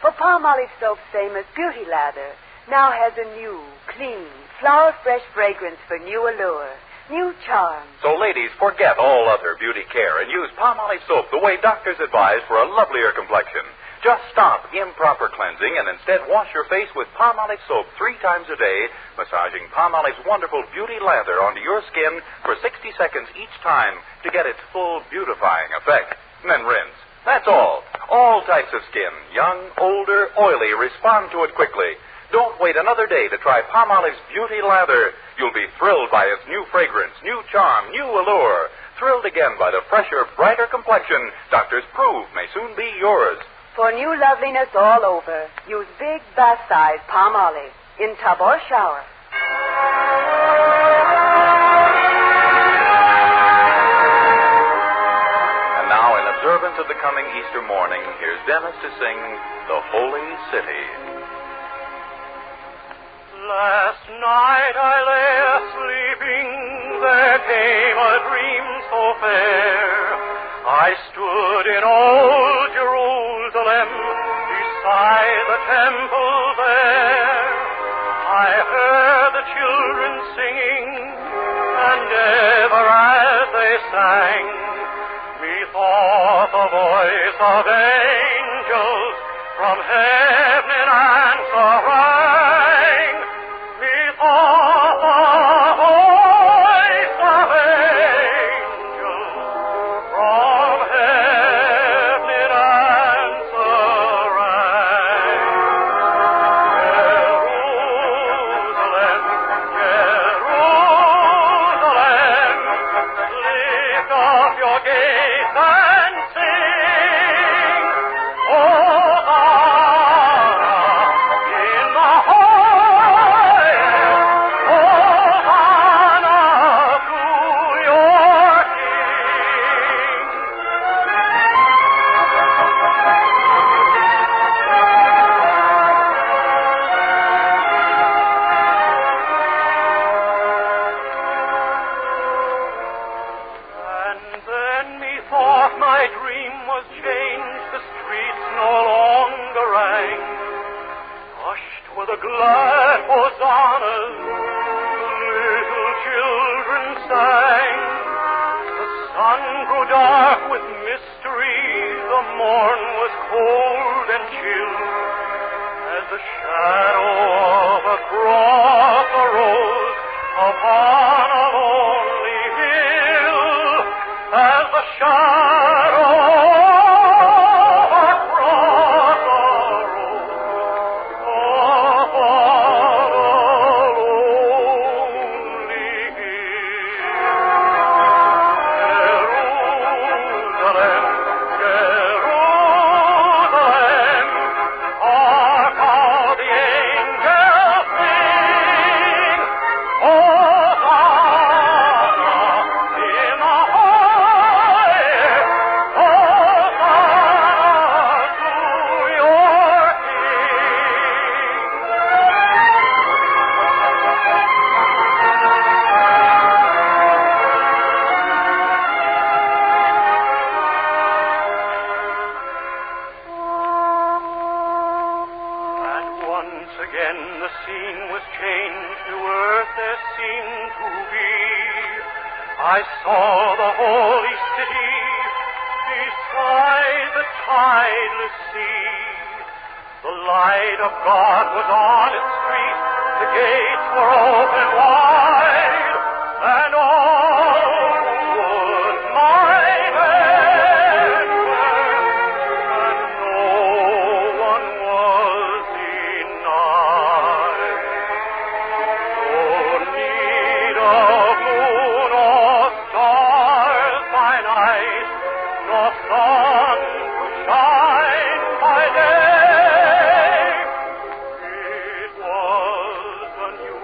For Palmolive Soap's famous beauty lather now has a new, clean, flower-fresh fragrance for new allure. New charm. So, ladies, forget all other beauty care and use Palmolive soap the way doctors advise for a lovelier complexion. Just stop improper cleansing and instead wash your face with Palmolive soap 3 times a day, massaging Palmolive's wonderful beauty lather onto your skin for 60 seconds each time to get its full beautifying effect. And then rinse. That's all. All types of skin, young, older, oily, respond to it quickly. Don't wait another day to try Palmolive's beauty lather. You'll be thrilled by its new fragrance, new charm, new allure. Thrilled again by the fresher, brighter complexion doctors prove may soon be yours. For new loveliness all over, use big bath-size palm olive in tub or shower. And now, in observance of the coming Easter morning, here's Dennis to sing The Holy City. Last night I lay sleeping, there came a dream so fair. I stood in old Jerusalem, beside the temple there. I heard the children singing, and ever as they sang, methought the voice of angels from heaven in answer rang. Methought the voice of angels from heaven in answer rang. Jerusalem, Jerusalem, lift up your gates and sing. Hosanna in the highest. Hosanna to your King. And then methought my dream was changed, the streets no longer rang. Hushed were the glad hosannas, little children sang. The sun grew dark with mystery, the morn was cold and chill, as the shadow of a cross arose upon a lonely hill, as the shadow of a cross arose upon a lonely hill. Jerusalem, Jerusalem, hark how the angels sing. Hosanna in the highest. Hosanna to your And once again the scene was changed, to earth there seemed to be. I saw the holy city beside the tideless sea. The light of God was on its street, the gates were open wide, and all would might enter, and no one was denied. No need of moon or stars by night, nor sun to shine by day. It was a new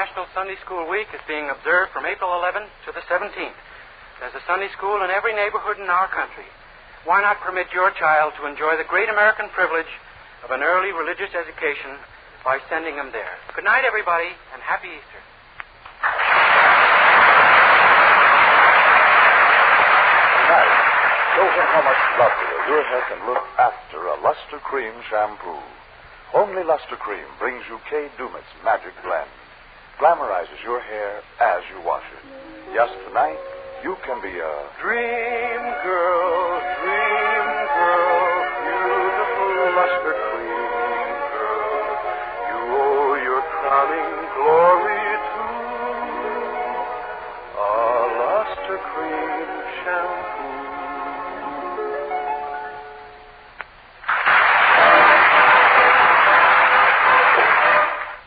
National Sunday School Week is being observed from April 11th to the 17th. There's a Sunday school in every neighborhood in our country. Why not permit your child to enjoy the great American privilege of an early religious education by sending him there? Good night, everybody, and happy Easter. Show him how much lovelier your hair can look after a Luster Cream shampoo. Only Luster Cream brings you Kay Dumit's magic blend. Glamorizes your hair as you wash it. Yes, tonight, you can be a dream girl, beautiful Luster Cream girl. You owe your crowning glory to a Luster Cream shampoo.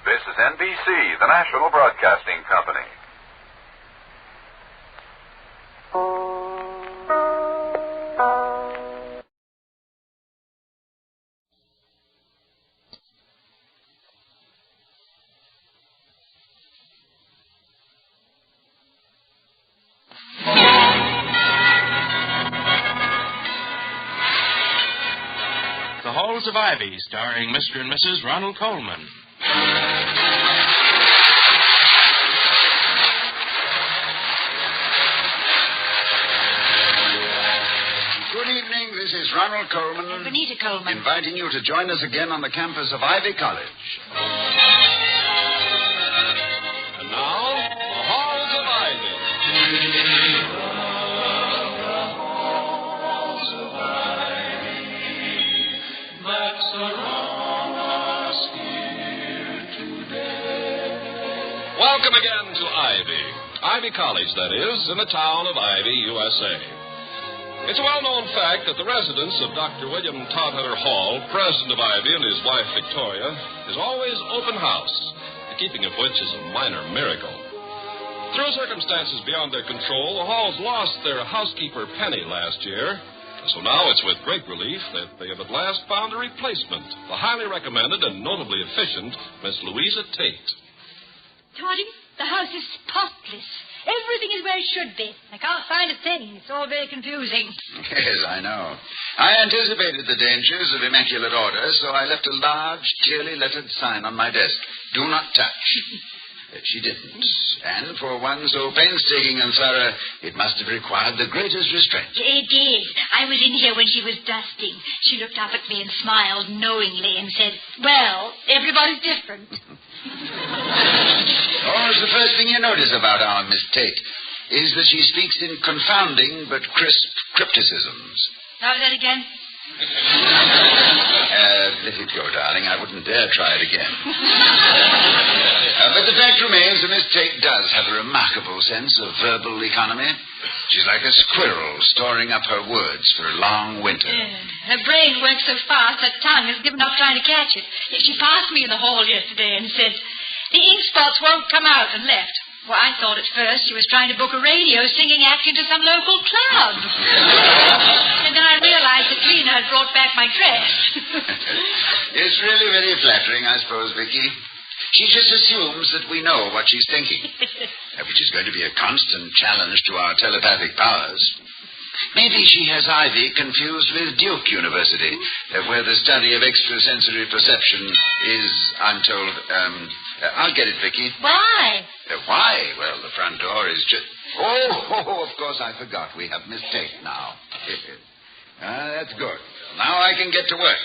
This is NBC, the National Broadcasting Company. The Halls of Ivy, starring Mr. and Mrs. Ronald Colman. Good evening, this is Ronald Colman. Benita Colman. Inviting you to join us again on the campus of Ivy College. And now, the Halls of Ivy. Welcome again to Ivy College, that is, in the town of Ivy, USA. It's a well-known fact that the residence of Dr. William Todhunter Hall, president of Ivy, and his wife Victoria, is always open house, the keeping of which is a minor miracle. Through circumstances beyond their control, the Halls lost their housekeeper Penny last year, so now it's with great relief that they have at last found a replacement, the highly recommended and notably efficient Miss Louisa Tate. Toddy, the house is spotless. Everything is where it should be. I can't find a thing. It's all very confusing. Yes, I know. I anticipated the dangers of immaculate order, so I left a large, clearly lettered sign on my desk. Do not touch. She didn't. And for one so painstaking and thorough, it must have required the greatest restraint. It did. I was in here when she was dusting. She looked up at me and smiled knowingly and said, "Well, everybody's different." The first thing you notice about our Miss Tate is that she speaks in confounding but crisp crypticisms. How was that again? Let it go, darling. I wouldn't dare try it again. But the fact remains that Miss Tate does have a remarkable sense of verbal economy. She's like a squirrel storing up her words for a long winter. Her brain works so fast, her tongue has given up trying to catch it. She passed me in the hall yesterday and said, "The ink spots won't come out," and left. Well, I thought at first she was trying to book a radio singing act into some local club. And then I realized the cleaner had brought back my dress. It's really very flattering, I suppose, Vicky. She just assumes that we know what she's thinking, which is going to be a constant challenge to our telepathic powers. Maybe she has Ivy confused with Duke University, where the study of extrasensory perception is, I'm told, I'll get it, Vicky. Why? Why? Well, the front door is just... Oh, of course, I forgot. We have Miss Tate now. That's good. Now I can get to work.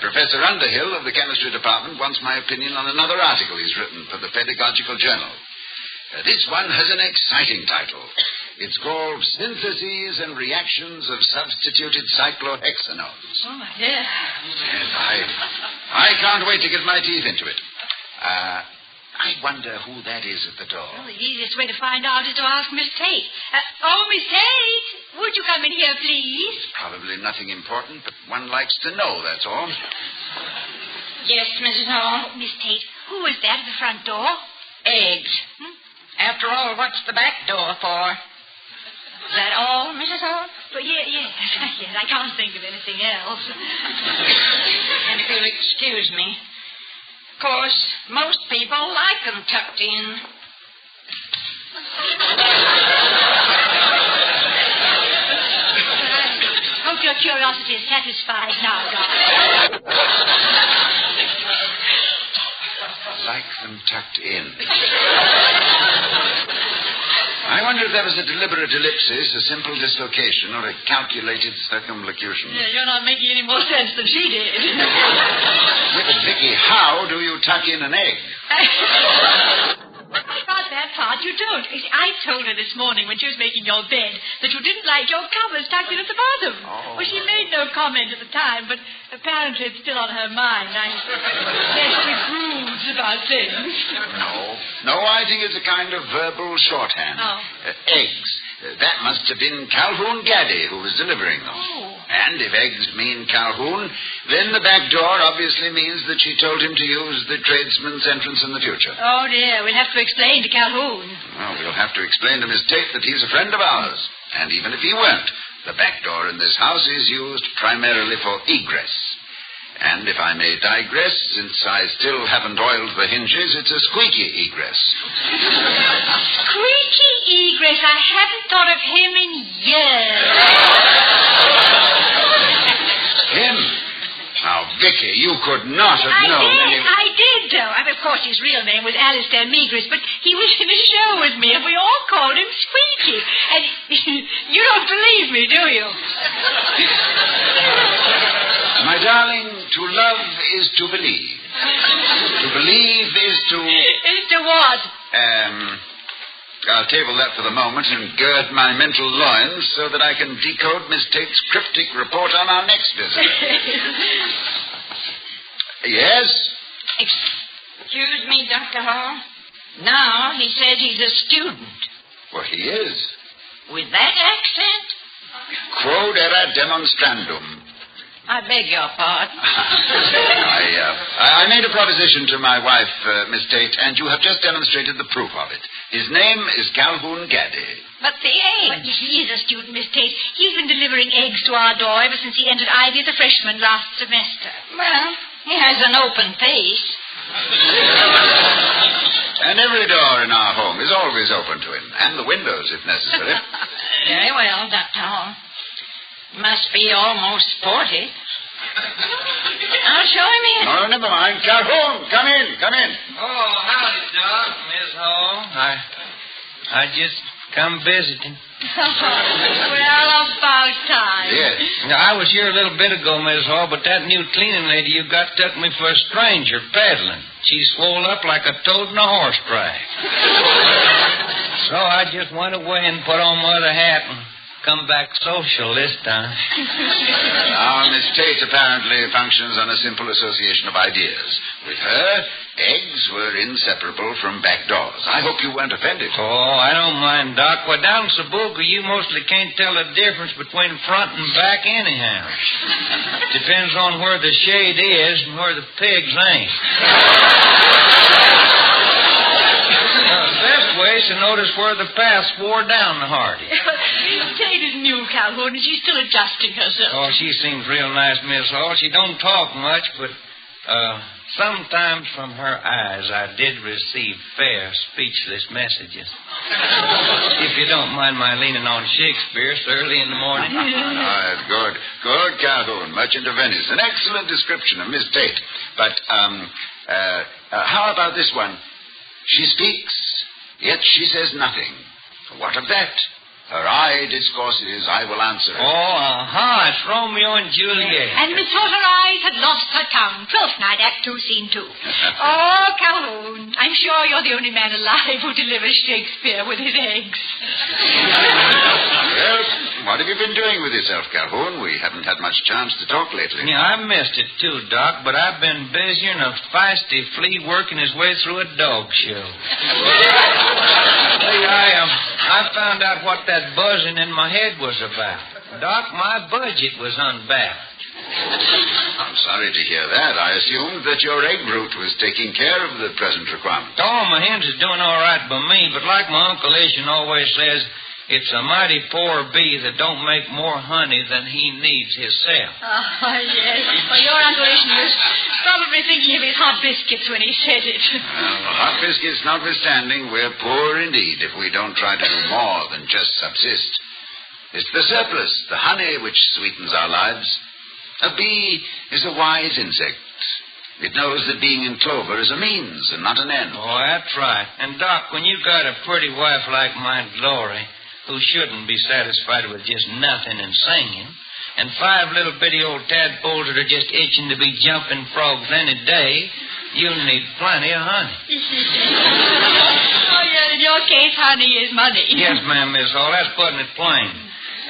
Professor Underhill of the chemistry department wants my opinion on another article he's written for the Pedagogical Journal. This one has an exciting title. It's called Syntheses and Reactions of Substituted Cyclohexanones. Oh, my dear. Yes, I can't wait to get my teeth into it. I wonder who that is at the door. Well, the easiest way to find out is to ask Miss Tate. Miss Tate, would you come in here, please? Probably nothing important, but one likes to know, that's all. Yes, Mrs. Hall. Miss Tate, who is that at the front door? Eggs. After all, what's the back door for? Is that all, Mrs. Hall? But yes, I can't think of anything else. And if you'll excuse me, Of course, most people like them tucked in. I hope your curiosity is satisfied now, Doc. Like them tucked in. I wonder if that was a deliberate ellipsis, a simple dislocation, or a calculated circumlocution. Yeah, you're not making any more sense than she did. Yeah, but, Vicky, how do you tuck in an egg? Not that part, you don't. I told her this morning when she was making your bed that you didn't like your covers tucked in at the bottom. Oh. Well, she made no comment at the time, but apparently it's still on her mind. I guess she broods about things. No, I think it's a kind of verbal shorthand. Oh. Eggs. That must have been Calhoun Gaddy who was delivering them. Oh. And if eggs mean Calhoun, then the back door obviously means that she told him to use the tradesman's entrance in the future. Oh, dear. We'll have to explain to Calhoun. Well, we'll have to explain to Miss Tate that he's a friend of ours. And even if he weren't, the back door in this house is used primarily for egress. And if I may digress, since I still haven't oiled the hinges, it's a squeaky egress. Squeaky egress. I haven't thought of him in years. Him? Now, Vicky, you could not have known any... I did, though. I mean, of course, his real name was Alistair Meagris, but he was in a show with me, and we all called him Squeaky. And you don't believe me, do you? My darling, to love is to believe. To believe is to... Is to what? I'll table that for the moment and gird my mental loins so that I can decode Miss Tate's cryptic report on our next visit. Yes? Excuse me, Dr. Hall. Now he says he's a student. Well, he is. With that accent? Quod erat demonstrandum. I beg your pardon. I made a proposition to my wife, Miss Tate, and you have just demonstrated the proof of it. His name is Calhoun Gaddy. But the eggs. Well, he is a student, Miss Tate. He's been delivering eggs to our door ever since he entered Ivy as a freshman last semester. Well, he has an open face. And every door in our home is always open to him, and the windows, if necessary. Very well, Dr. Hall. Must be almost 40. I'll show him in. No, never mind. Calhoun, come in. Oh, howdy, Doc, Miss Hall. I just come visiting. Well, about time. Yes. I was here a little bit ago, Miss Hall, but that new cleaning lady you got took me for a stranger peddling. She swole up like a toad in a horse track. So I just went away and put on my other hat and come back social this time. Now, Miss Tate apparently functions on a simple association of ideas. With her, eggs were inseparable from back doors. I hope you weren't offended. Oh, I don't mind, Doc. Well, down in Sabuca, you mostly can't tell the difference between front and back anyhow. Depends on where the shade is and where the pigs ain't. The best way is to notice where the paths wore down the hardest. Tate is new, Calhoun, and she's still adjusting herself. Oh, she seems real nice, Miss Hall. She don't talk much, but sometimes from her eyes I did receive fair, speechless messages. If you don't mind my leaning on Shakespeare so early in the morning. Good. Good, Calhoun. Merchant of Venice. An excellent description of Miss Tate. But, how about this one? She speaks, yet she says nothing. What of that? Her eye discourses, I will answer. It's Romeo and Juliet. And methought her eyes had lost her tongue. 12th night, Act 2, Scene 2. Oh, Calhoun, I'm sure you're the only man alive who delivers Shakespeare with his eggs. Well, what have you been doing with yourself, Calhoun? We haven't had much chance to talk lately. Yeah, I missed it too, Doc, but I've been busier than a feisty flea working his way through a dog show. I found out what that buzzing in my head was about. Doc, my budget was unbalanced. I'm sorry to hear that. I assumed that your egg route was taking care of the present requirement. Oh, my hens is doing all right by me, but like my Uncle Asian always says, it's a mighty poor bee that don't make more honey than he needs himself. Oh, yes. Well, your Uncle Asian was Probably thinking of his hot biscuits when he said it. Well, hot biscuits notwithstanding, we're poor indeed if we don't try to do more than just subsist. It's the surplus, the honey, which sweetens our lives. A bee is a wise insect. It knows that being in clover is a means and not an end. Oh, that's right. And, Doc, when you got a pretty wife like my Glory, who shouldn't be satisfied with just nothing and singing, and 5 little bitty old tadpoles that are just itching to be jumping frogs any day, you'll need plenty of honey. Oh, yeah, in your case, honey is money. Yes, ma'am, Miss Hall. That's putting it plain.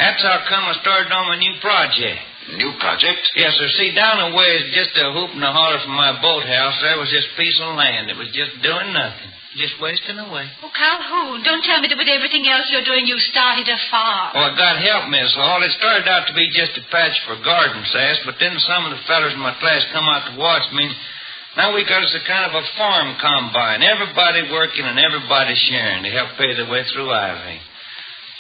That's how come I started on my new project. New project? Yes, sir. See, down the way is just a hoop and a holler from my boathouse. There was this piece of land. It was just doing nothing. Just wasting away. Oh, Calhoun, don't tell me that with everything else you're doing, you started a farm. Oh, I got help, Miss Hall. It started out to be just a patch for garden sass, but then some of the fellers in my class come out to watch me. Now we got us a kind of a farm combine. Everybody working and everybody sharing to help pay their way through Ivy.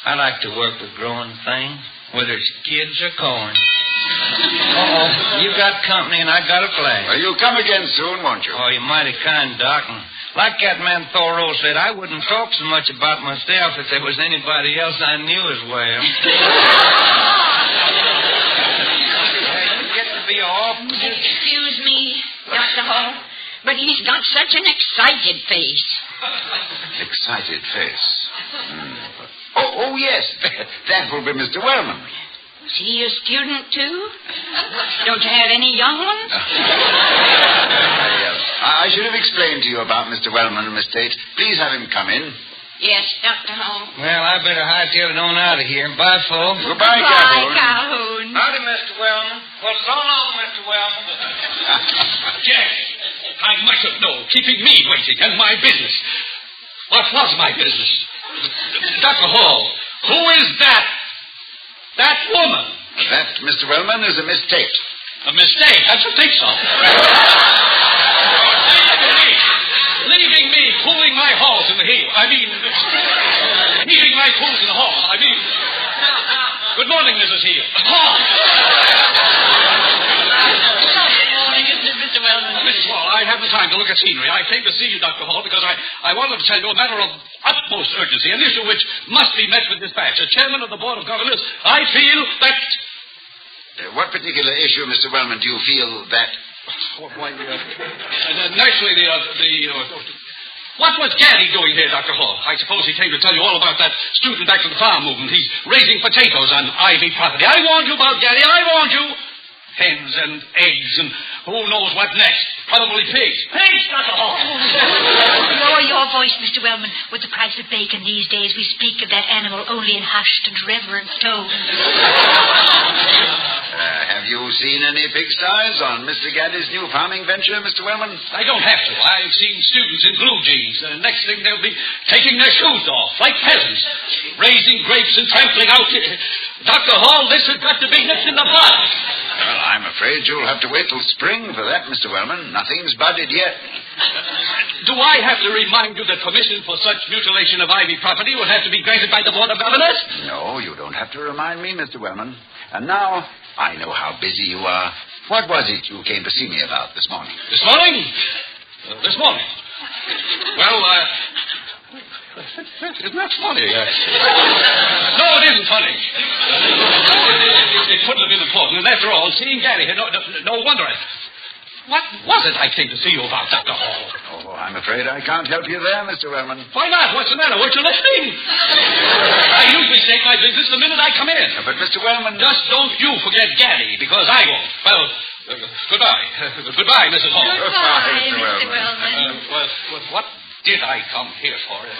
I like to work with growing things, whether it's kids or corn. Uh-oh, you got company and I got a flag. Well, you'll come again soon, won't you? Oh, you're mighty kind, Doc. And like that man Thoreau said, I wouldn't talk so much about myself if there was anybody else I knew as well. You get to be all... Excuse me, Dr. Hall, but he's got such an excited face. Excited face. Oh, yes. That will be Mr. Wellman. Is he a student, too? Don't you have any young ones? I should have explained to you about Mr. Wellman and Miss Tate. Please have him come in. Yes, Dr. Hall. Well, I better hightail it on out of here. Bye, folks. Goodbye, Calhoun. Calhoun. Howdy, Mr. Wellman. Well, so long, Mr. Wellman. Jack, I might have known, keeping me waiting and my business. What was my business? Dr. Hall, who is that? That woman. That, Mr. Wellman, is a Miss Tate. A mistake? I should think so. Leaving me cooling my halls in the heel. Heating my pools in the hall. Good morning, Mrs. Heel. Good morning, Mr. Wellman. Mrs. Hall, I haven't time to look at scenery. I came to see you, Dr. Hall, because I wanted to tell you a matter of utmost urgency, an issue which must be met with dispatch. As chairman of the Board of Governors, I feel that... What particular issue, Mr. Wellman, do you feel that... naturally, what was Gaddy doing here, Dr. Hall? I suppose he came to tell you all about that student back to the farm movement. He's raising potatoes on Ivy property. I warned you about Gaddy. I warned you. Hens and eggs and who knows what next. Probably pigs. Pigs, Dr. Hall. Lower your voice, Mr. Wellman. With the price of bacon these days, we speak of that animal only in hushed and reverent tones. Have you seen any pigsties on Mr. Gaddys' new farming venture, Mr. Wellman? I don't have to. I've seen students in blue jeans. Next thing they'll be taking their shoes off, like peasants, raising grapes and trampling out. Dr. Hall, this has got to be nipped in the bud. Well, I'm afraid you'll have to wait till spring for that, Mr. Wellman. Nothing's budded yet. Do I have to remind you that permission for such mutilation of Ivy property will have to be granted by the Board of Governors? No, you don't have to remind me, Mr. Wellman. And now, I know how busy you are. What was it you came to see me about this morning? This morning? This morning. Well, isn't that funny? No, it isn't funny. It couldn't have been important. And after all, seeing Gaddy here, no wonder. What was it I came to see you about, Dr. Hall? Oh, I'm afraid I can't help you there, Mr. Wellman. Why not? What's the matter? Weren't you listening? I usually state my business the minute I come in. But, Mr. Wellman... Just don't you forget Gaddy, because I won't. Well, goodbye. Goodbye, Mrs. Hall. Goodbye, Mr. Wellman. Well, what did I come here for? It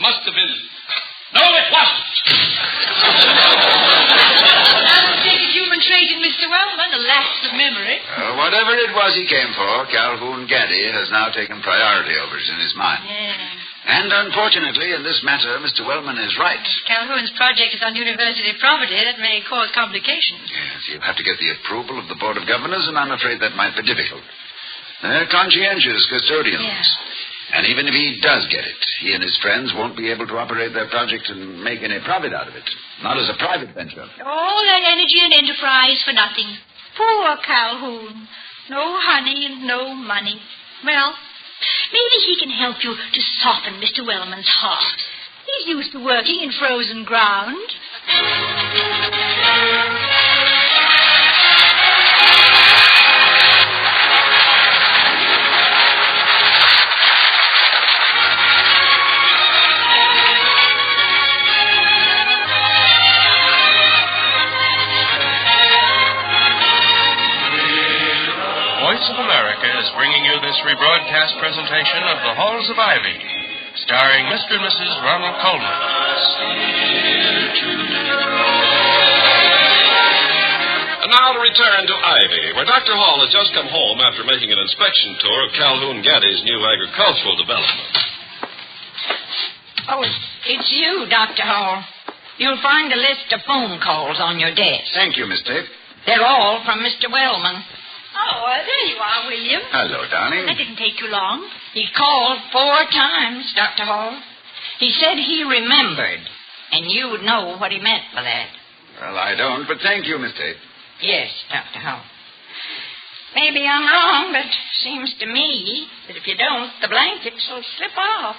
must have been... No, it wasn't. Human trait in Mr. Wellman, a lapse of memory. Whatever it was he came for, Calhoun Gaddy has now taken priority over it in his mind. Yeah. And unfortunately, in this matter, Mr. Wellman is right. Calhoun's project is on university property. That may cause complications. Yes, you'll have to get the approval of the Board of Governors, and I'm afraid that might be difficult. They're conscientious custodians. Yeah. And even if he does get it, he and his friends won't be able to operate their project and make any profit out of it. Not as a private venture. All that energy and enterprise for nothing. Poor Calhoun. No honey and no money. Well, maybe he can help you to soften Mr. Wellman's heart. He's used to working in frozen ground. Voice of America is bringing you this rebroadcast presentation of The Halls of Ivy, starring Mr. and Mrs. Ronald Coleman. And now to return to Ivy, where Dr. Hall has just come home after making an inspection tour of Calhoun Gaddys' new agricultural development. Oh, it's you, Dr. Hall. You'll find a list of phone calls on your desk. Thank you, Miss Tate. They're all from Mr. Wellman. Oh, there you are, William. Hello, darling. That didn't take too long. He called 4 times, Dr. Hall. He said he remembered, and you would know what he meant by that. Well, I don't, but thank you, Miss Tate. Yes, Dr. Hall. Maybe I'm wrong, but seems to me that if you don't, the blankets will slip off.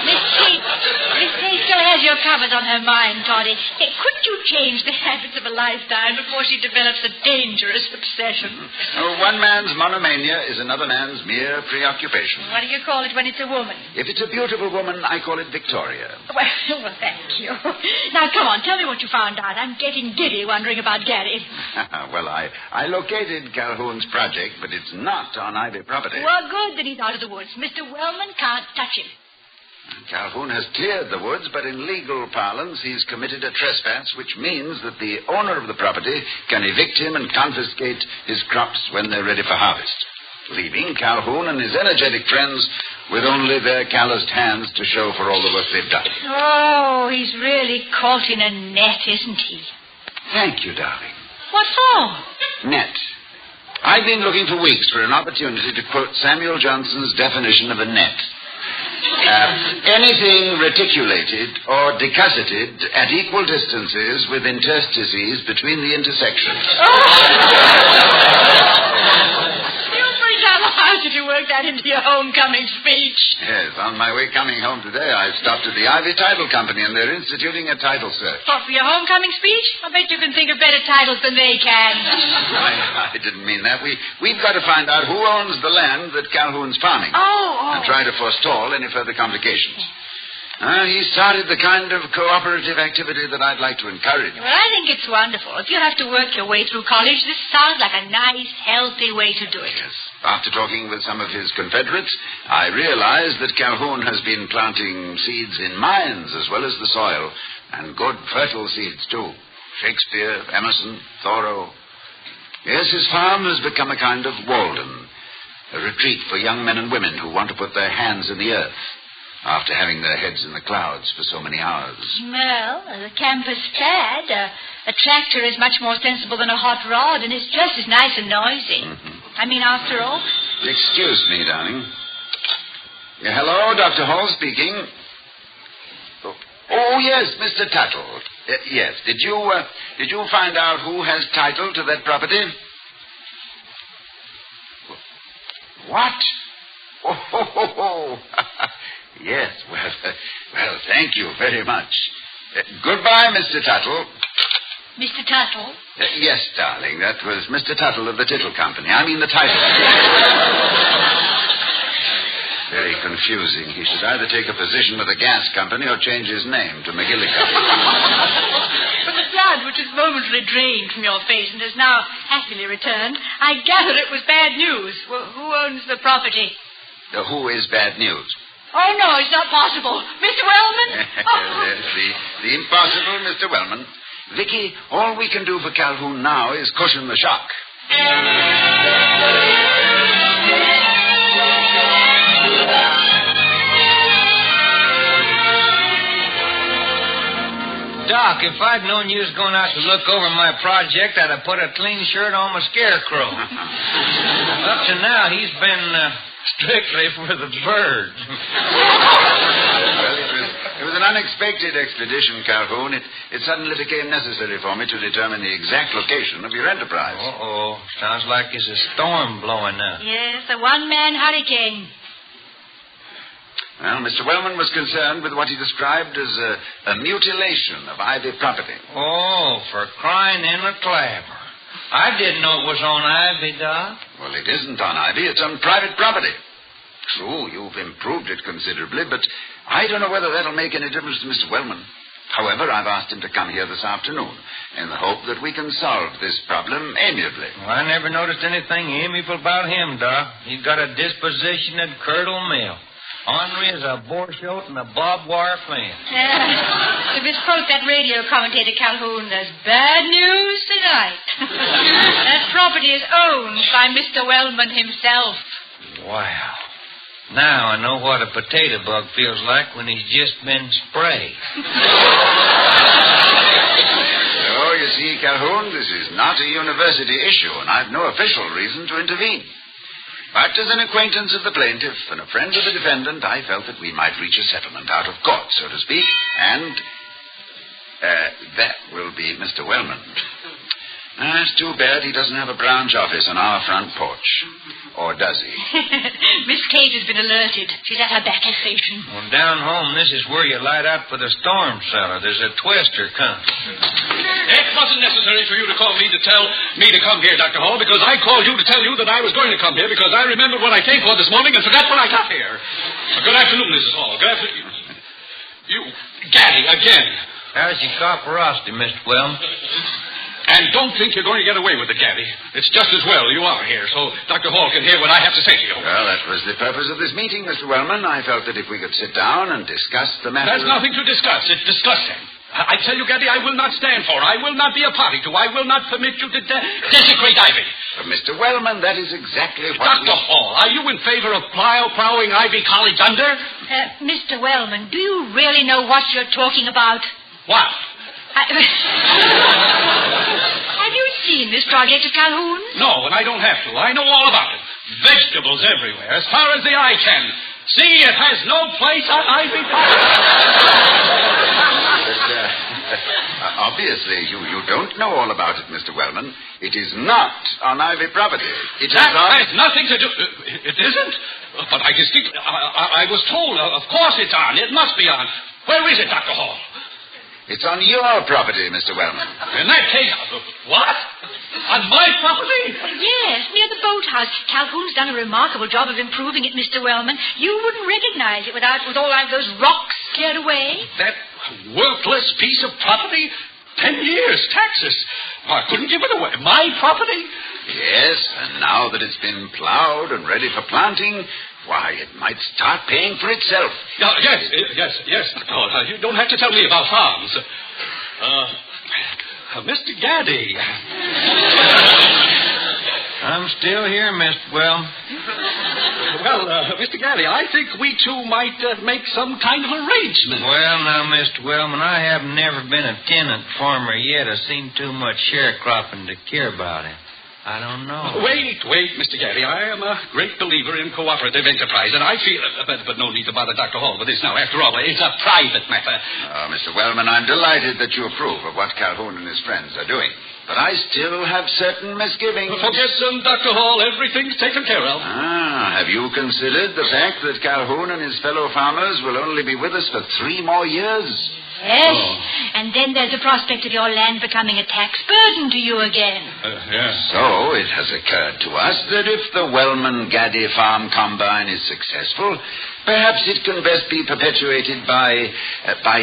Miss Tate still has your covers on her mind, Toddy. Hey, couldn't you change the habits of a lifetime before she develops a dangerous obsession? Oh, one man's monomania is another man's mere preoccupation. What do you call it when it's a woman? If it's a beautiful woman, I call it Victoria. Well, thank you. Now, come on, tell me what you found out. I'm getting giddy wondering about Gary. Well, I located Calhoun's project, but it's not on Ivy property. Well, good that he's out of the woods. Mr. Wellman can't touch him. Calhoun has cleared the woods, but in legal parlance, he's committed a trespass, which means that the owner of the property can evict him and confiscate his crops when they're ready for harvest, leaving Calhoun and his energetic friends with only their calloused hands to show for all the work they've done. Oh, he's really caught in a net, isn't he? Thank you, darling. What for? Net. I've been looking for weeks for an opportunity to quote Samuel Johnson's definition of a net. Anything reticulated or decusseted at equal distances with interstices between the intersections. How did you work that into your homecoming speech? Yes, on my way coming home today, I stopped at the Ivy Title Company, and they're instituting a title search. What, for your homecoming speech? I bet you can think of better titles than they can. I didn't mean that. We've got to find out who owns the land that Calhoun's farming. Oh. And try to forestall any further complications. He started the kind of cooperative activity that I'd like to encourage. Well, I think it's wonderful. If you have to work your way through college, this sounds like a nice, healthy way to do it. Yes. After talking with some of his confederates, I realized that Calhoun has been planting seeds in mines as well as the soil, and good fertile seeds, too. Shakespeare, Emerson, Thoreau. Yes, his farm has become a kind of Walden, a retreat for young men and women who want to put their hands in the earth after having their heads in the clouds for so many hours. Well, the campus fad. A tractor is much more sensible than a hot rod, and it's just as nice and noisy. Mm-hmm. I mean, after all... Excuse me, darling. Yeah, hello, Dr. Hall speaking. Oh, yes, Mr. Tuttle. Yes, did you find out who has title to that property? What? Oh. Yes, well, thank you very much. Goodbye, Mr. Tuttle. Mr. Tuttle? Yes, darling, that was Mr. Tuttle of the Tittle Company. I mean the title. Very confusing. He should either take a position with the gas company or change his name to McGillicuddy. From the blood which was momentarily drained from your face and has now happily returned, I gather it was bad news. Well, who owns the property? Who is bad news? Oh, no, it's not possible. Mr. Wellman? The impossible Mr. Wellman. Vicky, all we can do for Calhoun now is cushion the shock. Doc, if I'd known you was going out to look over my project, I'd have put a clean shirt on my scarecrow. Up to now, he's been strictly for the birds. Well, it was unexpected expedition, Calhoun. It suddenly became necessary for me to determine the exact location of your enterprise. Uh-oh. Sounds like there's a storm blowing up. Yes, a one-man hurricane. Well, Mr. Wellman was concerned with what he described as a mutilation of Ivy property. Oh, for crying in the clapper. I didn't know it was on Ivy, Doc. Well, it isn't on Ivy. It's on private property. True, you've improved it considerably, but I don't know whether that'll make any difference to Mr. Wellman. However, I've asked him to come here this afternoon in the hope that we can solve this problem amiably. Well, I never noticed anything amiable about him, Doc. He's got a disposition that'd curdle milk. Ornery as a boar shoat and a barbed wire fence. To misquote that radio commentator, Calhoun, there's bad news tonight. That property is owned by Mr. Wellman himself. Wow. Now I know what a potato bug feels like when he's just been sprayed. So, you see, Calhoun, this is not a university issue, and I've no official reason to intervene. But as an acquaintance of the plaintiff and a friend of the defendant, I felt that we might reach a settlement out of court, so to speak, and that will be Mr. Wellman. It's too bad he doesn't have a branch office on our front porch. Or does he? Miss Kate has been alerted. She's at her backup station. Well, down home, this is where you light out for the storm cellar. There's a twister coming. It wasn't necessary for you to call me to tell me to come here, Dr. Hall, because I called you to tell you that I was going to come here because I remembered what I came for this morning and forgot when I got here. Good afternoon, Mrs. Hall. Good afternoon. You, Gaddy, again. How's your copperosity, Mr. Wellman? And don't think you're going to get away with it, Gaddy. It's just as well you are here, so Dr. Hall can hear what I have to say to you. Well, that was the purpose of this meeting, Mr. Wellman. I felt that if we could sit down and discuss the matter... There's nothing to discuss. It's disgusting. I tell you, Gaddy, I will not stand for. I will not be a party to. I will not permit you to desecrate Ivy. But Mr. Wellman, that is exactly what... Dr. Hall, are you in favor of plowing Ivy College under? Mr. Wellman, do you really know what you're talking about? What? Have you seen this project at Calhoun? No, and I don't have to. I know all about it. Vegetables everywhere, as far as the eye can. See, it has no place on Ivy Park. Obviously, you don't know all about it, Mr. Wellman. It is not on Ivy property. That has nothing to do... It isn't? But I distinctly... I was told, of course it's on. It must be on. Where is it, Dr. Hall? It's on your property, Mr. Wellman. In that case, what? On my property? Yes, near the boathouse. Calhoun's done a remarkable job of improving it, Mr. Wellman. You wouldn't recognize it with all those rocks cleared away. That worthless piece of property? 10 years, taxes. I couldn't give it away. My property? Yes, and now that it's been plowed and ready for planting... Why, it might start paying for itself. Yes. Oh, you don't have to tell me about farms. Mr. Gaddy. I'm still here, Mr. Wellman. Well, Mr. Gaddy, I think we two might make some kind of arrangement. Well, now, Mr. Wellman, I have never been a tenant farmer yet. I've seen too much sharecropping to care about it. I don't know. Wait, Mr. Gaddy. I am a great believer in cooperative enterprise, and I feel... But no need to bother Dr. Hall with this now. After all, it's a private matter. Mr. Wellman, I'm delighted that you approve of what Calhoun and his friends are doing. But I still have certain misgivings. Forget them, Dr. Hall. Everything's taken care of. Have you considered the fact that Calhoun and his fellow farmers will only be with us for 3 more years? Yes, and then there's the prospect of your land becoming a tax burden to you again. Yes. So it has occurred to us that if the Wellman-Gaddy Farm Combine is successful, perhaps it can best be perpetuated by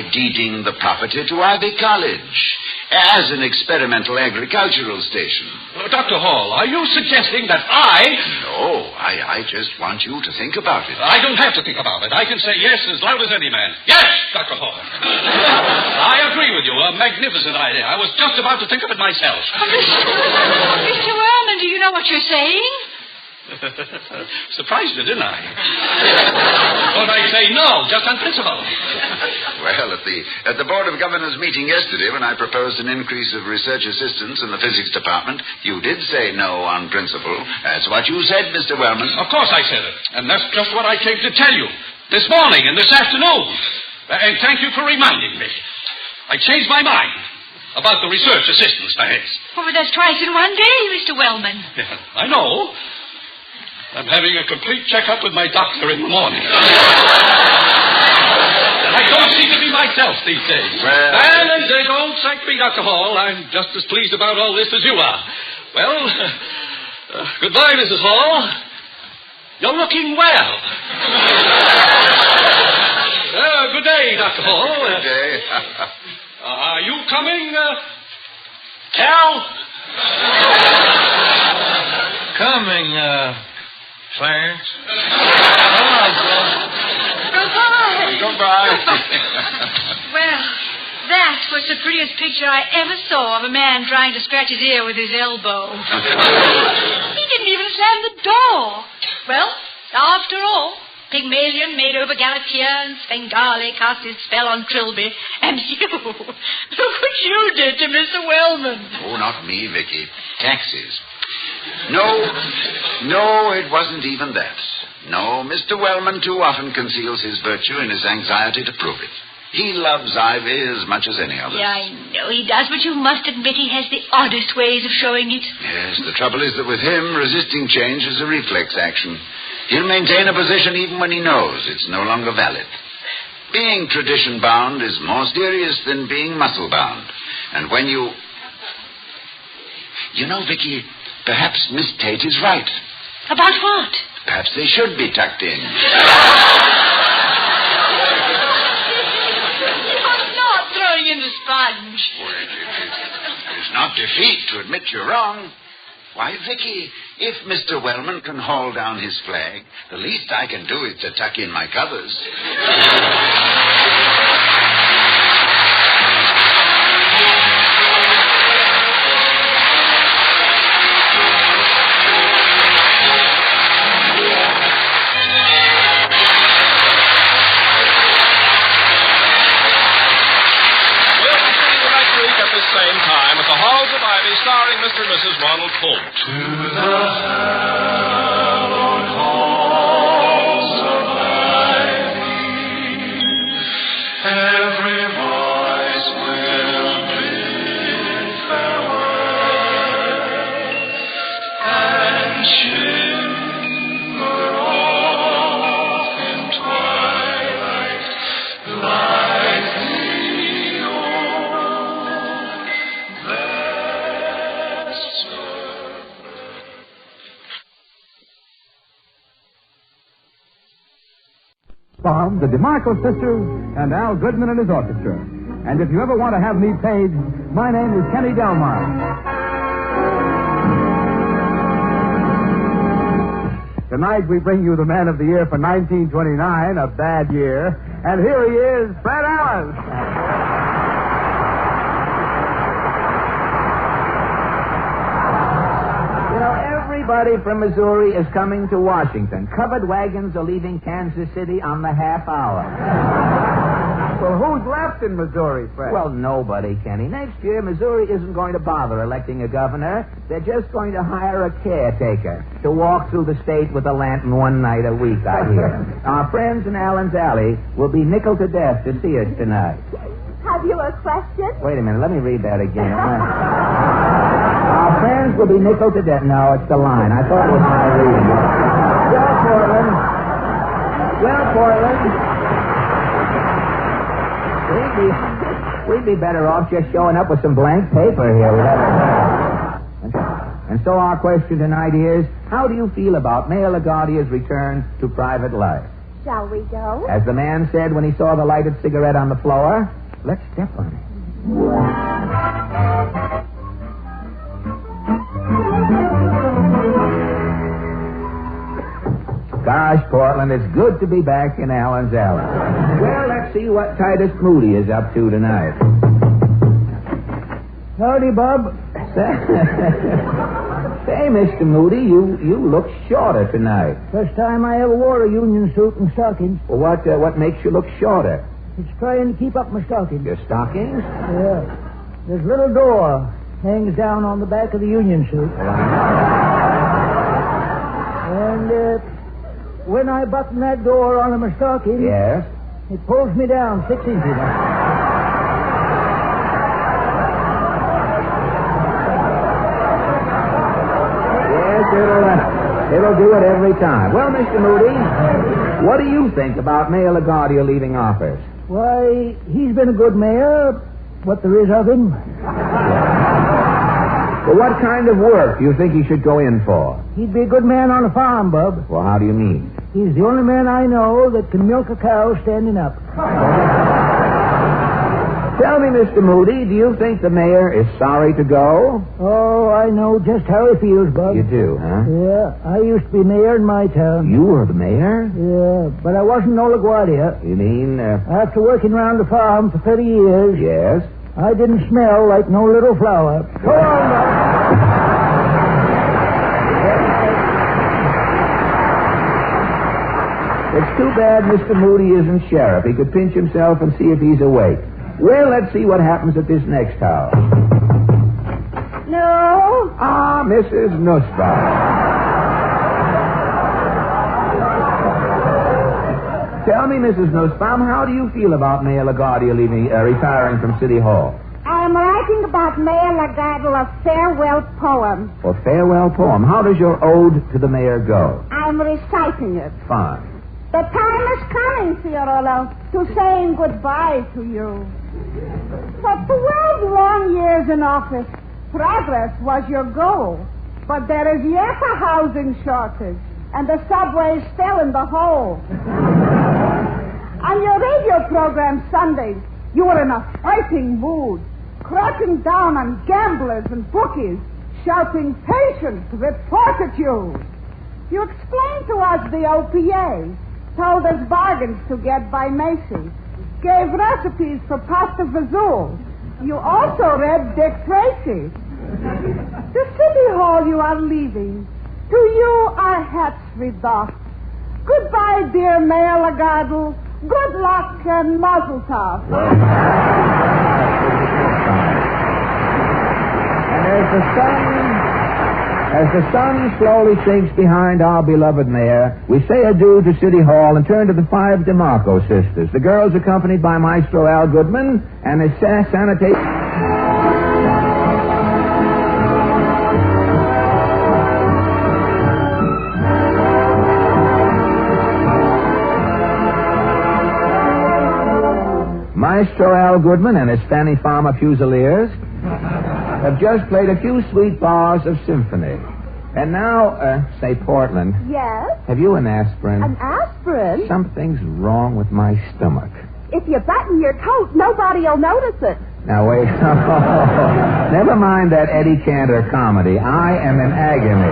deeding the property to Ivy College as an experimental agricultural station. Dr. Hall, are you suggesting that I... No, I just want you to think about it. I don't have to think about it. I can say yes as loud as any man. Yes, Dr. Hall. I agree with you. A magnificent idea. I was just about to think of it myself. Mr. Wellman, do you know what you're saying? Surprised you, didn't I? But I say no, just on principle. Well, at the Board of Governors meeting yesterday, when I proposed an increase of research assistants in the physics department, you did say no on principle. That's what you said, Mr. Wellman. Of course I said it. And that's just what I came to tell you. This morning and this afternoon. And thank you for reminding me. I changed my mind about the research assistance, that is. Oh, but that's twice in one day, Mr. Wellman. Yeah, I know. I'm having a complete checkup with my doctor in the morning. I don't seem to be myself these days. Well, And don't thank me, Dr. Hall. I'm just as pleased about all this as you are. Well, goodbye, Mrs. Hall. You're looking well. Good day, Dr. Hall. Good day. Are you coming, Cal? Coming, Clarence. Goodbye. Goodbye. Well, that was the prettiest picture I ever saw of a man trying to scratch his ear with his elbow. He didn't even slam the door. Well, after all, Pygmalion made over Galatea and Svengali cast his spell on Trilby. And you, look what you did to Mr. Wellman. Oh, not me, Vicky. Taxes. No, it wasn't even that. No, Mr. Wellman too often conceals his virtue in his anxiety to prove it. He loves Ivy as much as any other. Yeah, I know he does, but you must admit he has the oddest ways of showing it. Yes, the trouble is that with him, resisting change is a reflex action. He'll maintain a position even when he knows it's no longer valid. Being tradition-bound is more serious than being muscle-bound. And when you... You know, Vicky, perhaps Miss Tate is right. About what? Perhaps they should be tucked in. You're not throwing in the sponge. Well, it's not defeat to admit you're wrong. Why, Vicky, if Mr. Wellman can haul down his flag, the least I can do is to tuck in my covers. Same time at the Halls of Ivy, starring Mr. and Mrs. Ronald Colbert. To the hallowed halls of Ivy, every voice will bid farewell, and shimmer off in twilight like from the DeMarco sisters and Al Goodman and his orchestra. And if you ever want to have me paid, my name is Kenny Delmar. Tonight we bring you the Man of the Year for 1929, a bad year. And here he is, Fred Allen. Everybody from Missouri is coming to Washington. Covered wagons are leaving Kansas City on the half hour. Well, who's left in Missouri, Fred? Well, nobody, Kenny. Next year, Missouri isn't going to bother electing a governor. They're just going to hire a caretaker to walk through the state with a lantern one night a week, I hear. Our friends in Allen's Alley will be nickeled to death to see us tonight. Have you a question? Wait a minute. Let me read that again. Our friends will be nickeled to death. No, it's the line. I thought it was my reading. Well, Portland. We'd be better off just showing up with some blank paper here. And so our question tonight is, how do you feel about Mayor LaGuardia's return to private life? Shall we go? As the man said when he saw the lighted cigarette on the floor, let's step on it. Gosh, Portland, it's good to be back in Allen's Alley. Well, let's see what Titus Moody is up to tonight. Howdy, Bob. Say, Mr. Moody, you look shorter tonight. First time I ever wore a union suit and stockings. Well, what makes you look shorter? It's trying to keep up my stockings. Your stockings? Yeah. There's a little door hangs down on the back of the union suit. And when I button that door onto my stockings... Yes? It pulls me down 6 inches. Yes, it'll do it every time. Well, Mr. Moody, what do you think about Mayor LaGuardia leaving office? Why, he's been a good mayor, what there is of him. Well, what kind of work do you think he should go in for? He'd be a good man on a farm, Bub. Well, how do you mean? He's the only man I know that can milk a cow standing up. Tell me, Mr. Moody, do you think the mayor is sorry to go? Oh, I know just how he feels, Bub. You do, huh? Yeah, I used to be mayor in my town. You were the mayor? Yeah, but I wasn't no LaGuardia. You mean, After working around the farm for 30 years... Yes? I didn't smell like no little flower. Go on, Bub. It's too bad Mr. Moody isn't sheriff. He could pinch himself and see if he's awake. Well, let's see what happens at this next house. No? Ah, Mrs. Nussbaum. Tell me, Mrs. Nussbaum, how do you feel about Mayor LaGuardia retiring from City Hall? I'm writing about Mayor LaGuardia a farewell poem. A farewell poem. How does your ode to the mayor go? I'm reciting it. Fine. The time is coming, Fiorello, to saying goodbye to you. For 12 long years in office, progress was your goal. But there is yet a housing shortage, and the subway's still in the hole. On your radio program Sundays, you were in a fighting mood, cracking down on gamblers and bookies, shouting, "Patience, report at you." You explained to us the OPA, told us bargains to get by Macy, gave recipes for pasta fazool. You also read Dick Tracy. The City Hall you are leaving. To you our hats we doff. Goodbye, dear Mayor LaGuardia. Good luck and mazel tov. And as the sun slowly sinks behind our beloved mayor, we say adieu to City Hall and turn to the 5 DeMarco sisters. The girls accompanied by Maestro Al Goodman and his sanitation... Maestro Al Goodman and his Fanny Farmer Fusiliers have just played a few sweet bars of symphony. And now, say, Portland. Yes? Have you an aspirin? An aspirin? Something's wrong with my stomach. If you button your coat, nobody'll notice it. Now, wait. Never mind that Eddie Cantor comedy. I am in agony.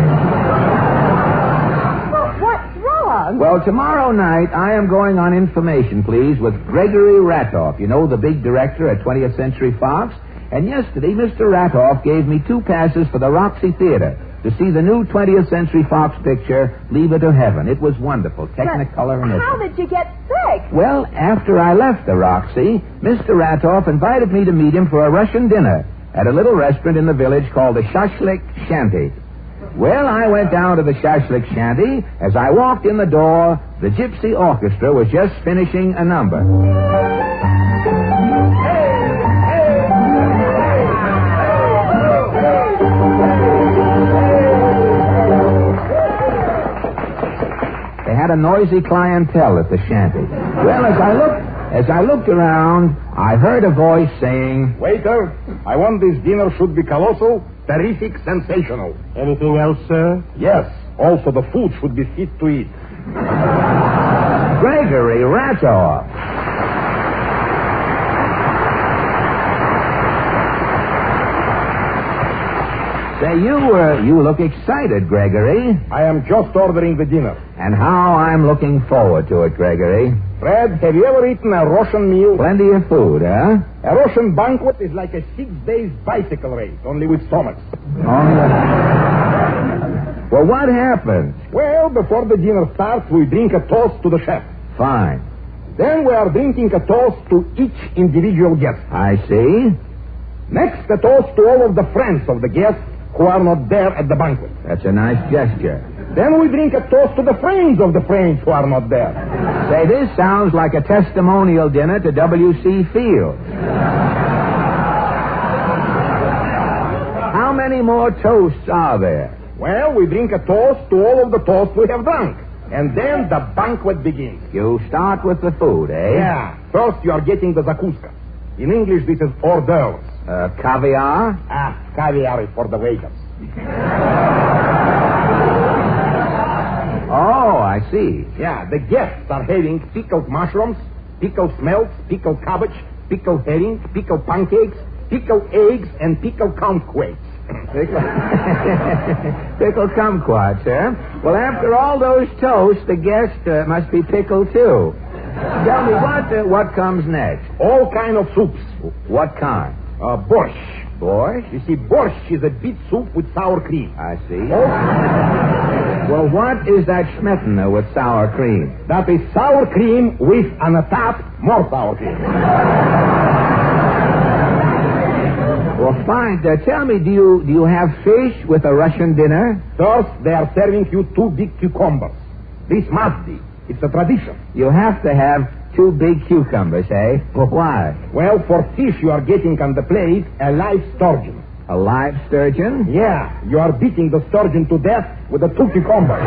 What's wrong? Well, tomorrow night, I am going on Information, Please, with Gregory Ratoff. You know, the big director at 20th Century Fox? And yesterday, Mr. Ratoff gave me 2 passes for the Roxy Theater to see the new 20th Century Fox picture, Leave It to Heaven. It was wonderful. Technicolor and how did you get sick? Well, after I left the Roxy, Mr. Ratoff invited me to meet him for a Russian dinner at a little restaurant in the village called the Shashlik Shanty. Well, I went down to the Shashlik Shanty. As I walked in the door, the Gypsy Orchestra was just finishing a number. They had a noisy clientele at the shanty. Well, as I looked around, I heard a voice saying, "Waiter, I want this dinner should be colossal, terrific, sensational." Anything else, sir? Yes. Also, the food should be fit to eat. Gregory Ratoff. Say, you look excited, Gregory. I am just ordering the dinner. And how I'm looking forward to it, Gregory. Fred, have you ever eaten a Russian meal? Plenty of food, huh? A Russian banquet is like a 6-day bicycle race, only with stomachs. Well, what happens? Well, before the dinner starts, we drink a toast to the chef. Fine. Then we are drinking a toast to each individual guest. I see. Next, a toast to all of the friends of the guests who are not there at the banquet. That's a nice gesture. Then we drink a toast to the friends of the friends who are not there. Say, this sounds like a testimonial dinner to W.C. Fields. How many more toasts are there? Well, we drink a toast to all of the toasts we have drunk. And then the banquet begins. You start with the food, eh? Yeah. First, you are getting the zakuska. In English, this is hors d'oeuvres. Caviar? Caviar is for the waiters. Oh, I see. Yeah, the guests are having pickled mushrooms, pickled smelts, pickled cabbage, pickled herring, pickled pancakes, pickled eggs, and pickled kumquats. Pickled kumquats, huh? Well, after all those toasts, the guest must be pickled, too. Tell me, what comes next? All kind of soups. What kind? Borscht. Borscht? You see, borscht is a beet soup with sour cream. I see. Well, what is that schmettene with sour cream? That is sour cream with, on the top, more sour cream. Well, fine. Tell me, do you have fish with a Russian dinner? First, they are serving you 2 big cucumbers. This must be. It's a tradition. You have to have 2 big cucumbers, eh? Well, why? Well, for fish, you are getting on the plate a live sturgeon. A live sturgeon? Yeah. You are beating the sturgeon to death with the 2 cucumbers.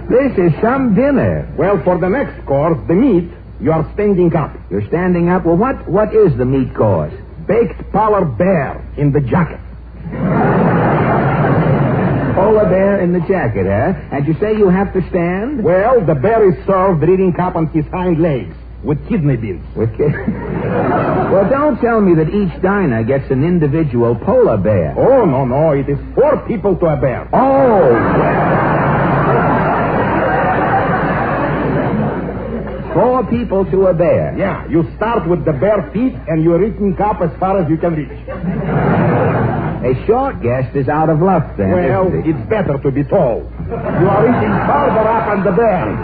This is some dinner. Well, for the next course, the meat, you are standing up. You're standing up? Well, what is the meat course? Baked polar bear in the jacket. Polar bear in the jacket, huh? And you say you have to stand? Well, the bear is served reading up on his hind legs with kidney beans. Well, don't tell me that each diner gets an individual polar bear. Oh, no. It is 4 people to a bear. Oh, 4 people to a bear. Yeah, you start with the bare feet and you're reaching up as far as you can reach. A short guest is out of luck, then. Well, it's better to be tall. You are reaching farther up on the bear.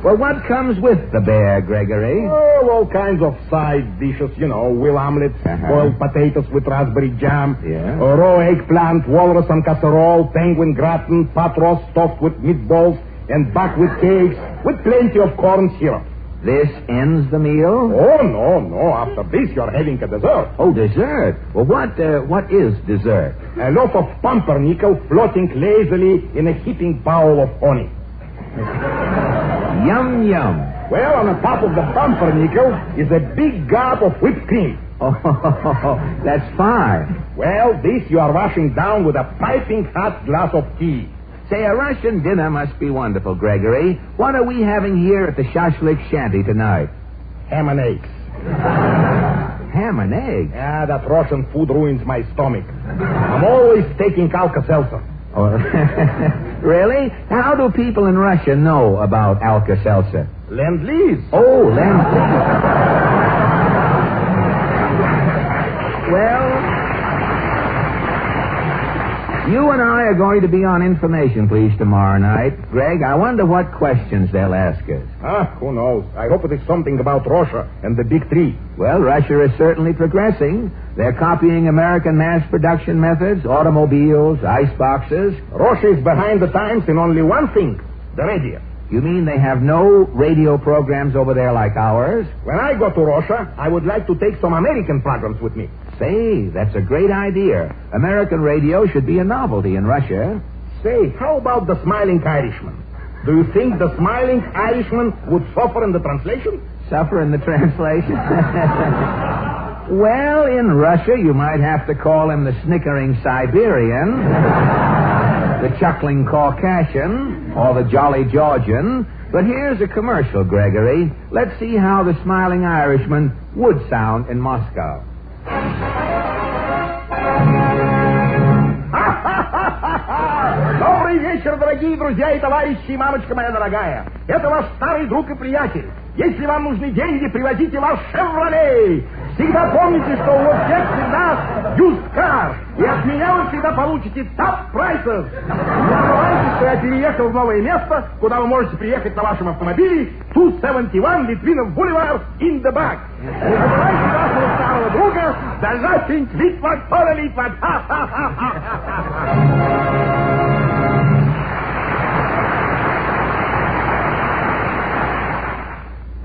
Well, what comes with the bear, Gregory? Oh, all kinds of side dishes, wheel omelets, boiled potatoes with raspberry jam, raw eggplant, walrus and casserole, penguin gratin, pot roast stuffed with meatballs, and buckwheat cakes with plenty of corn syrup. This ends the meal? Oh, no. After this, you're having a dessert. Oh, dessert? Well, what is dessert? A loaf of pumpernickel floating lazily in a heaping bowl of honey. Yum, yum. Well, on the top of the pumpernickel is a big gob of whipped cream. Oh, that's fine. Well, this you are washing down with a piping hot glass of tea. Say, a Russian dinner must be wonderful, Gregory. What are we having here at the shashlik shanty tonight? Ham and eggs. Ham and eggs? Yeah, that Russian food ruins my stomach. I'm always taking Alka-Seltzer. Oh, really? How do people in Russia know about Alka-Seltzer? Lend-Lease. Oh, Lend-Lease. Well, you and I are going to be on Information Please tomorrow night. Greg, I wonder what questions they'll ask us. Who knows? I hope it is something about Russia and the Big Three. Well, Russia is certainly progressing. They're copying American mass production methods, automobiles, ice boxes. Russia is behind the times in only one thing, the radio. You mean they have no radio programs over there like ours? When I go to Russia, I would like to take some American programs with me. Say, that's a great idea. American radio should be a novelty in Russia. Say, how about the Smiling Irishman? Do you think the Smiling Irishman would suffer in the translation? Suffer in the translation? Well, in Russia, you might have to call him the Snickering Siberian, the Chuckling Caucasian, or the Jolly Georgian. But here's a commercial, Gregory. Let's see how the Smiling Irishman would sound in Moscow. Добрый вечер, дорогие друзья и товарищи, мамочка моя дорогая. Это ваш старый друг и приятель. Если вам нужны деньги, привозите ваш «Шевроле». Всегда помните, что у всех всегда «Used Car». И от меня вы всегда получите «Top Prices». Не забывайте, что я переехал в новое место, куда вы можете приехать на вашем автомобиле 271 Литвинов Бульвар in the back. Не забывайте вашего старого друга The Russians Litvat, Pola Litvat. Ha, ha, ha, ha, ha.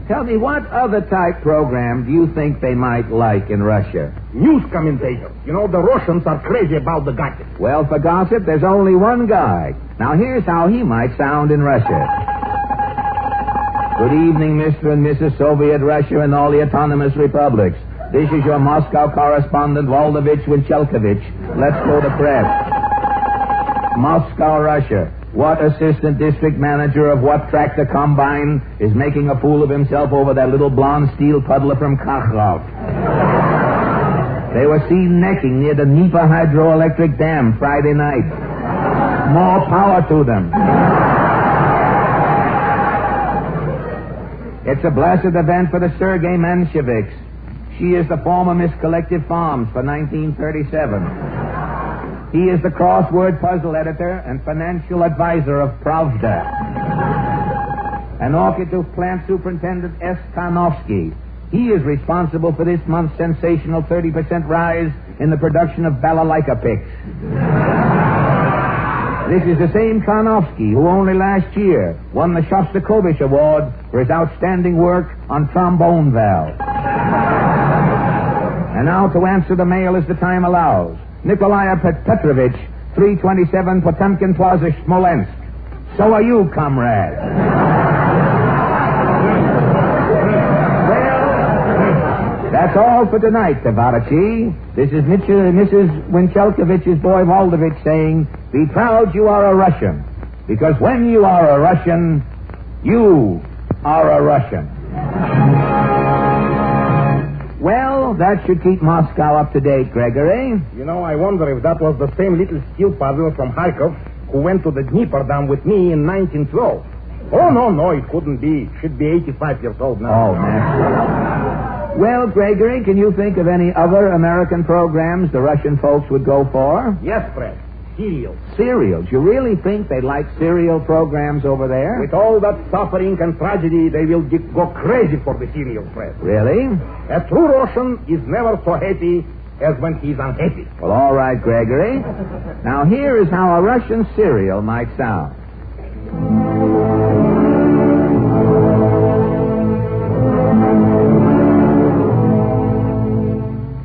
Tell me, what other type program do you think they might like in Russia? News commentators. You know, the Russians are crazy about the gossip. Well, for gossip, there's only one guy. Now, here's how he might sound in Russia. Good evening, Mr. and Mrs. Soviet Russia and all the autonomous republics. This is your Moscow correspondent, Voldovich Winchelkovich. Let's go to press. Moscow, Russia. What assistant district manager of what tractor combine is making a fool of himself over that little blonde steel puddler from Kakhrov? They were seen necking near the Dnieper hydroelectric dam Friday night. More power to them. It's a blessed event for the Sergei Mensheviks. She is the former Miss Collective Farms for 1937. He is the crossword puzzle editor and financial advisor of Pravda. An orchid plant superintendent S. Karnofsky. He is responsible for this month's sensational 30% rise in the production of balalaika picks. This is the same Karnofsky who only last year won the Shostakovich Award for his outstanding work on trombone valve. And now to answer the mail as the time allows. Nikolai Petrovich, 327 Potemkin Plaza, Smolensk. So are you, comrade. Well, that's all for tonight, Tavarachi. This is Mrs. Winchelkovich's boy, Voldovich, saying, be proud you are a Russian. Because when you are a Russian, you are a Russian. Well, that should keep Moscow up to date, Gregory. You know, I wonder if that was the same little steel puzzler from Kharkov who went to the Dnieper Dam with me in 1912. Oh, no, it couldn't be. Should be 85 years old now. Oh, man. Well, Gregory, can you think of any other American programs the Russian folks would go for? Yes, Fred. Serials. Cereals? You really think they'd like serial programs over there? With all that suffering and tragedy, they will go crazy for the serial, Fred. Really? A true Russian is never so happy as when he's unhappy. Well, all right, Gregory. Now, here is how a Russian serial might sound.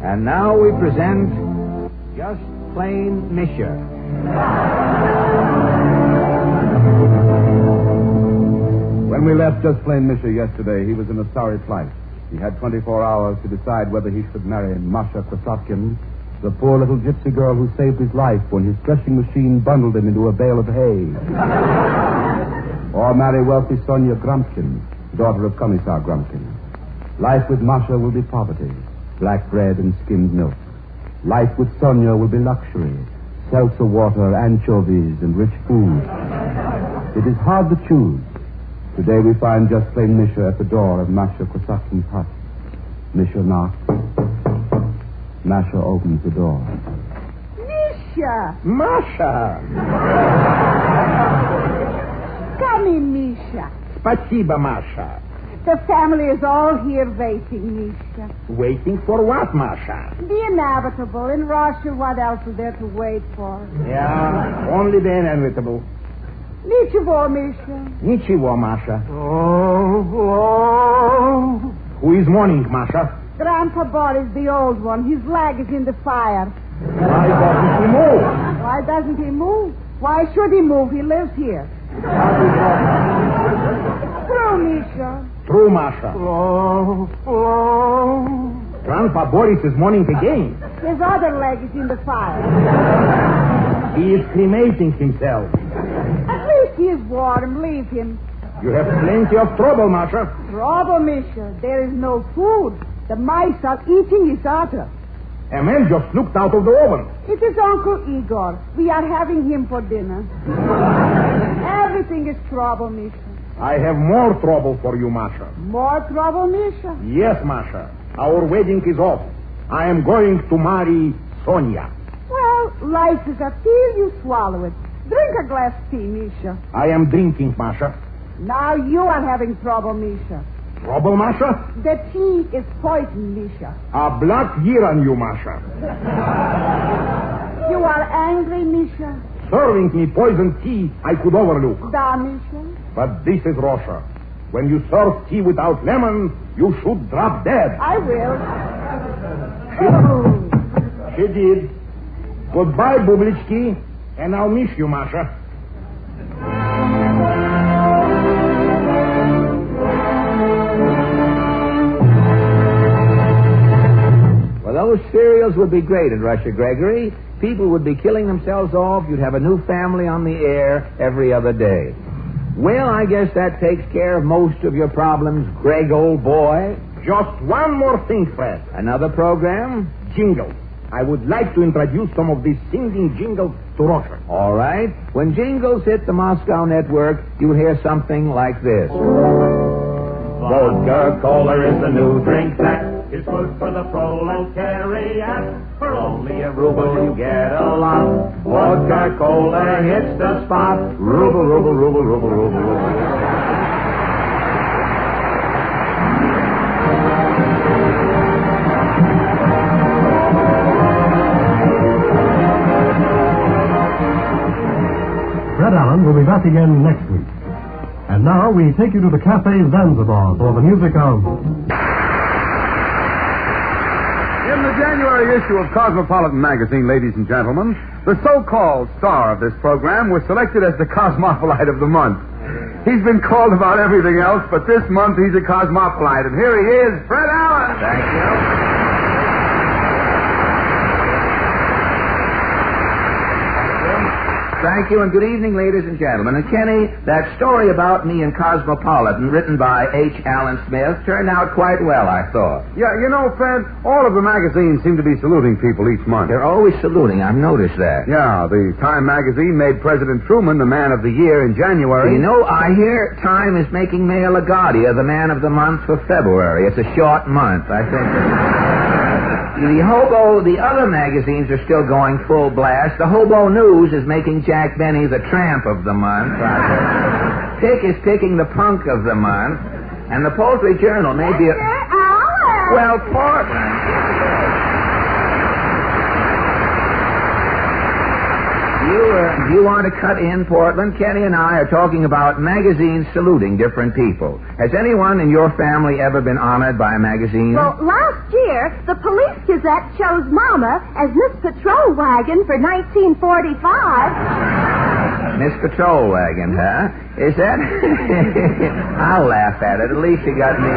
And now we present Just Plain Misha. When we left Just Plain Misha yesterday, he was in a sorry plight. He had 24 hours to decide whether he should marry Masha Krasotkin, the poor little gypsy girl who saved his life when his threshing machine bundled him into a bale of hay. Or marry wealthy Sonia Gromkin, daughter of Commissar Gromkin. Life with Masha will be poverty, black bread and skimmed milk. Life with Sonia will be luxury, seltzer water, anchovies, and rich food. It is hard to choose. Today we find Just Plain Misha at the door of Masha Krasotkin's hut. Misha knocks. Masha opens the door. Misha! Masha! Come in, Misha. Спасибо, Masha. The family is all here waiting, Misha. Waiting for what, Masha? The inevitable. In Russia, what else is there to wait for? Yeah, only the inevitable. Ничего, Misha. Ничего, Masha. Oh. Who is mourning, Masha? Grandpa Boris, the old one. His leg is in the fire. Why doesn't he move? Why doesn't he move? Why should he move? He lives here. True, Misha. True, Masha. Grandpa Boris is mourning again. His other leg is in the fire. He is cremating himself. At least he is warm. Leave him. You have plenty of trouble, Masha. Trouble, Misha. There is no food. The mice are eating each other. A man just looked out of the oven. It is Uncle Igor. We are having him for dinner. Everything is trouble, Misha. I have more trouble for you, Masha. More trouble, Misha? Yes, Masha. Our wedding is off. I am going to marry Sonia. Well, life is a pill. You swallow it. Drink a glass of tea, Misha. I am drinking, Masha. Now you are having trouble, Misha. Trouble, Masha? The tea is poison, Misha. A black year on you, Masha. You are angry, Misha? Serving me poison tea I could overlook. Da, Misha? But this is Russia. When you serve tea without lemon, you should drop dead. I will. She did. Goodbye, Bublichki, and I'll miss you, Masha. Well, those cereals would be great in Russia, Gregory. People would be killing themselves off. You'd have a new family on the air every other day. Well, I guess that takes care of most of your problems, Greg, old boy. Just one more thing, Fred. Another program? Jingles. I would like to introduce some of these singing jingles to Russia. All right. When jingles hit the Moscow network, you'll hear something like this. Vodka Cola is the new drink that is good for the proletariat. For only a ruble you get a lot. Vodka Cola hits the spot. Ruble, ruble, ruble, ruble, ruble, ruble. Fred Allen will be back again next week. And now we take you to the Cafe Zanzibar for the music of... In the January issue of Cosmopolitan magazine, ladies and gentlemen, the so-called star of this program was selected as the Cosmopolite of the month. He's been called about everything else, but this month he's a Cosmopolite. And here he is, Fred Allen. Thank you. Thank you, and good evening, ladies and gentlemen. And Kenny, that story about me in Cosmopolitan, written by H. Allen Smith, turned out quite well, I thought. Yeah, you know, Fred, all of the magazines seem to be saluting people each month. They're always saluting. I've noticed that. Yeah, the Time magazine made President Truman the Man of the Year in January. You know, I hear Time is making Mayor LaGuardia the Man of the Month for February. It's a short month, I think. The other magazines are still going full blast. The Hobo News is making Jack Benny the Tramp of the Month. Tick is picking the Punk of the Month. And the Poultry Journal may be... Well, Portland... Do you want to cut in, Portland? Kenny and I are talking about magazines saluting different people. Has anyone in your family ever been honored by a magazine? Well, last year, the Police Gazette chose Mama as Miss Patrol Wagon for 1945. Miss Patrol Wagon, huh? Is that... I'll laugh at it. At least you got me.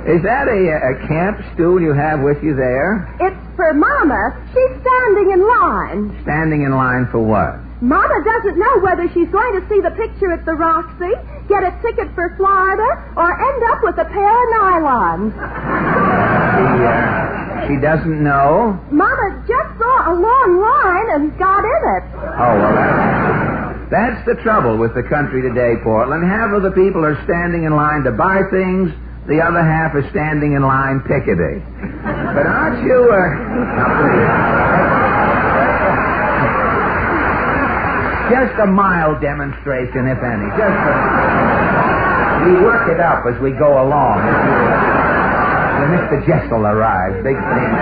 Is that a camp stool you have with you there? It's for Mama. She's standing in line. Standing in line for what? Mama doesn't know whether she's going to see the picture at the Roxy, get a ticket for Florida, or end up with a pair of nylons. She doesn't know? Mama just saw a long line and got in it. Oh, well, that's the trouble with the country today, Portland. Half of the people are standing in line to buy things. The other half is standing in line picketing. But aren't you... Just a mild demonstration, if any. We work it up as we go along. When Mr. Jessel arrives, big thing.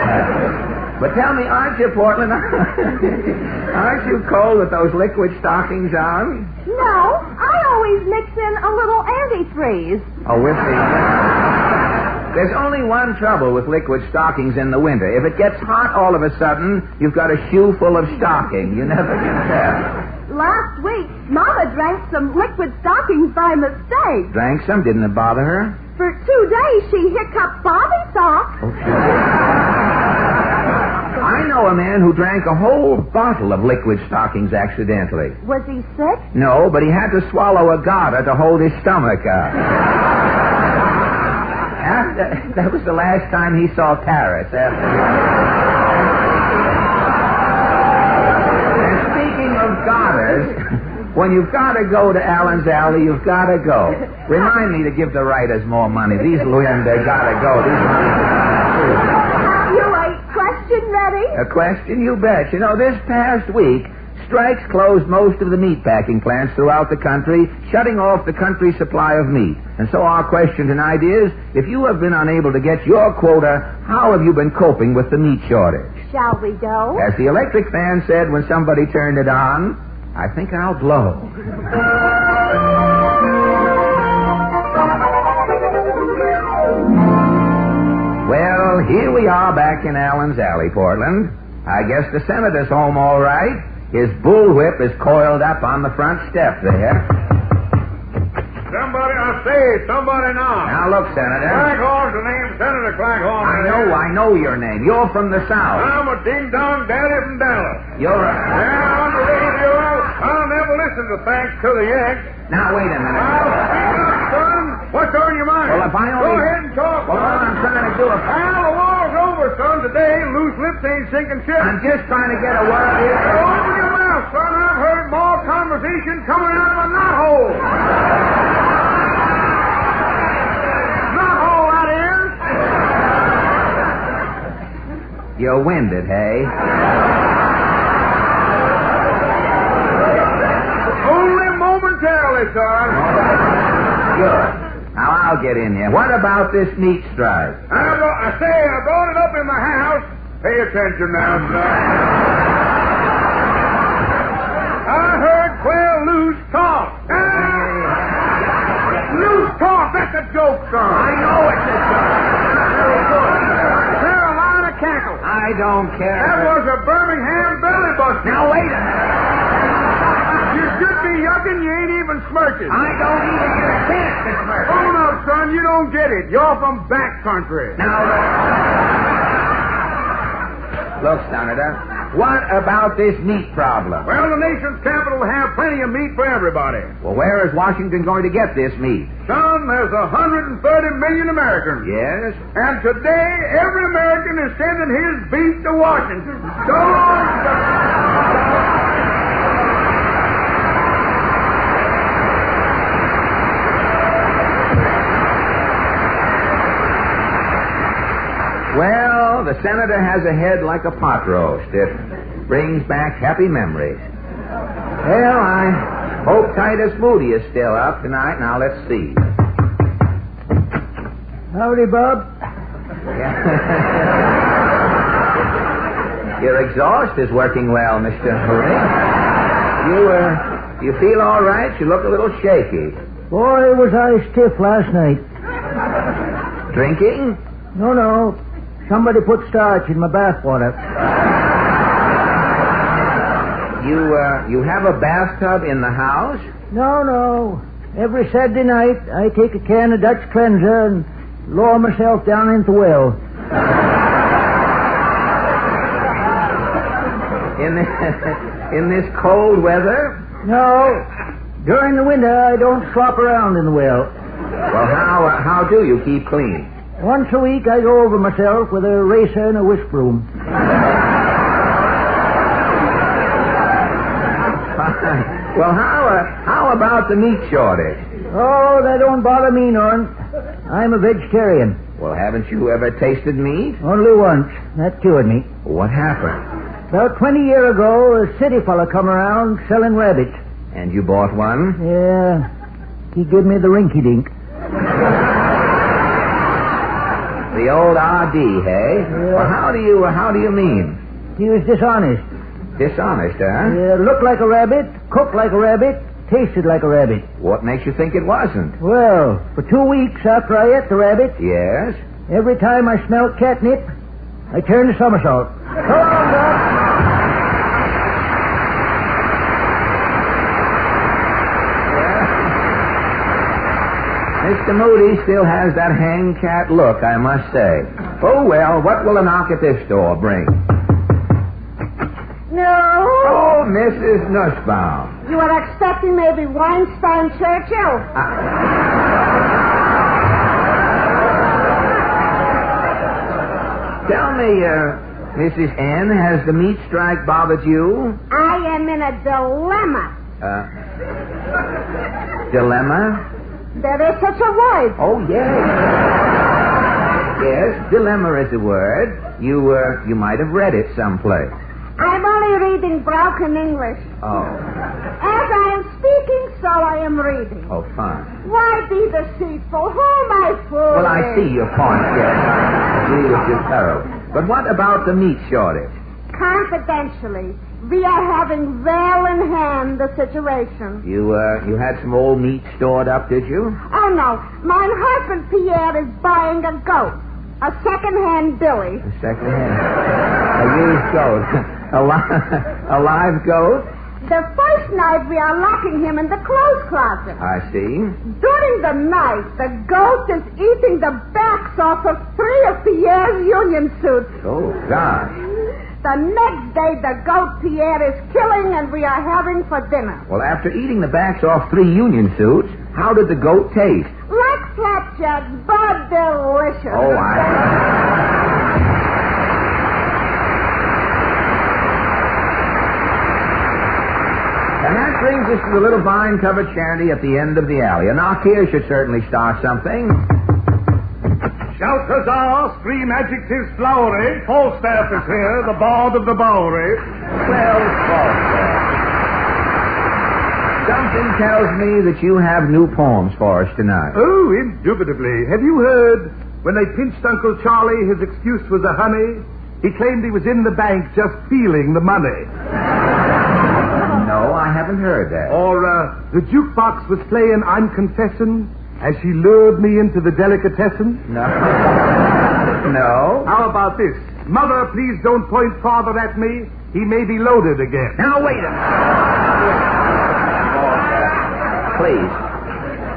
But tell me, aren't you, Portland? Aren't you cold with those liquid stockings on? No, I always mix in a little antifreeze. Oh, with the... There's only one trouble with liquid stockings in the winter. If it gets hot all of a sudden, you've got a shoe full of stocking. You never can tell. Last week, Mama drank some liquid stockings by mistake. Drank some? Didn't it bother her? For 2 days, she hiccuped Bobby socks. I know a man who drank a whole bottle of liquid stockings accidentally. Was he sick? No, but he had to swallow a garter to hold his stomach up. That was the last time he saw Paris. And speaking of garters, when you've got to go to Allen's Alley, you've got to go. Remind me to give the writers more money. These women, they got to go. Have you a question ready? A question? You bet. You know, this past week, strikes closed most of the meat packing plants throughout the country, shutting off the country's supply of meat. And so our question tonight is, if you have been unable to get your quota, how have you been coping with the meat shortage? Shall we go? As the electric fan said when somebody turned it on, I think I'll blow. Well, here we are back in Allen's Alley, Portland. I guess the senator's home all right. His bullwhip is coiled up on the front step there. Somebody now. Now look, Senator. Claghorn's the name, Senator Claghorn. I know your name. You're from the South. I'm a ding-dong daddy from Dallas. You're a... Yeah, on the radio. I'll never listen to thanks to the Yanks. Now, wait a minute. Speak up, son. What's on your mind? Well, if I only... Go ahead and talk. Well, all I'm trying to do is... Well, the war's over, son. Today, loose lips ain't sinking ships. I'm just trying to get a word here. Open your mouth, son. I've heard more conversation coming out of a knothole. Knothole, that is. You're winded, hey? Only momentarily, son. Good. Now, I'll get in here. What about this meat strike? I brought it up in my house. Pay attention now, son. I heard Quail Loose talk. Loose talk, that's a joke, son. I know it's a joke. Very good. Carolina cackle. I don't care. That was a Birmingham belly buster. Now, wait a minute. You should be yucking, you ain't even smirking. I don't even get a chance to smirk. Oh, no, son, you don't get it. You're from back country. Now, look, Senator, what about this meat problem? Well, the nation's capital will have plenty of meat for everybody. Well, where is Washington going to get this meat? Son, there's 130 million Americans. Yes? And today, every American is sending his beef to Washington. So long, Well, the senator has a head like a pot roast. It brings back happy memories. Well, I hope Titus Moody is still up tonight. Now, let's see. Howdy, Bob. Your exhaust is working well, Mr. Moody. You feel all right? You look a little shaky. Boy, was I stiff last night. Drinking? No. Somebody put starch in my bathwater. You have a bathtub in the house? No. Every Saturday night, I take a can of Dutch cleanser and lower myself down into the well. In this cold weather? No. During the winter, I don't slop around in the well. Well, how do you keep clean? Once a week, I go over myself with a racer and a whisk broom. Well, how about the meat shortage? Oh, that don't bother me none. I'm a vegetarian. Well, haven't you ever tasted meat? Only once. That cured me. What happened? About 20 years ago, a city fella come around selling rabbits. And you bought one? Yeah. He gave me the rinky-dink. The old R.D., hey? Yeah. Well, how do you mean? He was dishonest. Dishonest, huh? Yeah, looked like a rabbit, cooked like a rabbit, tasted like a rabbit. What makes you think it wasn't? Well, for 2 weeks after I ate the rabbit... Yes? Every time I smelled catnip, I turned a somersault. So long, Doc. Mr. Moody still has that hang cat look, I must say. Oh, well, what will a knock at this door bring? No. Oh, Mrs. Nussbaum. You were expecting maybe Weinstein Churchill. Tell me, Mrs. N., has the meat strike bothered you? I am in a dilemma. Dilemma? There is such a word. Oh, yes. Yes, dilemma is a word. You might have read it someplace. I'm only reading broken English. Oh. As I am speaking, so I am reading. Oh, fine. Why be deceitful? Whom I fool? Well, I see your point, yes. I agree with you thoroughly. But what about the meat shortage? Confidentially, we are having well in hand the situation. You had some old meat stored up, did you? Oh, no. My husband, Pierre, is buying a goat. A second-hand Billy. A second-hand? A used goat. A live goat? The first night we are locking him in the clothes closet. I see. During the night, the goat is eating the backs off of 3 of Pierre's union suits. Oh, gosh. The next day, the goat Pierre is killing and we are having for dinner. Well, after eating the backs off 3 union suits, how did the goat taste? Like flapjack, but delicious. Oh, And that brings us to the little vine-covered shanty at the end of the alley. A knock here should certainly start something. Shout huzzah, scream adjectives flowery. Falstaff is here, the bard of the Bowery. Well, Falstaff. Something tells me that you have new poems for us tonight. Oh, indubitably. Have you heard? When they pinched Uncle Charlie, his excuse was a honey. He claimed he was in the bank just feeling the money. No, I haven't heard that. Or, the jukebox was playing I'm Confessing as she lured me into the delicatessen. No. No. How about this? Mother, please don't point father at me. He may be loaded again. Now, wait a minute. Please.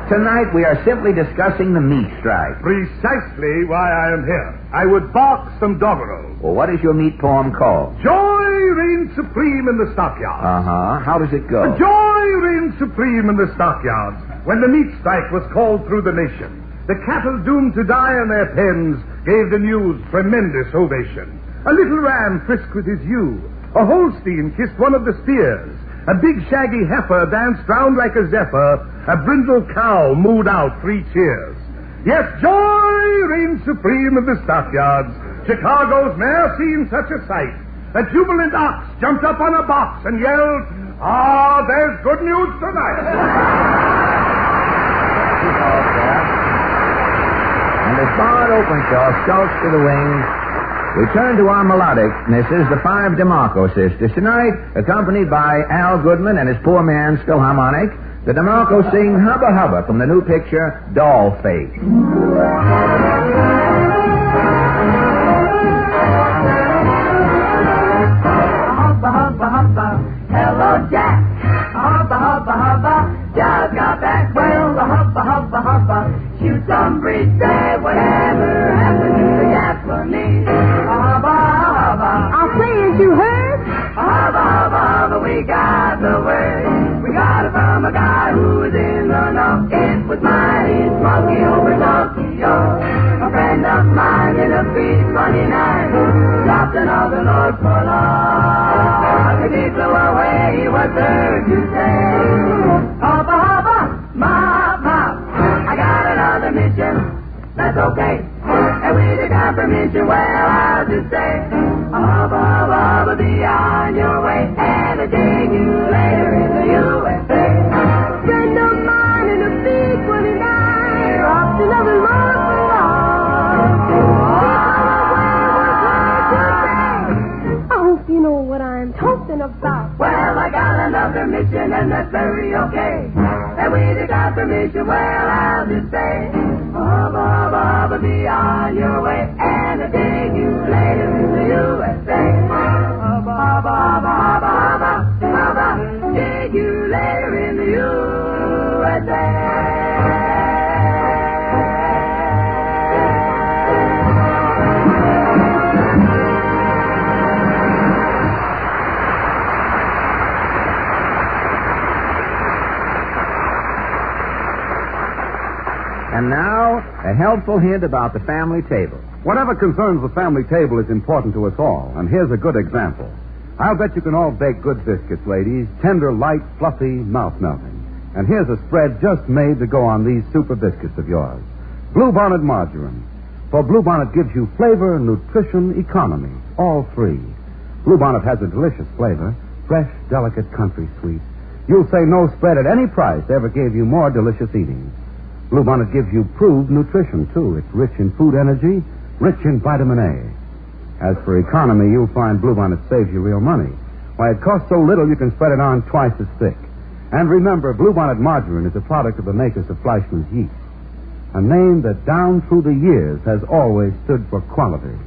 Tonight we are simply discussing the meat strike. Precisely why I am here. I would box some doggerel. Well, what is your meat poem called? Joy reigns supreme in the stockyards. Uh-huh. How does it go? Joy reigns supreme in the stockyards. When the meat strike was called through the nation, the cattle doomed to die in their pens gave the news tremendous ovation. A little ram frisked with his ewe. A Holstein kissed one of the steers. A big shaggy heifer danced round like a zephyr. A brindle cow mooed out 3 cheers. Yes, joy reigns supreme in the stockyards. Chicago's ne'er seen such a sight. A jubilant ox jumped up on a box and yelled, "Ah, there's good news tonight." And as Bard Openshaw skulks to the wings, we turn to our melodic misses, the 5 DeMarco sisters. Tonight, accompanied by Al Goodman and his poor man's Philharmonic, the DeMarco sing Hubba Hubba from the new picture, Doll Face. Hubba, hubba, hubba, hello, Jack. Hubba, hubba, hubba, just got back. Well, the hubba, hubba, hubba, shoot some bridge there. Whatever happened to the gasoline? Hubba, hubba. I'll say as you heard. Hubba, hubba, hubba, we got the word. We got it from a guy who was in the know. It was mighty smoky over Tokyo. A friend of mine in a big funny night dropped another load for love. As he flew away, he was there to say, hubba, hubba, mop, mop. I got another mission. That's okay. And with a confirmation, well, I'll just say, hubba, hubba, hubba, be on your way. And I'll take you later in the USA. Friend of mine in a big 29 dropped another load for love. I hope you know what I'm talking about. Well, I got another mission, and that's very okay. And with a confirmation, well, I'll just say, hubba, hubba, hubba, be on your way. And I'll take you later in the USA. Hubba, hubba, hubba, hubba, hubba, hubba, take you later in the USA. And now, a helpful hint about the family table. Whatever concerns the family table is important to us all, and here's a good example. I'll bet you can all bake good biscuits, ladies. Tender, light, fluffy, mouth-melting. And here's a spread just made to go on these super biscuits of yours. Bluebonnet margarine. For Bluebonnet gives you flavor, nutrition, economy, all 3. Bluebonnet has a delicious flavor, fresh, delicate country sweet. You'll say no spread at any price ever gave you more delicious eating. Bluebonnet gives you proved nutrition, too. It's rich in food energy, rich in vitamin A. As for economy, you'll find Bluebonnet saves you real money. Why, it costs so little you can spread it on twice as thick. And remember, Bluebonnet margarine is a product of the makers of Fleischmann's yeast, a name that down through the years has always stood for quality.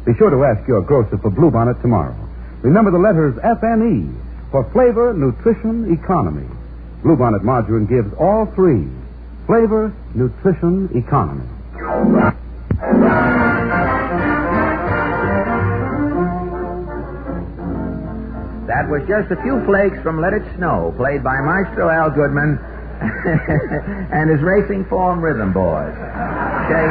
Be sure to ask your grocer for Bluebonnet tomorrow. Remember the letters FNE for flavor, nutrition, economy. Bluebonnet margarine gives all three: flavor, nutrition, economy. That was just a few flakes from Let It Snow, played by Maestro Al Goodman and his Racing Form Rhythm Boys. Say,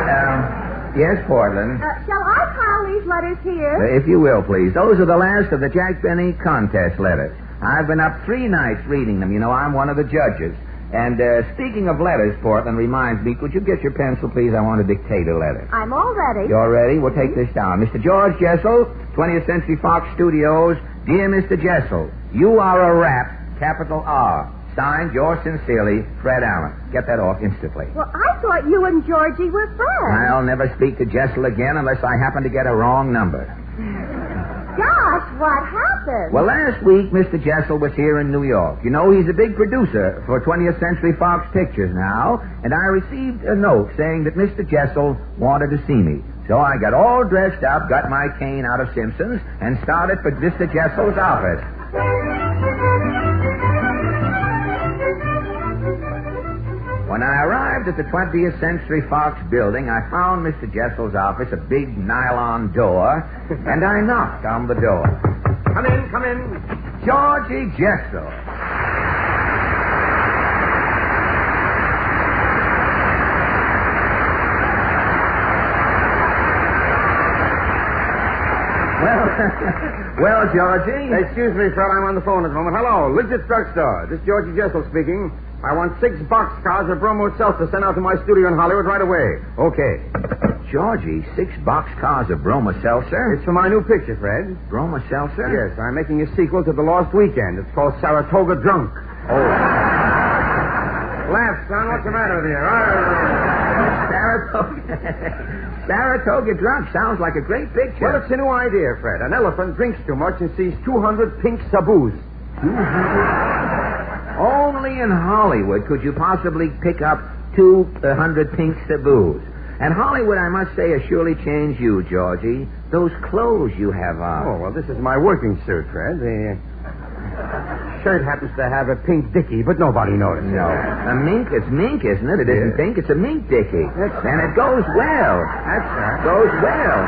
yes, Portland? Shall I pile these letters here? If you will, please. Those are the last of the Jack Benny contest letters. I've been up 3 nights reading them. You know, I'm one of the judges. And speaking of letters, Portland reminds me, could you get your pencil, please? I want to dictate a letter. I'm all ready. You're ready? We'll take this down. Mr. George Jessel, 20th Century Fox Studios. Dear Mr. Jessel, you are a rap, capital R. Signed, yours sincerely, Fred Allen. Get that off instantly. Well, I thought you and Georgie were friends. I'll never speak to Jessel again unless I happen to get a wrong number. Gosh, what happened? Well, last week, Mr. Jessel was here in New York. You know, he's a big producer for 20th Century Fox Pictures now, and I received a note saying that Mr. Jessel wanted to see me. So I got all dressed up, got my cane out of Simpson's, and started for Mr. Jessel's office. When I arrived at the 20th Century Fox building, I found Mr. Jessel's office a big nylon door, and I knocked on the door. Come in, come in. Georgie Jessel. Well, Georgie. Excuse me, Fred. I'm on the phone at the moment. Hello, Lidget's Drugstore. This is Georgie Jessel speaking. I want 6 boxcars of bromo seltzer sent out to my studio in Hollywood right away. Okay. Georgie, 6 boxcars of Broma Seltzer? It's for my new picture, Fred. Broma Seltzer? Yes, I'm making a sequel to The Lost Weekend. It's called Saratoga Drunk. Oh. Laugh, son. What's the matter with you? Saratoga Drunk sounds like a great picture. Well, it's a new idea, Fred. An elephant drinks too much and sees 200 pink saboos. 200? Only in Hollywood could you possibly pick up 200 pink saboos. And Hollywood, I must say, has surely changed you, Georgie. Those clothes you have on. Oh, well, this is my working suit, Fred. The shirt happens to have a pink dickie, but nobody noticed. No. It's mink, isn't it? It isn't pink. It's a mink dickie. And it goes well. That's right. Goes well.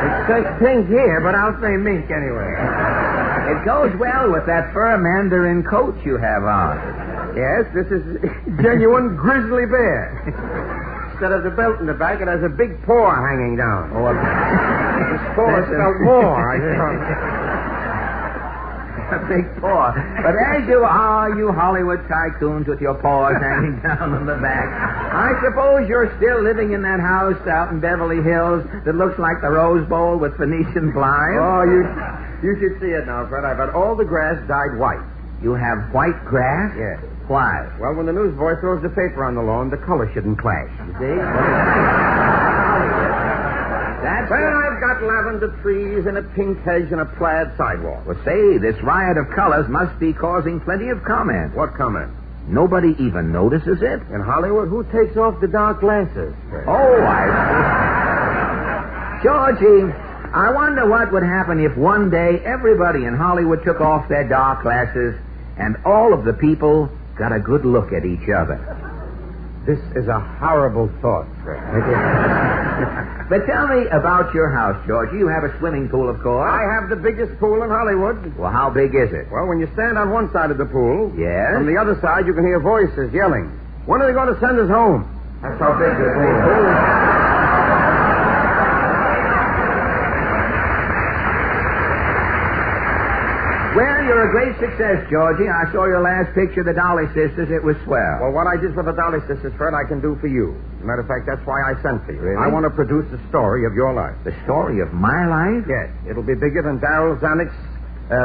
It says pink here, but I'll say mink anyway. It goes well with that fur mandarin coat you have on. Yes, this is genuine grizzly bear. Instead of the belt in the back, it has a big paw hanging down. Oh, this paw is spelled more, I thought. A big paw. But as you are, you Hollywood tycoons with your paws hanging down on the back, I suppose you're still living in that house out in Beverly Hills that looks like the Rose Bowl with Venetian blinds. Oh, you should see it now, Fred. I've had all the grass dyed white. You have white grass? Yes. Why? Well, when the newsboy throws the paper on the lawn, the color shouldn't clash. You see? That's well, I've got lavender trees and a pink hedge and a plaid sidewalk. Well, say, this riot of colors must be causing plenty of comment. What comment? Nobody even notices it? In Hollywood, who takes off the dark glasses? Oh, I see. Georgie, I wonder what would happen if one day everybody in Hollywood took off their dark glasses and all of the people got a good look at each other. This is a horrible thought, Fred. But tell me about your house, Georgie. You have a swimming pool, of course. I have the biggest pool in Hollywood. Well, how big is it? Well, when you stand on one side of the pool, yes, from the other side you can hear voices yelling. When are they going to send us home? That's how big the pool is. Well, you're a great success, Georgie. I saw your last picture of the Dolly Sisters. It was swell. Well, what I did for the Dolly Sisters, Fred, I can do for you. As a matter of fact, that's why I sent for you. Really? I want to produce the story of your life. The story of my life? Yes. It'll be bigger than Darryl Zanuck's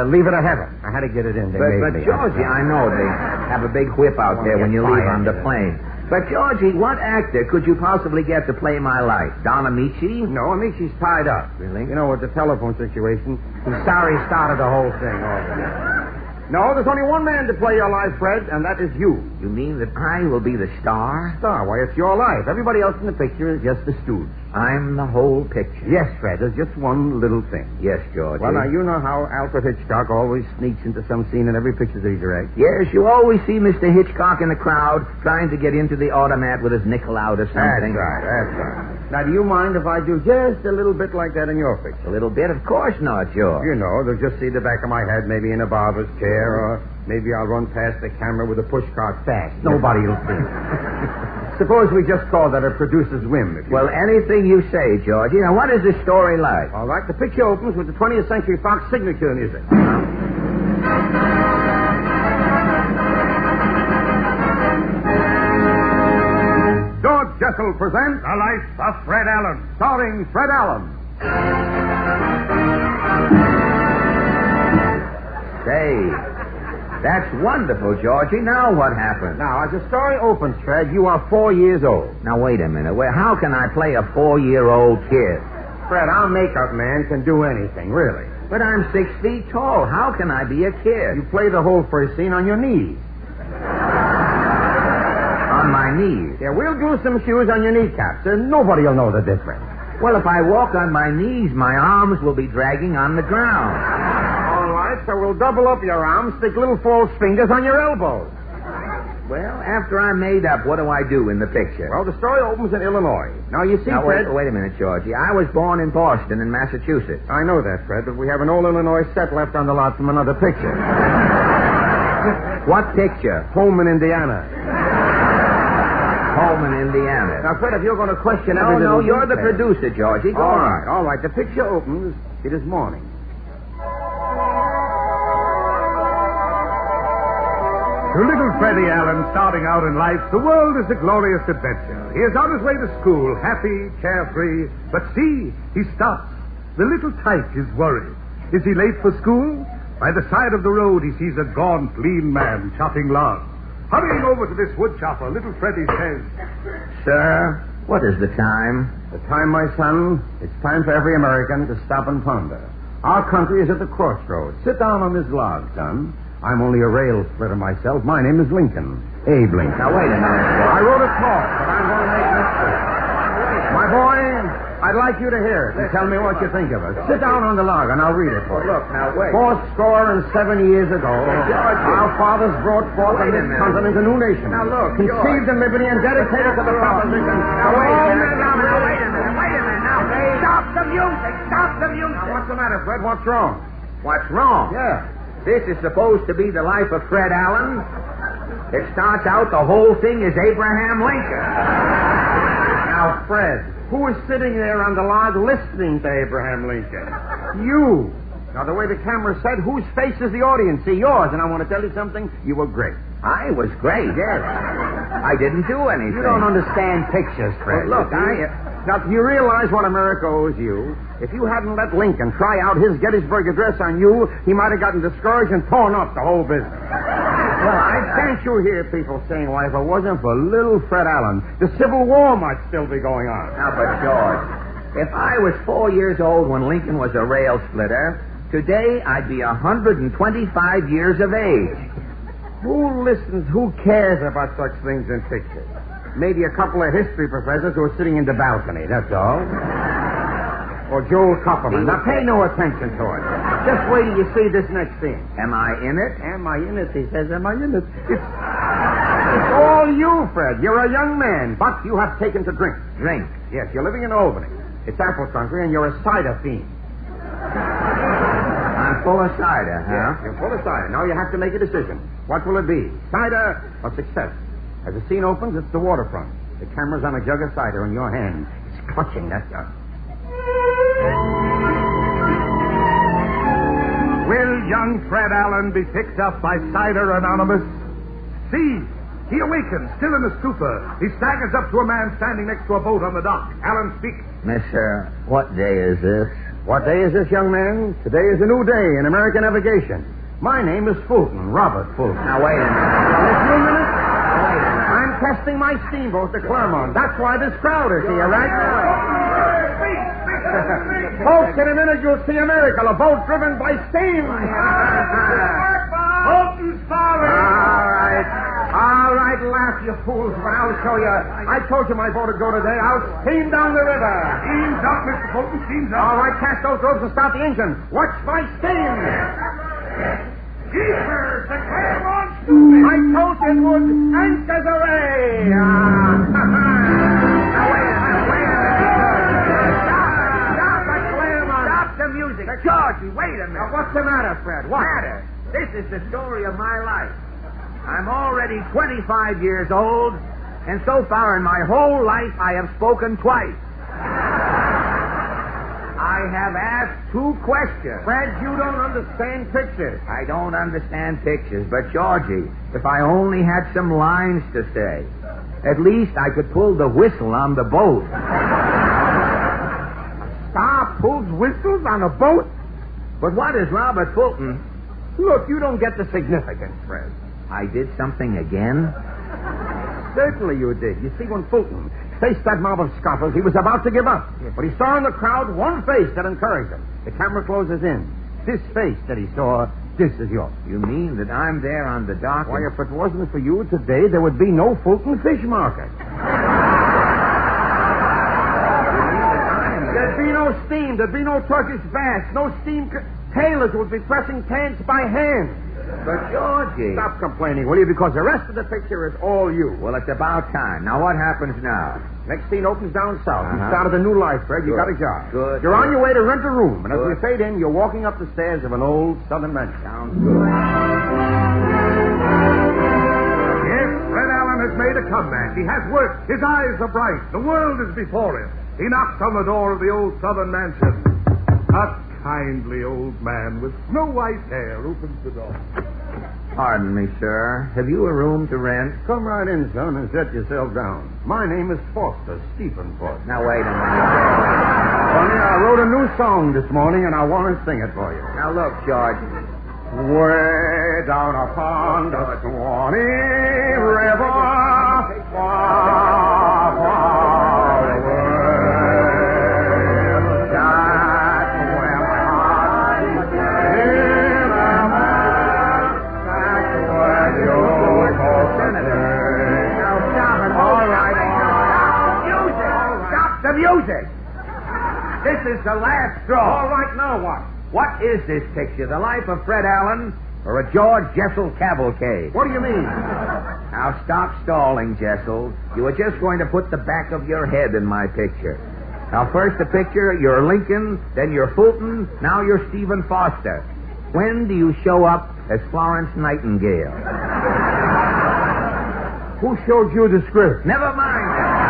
Leave It to Heaven. I had to get it in. But Georgie, I know they have a big whip out there when you leave on the plane. But, Georgie, what actor could you possibly get to play my life? Don Amici? No, Amici's tied up. Really? You know, with the telephone situation. He's sorry he started the whole thing off. No, there's only one man to play your life, Fred, and that is you. You mean that I will be the star? Star? Why, it's your life. Everybody else in the picture is just the stooge. I'm the whole picture. Yes, Fred, there's just one little thing. Yes, Georgie. Well, now, you know how Alfred Hitchcock always sneaks into some scene in every picture that he directs. Yes, you always see Mr. Hitchcock in the crowd trying to get into the automat with his nickel out or something. That's right. Now, do you mind if I do just a little bit like that in your picture? A little bit? Of course not, George. You know, they'll just see the back of my head maybe in a barber's chair, or maybe I'll run past the camera with a pushcart fast. Nobody will see. Suppose we just call that a producer's whim. Well, anything you say, Georgie. Now, what is this story like? All right, the picture opens with the 20th Century Fox signature music. George Jessel presents The Life of Fred Allen, starring Fred Allen. Say, that's wonderful, Georgie. Now what happens? Now, as the story opens, Fred, you are 4 years old. Now, wait a minute. How can I play a 4-year-old kid? Fred, our makeup man can do anything, really. But I'm 6 feet tall. How can I be a kid? You play the whole first scene on your knees. On my knees? Yeah, we'll glue some shoes on your kneecaps, and nobody will know the difference. Well, if I walk on my knees, my arms will be dragging on the ground. All right, so we'll double up your arms, stick little false fingers on your elbows. Well, after I'm made up, what do I do in the picture? Well, the story opens in Illinois. Now, you see, Fred... Wait a minute, Georgie. I was born in Boston in Massachusetts. I know that, Fred, but we have an old Illinois set left on the lot from another picture. What picture? Home in Indiana. Home in Indiana. Now, Fred, if you're going to question every little you're the detail. producer, Georgie. Go on. All right. The picture opens. It is morning. To little Freddie Allen, starting out in life, the world is a glorious adventure. He is on his way to school, happy, carefree. But see, he stops. The little tyke is worried. Is he late for school? By the side of the road, he sees a gaunt, lean man chopping logs. Hurrying over to this wood chopper, little Freddie says, Sir, what is the time? The time, my son, it's time for every American to stop and ponder. Our country is at the crossroads. Sit down on this log, son. I'm only a rail splitter myself. My name is Lincoln. Abe Lincoln. Now, wait a minute. I wrote a talk, but I'm going to make it history. My boy, I'd like you to hear it and tell me what you think of it. Sit down on the log, and I'll read it for you. Look, now, wait. 70 years ago, our fathers brought forth on this continent a new nation. Now, look, conceived in liberty and dedicated to the proposition. Now, wait a minute. Now, stop the music. Stop the music. Now, what's the matter, Fred? What's wrong? What's wrong? Yeah. This is supposed to be the life of Fred Allen. It starts out the whole thing is Abraham Lincoln. Now, Fred, who is sitting there on the log listening to Abraham Lincoln? You. Now, the way the camera said, whose face is the audience? See, yours. And I want to tell you something. You were great. I was great. Yes. I didn't do anything. You don't understand pictures, Fred. Well, look, Now, do you realize what America owes you? If you hadn't let Lincoln try out his Gettysburg Address on you, he might have gotten discouraged and torn up the whole business. Well, can't you hear people saying, why, if it wasn't for little Fred Allen, the Civil War might still be going on. Now, but, George, if I was 4 years old when Lincoln was a rail splitter, today I'd be 125 years of age. Who listens, who cares about such things in pictures? Maybe a couple of history professors who are sitting in the balcony, that's all. Or Joel Kupperman. Now, pay no attention to it. Just wait till you see this next scene. Am I in it? Am I in it? He says, am I in it? It's all you, Fred. You're a young man, but you have taken to drink. Drink? Yes, you're living in Albany. It's apple country, and you're a cider fiend. I'm full of cider, huh? Yes, you're full of cider. Now you have to make a decision. What will it be? Cider or success? As the scene opens, it's the waterfront. The camera's on a jug of cider in your hand. It's clutching that jug. Will young Fred Allen be picked up by Cider Anonymous? See, he awakens, still in a stupor. He staggers up to a man standing next to a boat on the dock. Allen speaks. Mister, what day is this? What day is this, young man? Today is a new day in American navigation. My name is Fulton, Robert Fulton. Now, wait a minute. Listen a minute. I'm testing my steamboat, the Clermont. That's why this crowd is here, right? Folks, in a minute you'll see a miracle. A boat driven by steam. Fulton's falling. All right, laugh, you fools, but I'll show you. I told you my boat would go today. I'll steam down the river. Steam's up, Mr. Fulton, steam's up. All right, cast those ropes and start the engine. Watch my steam. Jeepers, the Clermont stupid. I told you it would. Anchors away. Now, wait a minute. Stop the Clermont. Stop the music. Georgie, wait a minute. Now, what's the matter, Fred? What? Matter? This is the story of my life. I'm already 25 years old, and so far in my whole life I have spoken twice. I have asked 2 questions. Fred, you don't understand pictures. I don't understand pictures, but Georgie, if I only had some lines to say, at least I could pull the whistle on the boat. Star pulls whistles on a boat? But what is Robert Fulton? Look, you don't get the significance, Fred. I did something again? Certainly you did. You see, when Fulton faced that mob of scoffers, he was about to give up. Yes. But he saw in the crowd one face that encouraged him. The camera closes in. This face that he saw, this is yours. You mean that I'm there on the dock? Why, if it wasn't for you today, there would be no Fulton fish market. There'd be no steam. There'd be no Turkish bass. No steam. Tailors would be pressing pants by hand. But, Georgie... Stop complaining, will you? Because the rest of the picture is all you. Well, it's about time. Now, what happens now? Next scene opens down south. You started a new life, Fred. You got a job. Good. You're on your way to rent a room. And as we fade in, you're walking up the stairs of an old southern mansion. Sounds good. Yes, Fred Allen has made a comeback. He has work. His eyes are bright. The world is before him. He knocks on the door of the old southern mansion. A kindly old man with snow-white hair opens the door. Pardon me, sir. Have you a room to rent? Come right in, son, and set yourself down. My name is Foster, Stephen Foster. Now, wait a minute. Sonny, I wrote a new song this morning, and I want to sing it for you. Now, look, George. Way down upon the Swanee River, far, far away. Music. This is the last straw. All right, now what? What is this picture? The life of Fred Allen or a George Jessel cavalcade? What do you mean? Now stop stalling, Jessel. You were just going to put the back of your head in my picture. Now first the picture, you're Lincoln, then you're Fulton, now you're Stephen Foster. When do you show up as Florence Nightingale? Who showed you the script? Never mind that.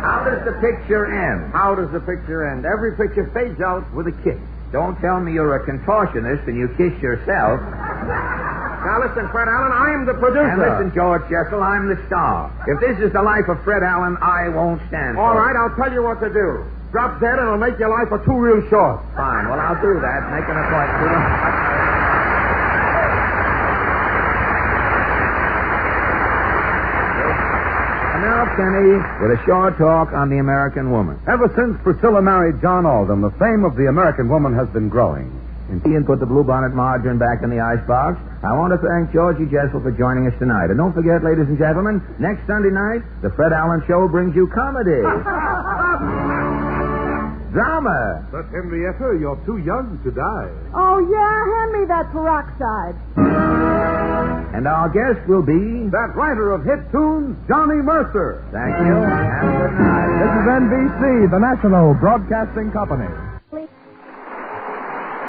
How does the picture end? How does the picture end? Every picture fades out with a kiss. Don't tell me you're a contortionist and you kiss yourself. Now listen, Fred Allen, I'm the producer. And listen, George Jessel, I'm the star. If this is the life of Fred Allen, I won't stand for it. All right, I'll tell you what to do. Drop dead and it'll make your life a 2 real short. Fine, well, I'll do that. Make an appointment. Now, Kenny, with a short talk on the American woman. Ever since Priscilla married John Alden, the fame of the American woman has been growing. And put the bluebonnet margarine back in the icebox. I want to thank Georgie Jessel for joining us tonight. And don't forget, ladies and gentlemen, next Sunday night, the Fred Allen Show brings you comedy. Drama. But, Henrietta, you're too young to die. Oh, yeah? Hand me that peroxide. And our guest will be... that writer of hit tunes, Johnny Mercer. Thank you, and good night. This is NBC, the National Broadcasting Company.